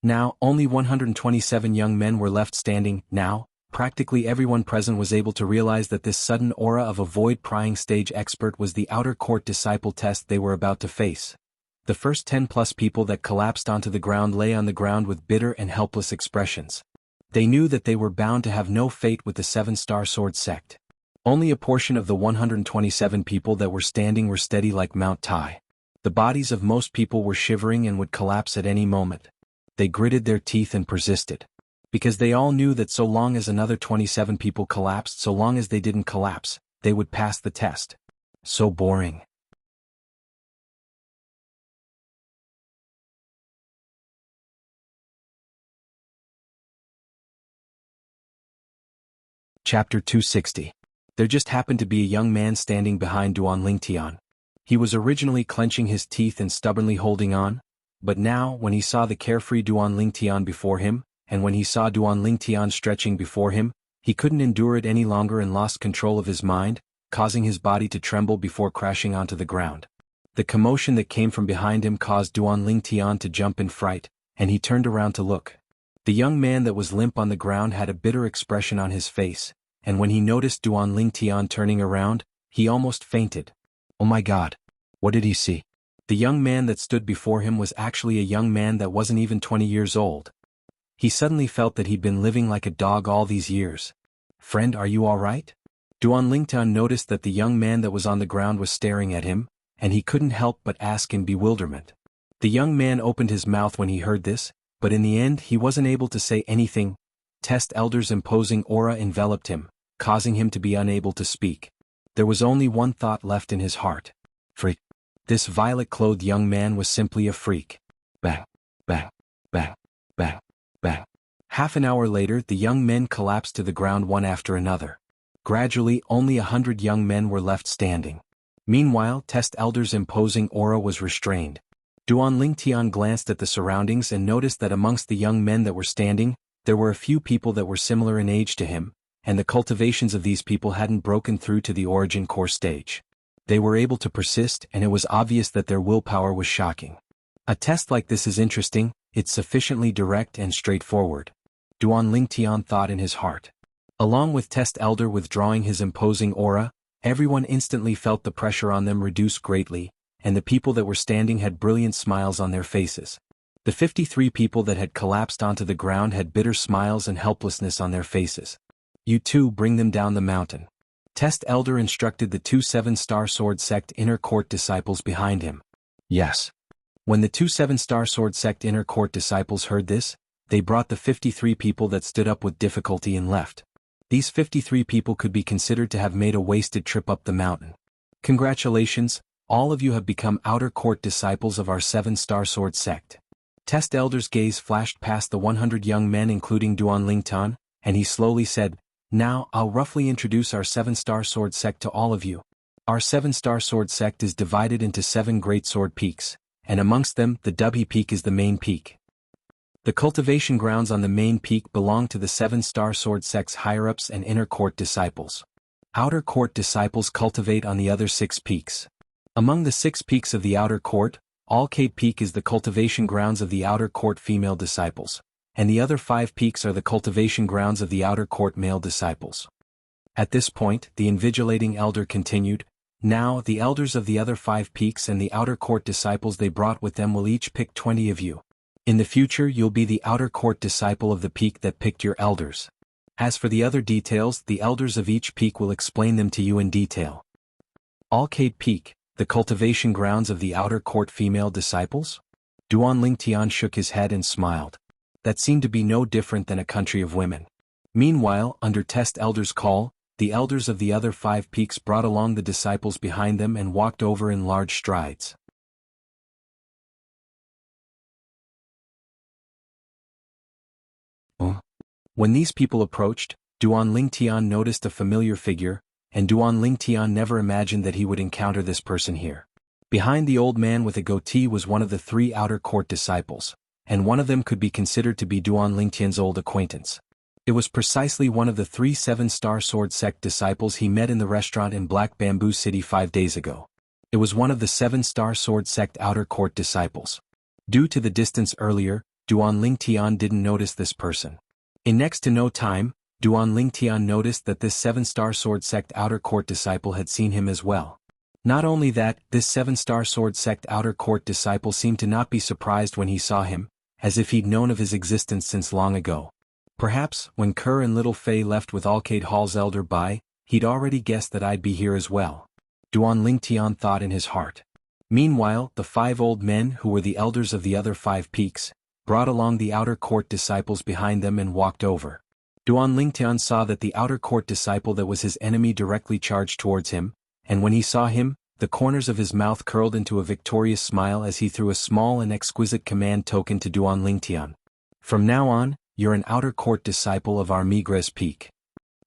Now, only 127 young men were left standing. Now, practically everyone present was able to realize that this sudden aura of a void-prying stage expert was the outer court disciple test they were about to face. The first 10+ people that collapsed onto the ground lay on the ground with bitter and helpless expressions. They knew that they were bound to have no fate with the 7-star sword sect. Only a portion of the 127 people that were standing were steady like Mount Tai. The bodies of most people were shivering and would collapse at any moment. They gritted their teeth and persisted. Because they all knew that so long as another 27 people collapsed, so long as they didn't collapse, they would pass the test. So boring. Chapter 260. There just happened to be a young man standing behind Duan Lingtian. He was originally clenching his teeth and stubbornly holding on, but now, when he saw the carefree Duan Lingtian before him, and when he saw Duan Lingtian stretching before him, he couldn't endure it any longer and lost control of his mind, causing his body to tremble before crashing onto the ground. The commotion that came from behind him caused Duan Lingtian to jump in fright, and he turned around to look. The young man that was limp on the ground had a bitter expression on his face, and when he noticed Duan Lingtian turning around, he almost fainted. Oh my God! What did he see? The young man that stood before him was actually a young man that wasn't even 20 years old. He suddenly felt that he'd been living like a dog all these years. "Friend, are you all right?" Duan Lingtian noticed that the young man that was on the ground was staring at him, and he couldn't help but ask in bewilderment. The young man opened his mouth when he heard this, but in the end he wasn't able to say anything. Test Elder's imposing aura enveloped him, causing him to be unable to speak. There was only one thought left in his heart. Freak. This violet-clothed young man was simply a freak. Bang, bang, bang, bang, bang. Half an hour later the young men collapsed to the ground one after another. Gradually only 100 young men were left standing. Meanwhile Test Elder's imposing aura was restrained. Duan Lingtian glanced at the surroundings and noticed that amongst the young men that were standing, there were a few people that were similar in age to him, and the cultivations of these people hadn't broken through to the origin core stage. They were able to persist, and it was obvious that their willpower was shocking. A test like this is interesting, it's sufficiently direct and straightforward. Duan Lingtian thought in his heart. Along with Test Elder withdrawing his imposing aura, everyone instantly felt the pressure on them reduce greatly, and the people that were standing had brilliant smiles on their faces. The 53 people that had collapsed onto the ground had bitter smiles and helplessness on their faces. "You two bring them down the mountain." Test Elder instructed the two 7-star sword sect inner court disciples behind him. Yes. When the two 7-star sword sect inner court disciples heard this, they brought the 53 people that stood up with difficulty and left. These 53 people could be considered to have made a wasted trip up the mountain. Congratulations, all of you have become outer court disciples of our 7-star sword sect. Test Elder's gaze flashed past the 100 young men including Duan Lingtian, and he slowly said, "Now I'll roughly introduce our 7-star sword sect to all of you. Our 7-star sword sect is divided into 7 great sword peaks, and amongst them the Dubhe Peak is the main peak. The cultivation grounds on the main peak belong to the 7-star sword sect's higher-ups and inner court disciples. Outer court disciples cultivate on the other 6 peaks. Among the 6 peaks of the outer court, Alcade Peak is the cultivation grounds of the outer court female disciples, and the other 5 peaks are the cultivation grounds of the outer court male disciples." At this point, the invigilating elder continued, "Now the elders of the other 5 peaks and the outer court disciples they brought with them will each pick 20 of you. In the future you'll be the outer court disciple of the peak that picked your elders. As for the other details, the elders of each peak will explain them to you in detail." Alcade Peak, the cultivation grounds of the outer court female disciples? Duan Lingtian shook his head and smiled. That seemed to be no different than a country of women. Meanwhile, under Test Elder's call, the elders of the other 5 peaks brought along the disciples behind them and walked over in large strides. When these people approached, Duan Lingtian noticed a familiar figure, and Duan Lingtian never imagined that he would encounter this person here. Behind the old man with a goatee was one of the 3 outer court disciples, and one of them could be considered to be Duan Lingtian's old acquaintance. It was precisely one of the 3 7-star sword sect disciples he met in the restaurant in Black Bamboo City 5 days ago. It was one of the 7-star sword sect outer court disciples. Due to the distance earlier, Duan Lingtian didn't notice this person. In next to no time, Duan Lingtian noticed that this 7-star sword sect outer court disciple had seen him as well. Not only that, this 7-star sword sect outer court disciple seemed to not be surprised when he saw him, as if he'd known of his existence since long ago. Perhaps, when Kerr and Little Fei left with Alcade Hall's elder Bai, he'd already guessed that I'd be here as well. Duan Lingtian thought in his heart. Meanwhile, the 5 old men who were the elders of the other 5 peaks, brought along the outer court disciples behind them and walked over. Duan Lingtian saw that the outer court disciple that was his enemy directly charged towards him, and when he saw him, the corners of his mouth curled into a victorious smile as he threw a small and exquisite command token to Duan Lingtian. "From now on, you're an outer court disciple of our Migres Peak."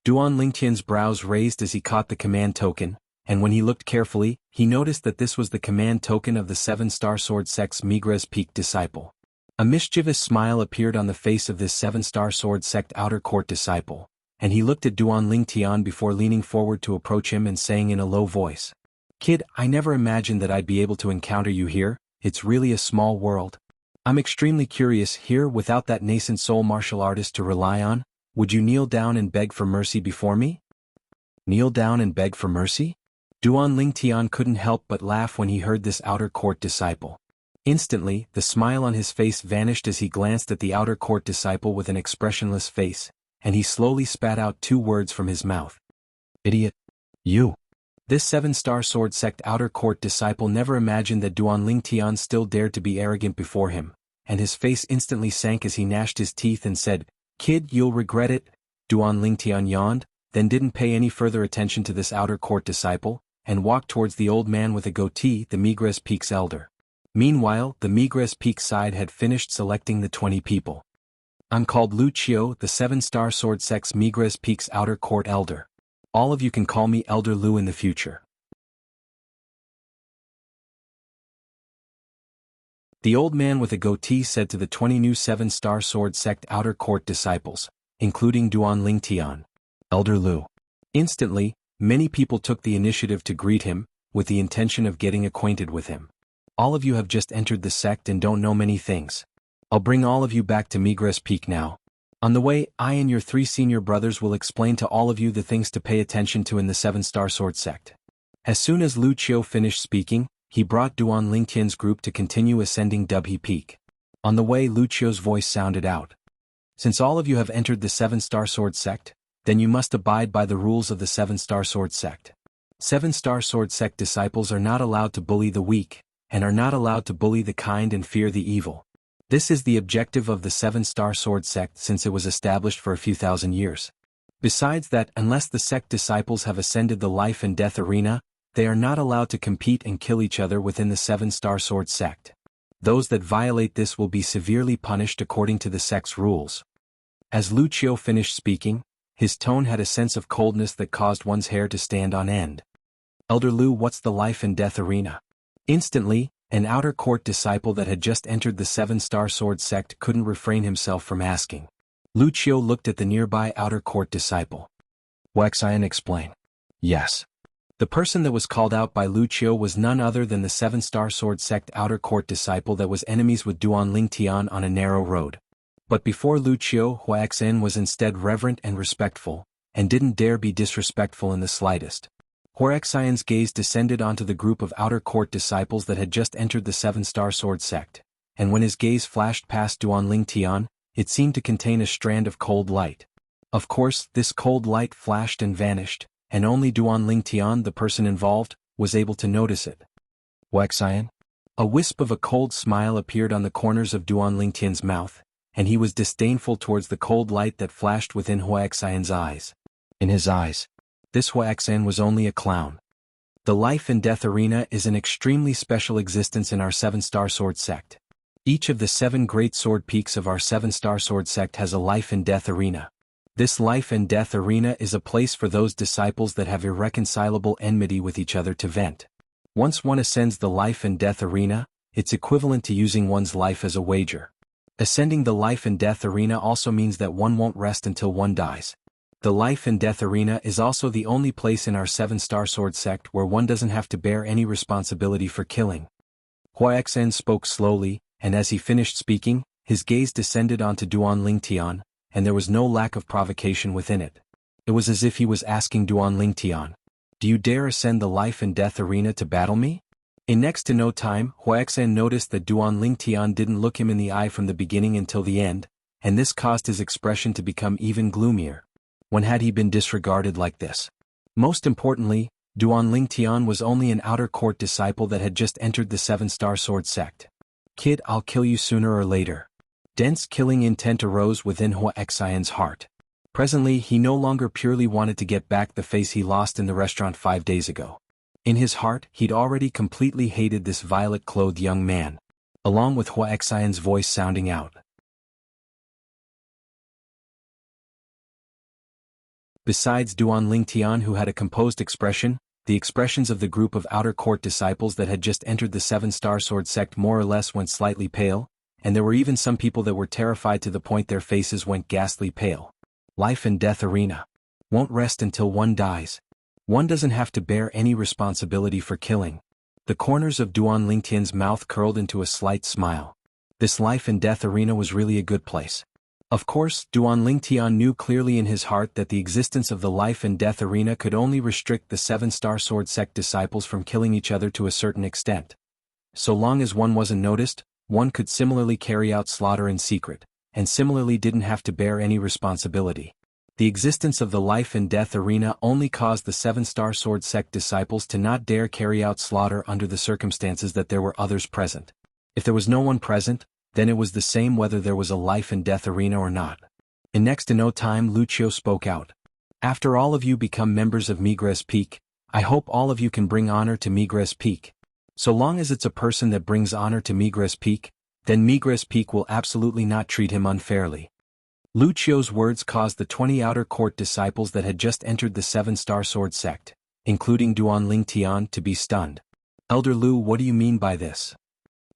Duan Lingtian's brows raised as he caught the command token, and when he looked carefully, he noticed that this was the command token of the 7-star sword sect's Migres Peak disciple. A mischievous smile appeared on the face of this 7-star sword sect outer court disciple, and he looked at Duan Lingtian before leaning forward to approach him and saying in a low voice, "Kid, I never imagined that I'd be able to encounter you here. It's really a small world. I'm extremely curious here without that nascent soul martial artist to rely on. Would you kneel down and beg for mercy before me?" "Kneel down and beg for mercy?" Duan Lingtian couldn't help but laugh when he heard this outer court disciple. Instantly, the smile on his face vanished as he glanced at the outer court disciple with an expressionless face, and he slowly spat out 2 words from his mouth. Idiot. You. This 7-star sword sect outer court disciple never imagined that Duan Lingtian still dared to be arrogant before him, and his face instantly sank as he gnashed his teeth and said, "Kid, you'll regret it." Duan Lingtian yawned, then didn't pay any further attention to this outer court disciple, and walked towards the old man with a goatee, the Migres Peak's elder. Meanwhile, the Migres Peak side had finished selecting the 20 people. I'm called Wuxia, the 7-star sword sect's Migres Peak's outer court elder. All of you can call me Elder Lu in the future. The old man with a goatee said to the 20 new 7-star sword sect outer court disciples, including Duan Lingtian. Elder Lu. Instantly, many people took the initiative to greet him, with the intention of getting acquainted with him. All of you have just entered the sect and don't know many things. I'll bring all of you back to Migres Peak now. On the way, I and your 3 senior brothers will explain to all of you the things to pay attention to in the 7-star sword sect. As soon as Wuxia finished speaking, he brought Duan Lingtian's group to continue ascending Dubhe Peak. On the way, Wuxia's voice sounded out. Since all of you have entered the 7-star sword sect, then you must abide by the rules of the 7-star sword sect. 7-star sword sect disciples are not allowed to bully the weak, and are not allowed to bully the kind and fear the evil. This is the objective of the 7-star sword sect since it was established for a few thousand years. Besides that, unless the sect disciples have ascended the life and death arena, they are not allowed to compete and kill each other within the 7-star sword sect. Those that violate this will be severely punished according to the sect's rules. As Wuxia finished speaking, his tone had a sense of coldness that caused one's hair to stand on end. Elder Lu, what's the life and death arena? Instantly, an outer court disciple that had just entered the 7-star sword sect couldn't refrain himself from asking. Wuxia looked at the nearby outer court disciple. Wuxia, explain. Yes. The person that was called out by Wuxia was none other than the 7-star sword sect outer court disciple that was enemies with Duan Lingtian on a narrow road. But before Wuxia, Huaxin was instead reverent and respectful, and didn't dare be disrespectful in the slightest. Huaxian's gaze descended onto the group of outer court disciples that had just entered the 7-star sword sect, and when his gaze flashed past Duan Lingtian, it seemed to contain a strand of cold light. Of course, this cold light flashed and vanished, and only Duan Lingtian, the person involved, was able to notice it. Huaxian? A wisp of a cold smile appeared on the corners of Duan Lingtian's mouth, and he was disdainful towards the cold light that flashed within Huaxian's eyes. In his eyes, this Huaxian was only a clown. The life and death arena is an extremely special existence in our 7-star sword sect. Each of the 7 great sword peaks of our 7-star sword sect has a life and death arena. This life and death arena is a place for those disciples that have irreconcilable enmity with each other to vent. Once one ascends the life and death arena, it's equivalent to using one's life as a wager. Ascending the life and death arena also means that one won't rest until one dies. The life and death arena is also the only place in our 7-star sword sect where one doesn't have to bear any responsibility for killing. Huaxian spoke slowly, and as he finished speaking, his gaze descended onto Duan Lingtian, and there was no lack of provocation within it. It was as if he was asking Duan Lingtian, "Do you dare ascend the life and death arena to battle me?" In next to no time, Huaxian noticed that Duan Lingtian didn't look him in the eye from the beginning until the end, and this caused his expression to become even gloomier. When had he been disregarded like this? Most importantly, Duan Lingtian was only an outer court disciple that had just entered the 7-star sword sect. "Kid, I'll kill you sooner or later." Dense killing intent arose within Huaxian's heart. Presently, he no longer purely wanted to get back the face he lost in the restaurant 5 days ago. In his heart, he'd already completely hated this violet-clothed young man, along with Huaxian's voice sounding out. Besides Duan Lingtian, who had a composed expression, the expressions of the group of outer court disciples that had just entered the 7-star sword sect more or less went slightly pale, and there were even some people that were terrified to the point their faces went ghastly pale. Life and death arena. Won't rest until one dies. One doesn't have to bear any responsibility for killing. The corners of Duan Lingtian's mouth curled into a slight smile. This life and death arena was really a good place. Of course, Duan Lingtian knew clearly in his heart that the existence of the life and death arena could only restrict the 7-star sword sect disciples from killing each other to a certain extent. So long as one wasn't noticed, one could similarly carry out slaughter in secret, and similarly didn't have to bear any responsibility. The existence of the life and death arena only caused the 7-star sword sect disciples to not dare carry out slaughter under the circumstances that there were others present. If there was no one present, then it was the same whether there was a life and death arena or not. In next to no time Lucio spoke out. After all of you become members of Migres Peak, I hope all of you can bring honor to Migres Peak. So long as it's a person that brings honor to Migres Peak, then Migres Peak will absolutely not treat him unfairly. Lucio's words caused the 20 outer court disciples that had just entered the 7-star sword sect, including Duan Lingtian, to be stunned. Elder Lu, what do you mean by this?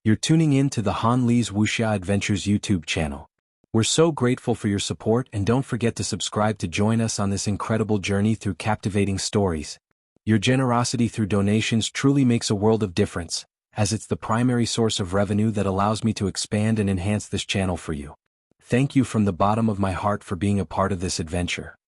You're tuning in to the Han Li's Wuxia Adventures YouTube channel. We're so grateful for your support, and don't forget to subscribe to join us on this incredible journey through captivating stories. Your generosity through donations truly makes a world of difference, as it's the primary source of revenue that allows me to expand and enhance this channel for you. Thank you from the bottom of my heart for being a part of this adventure.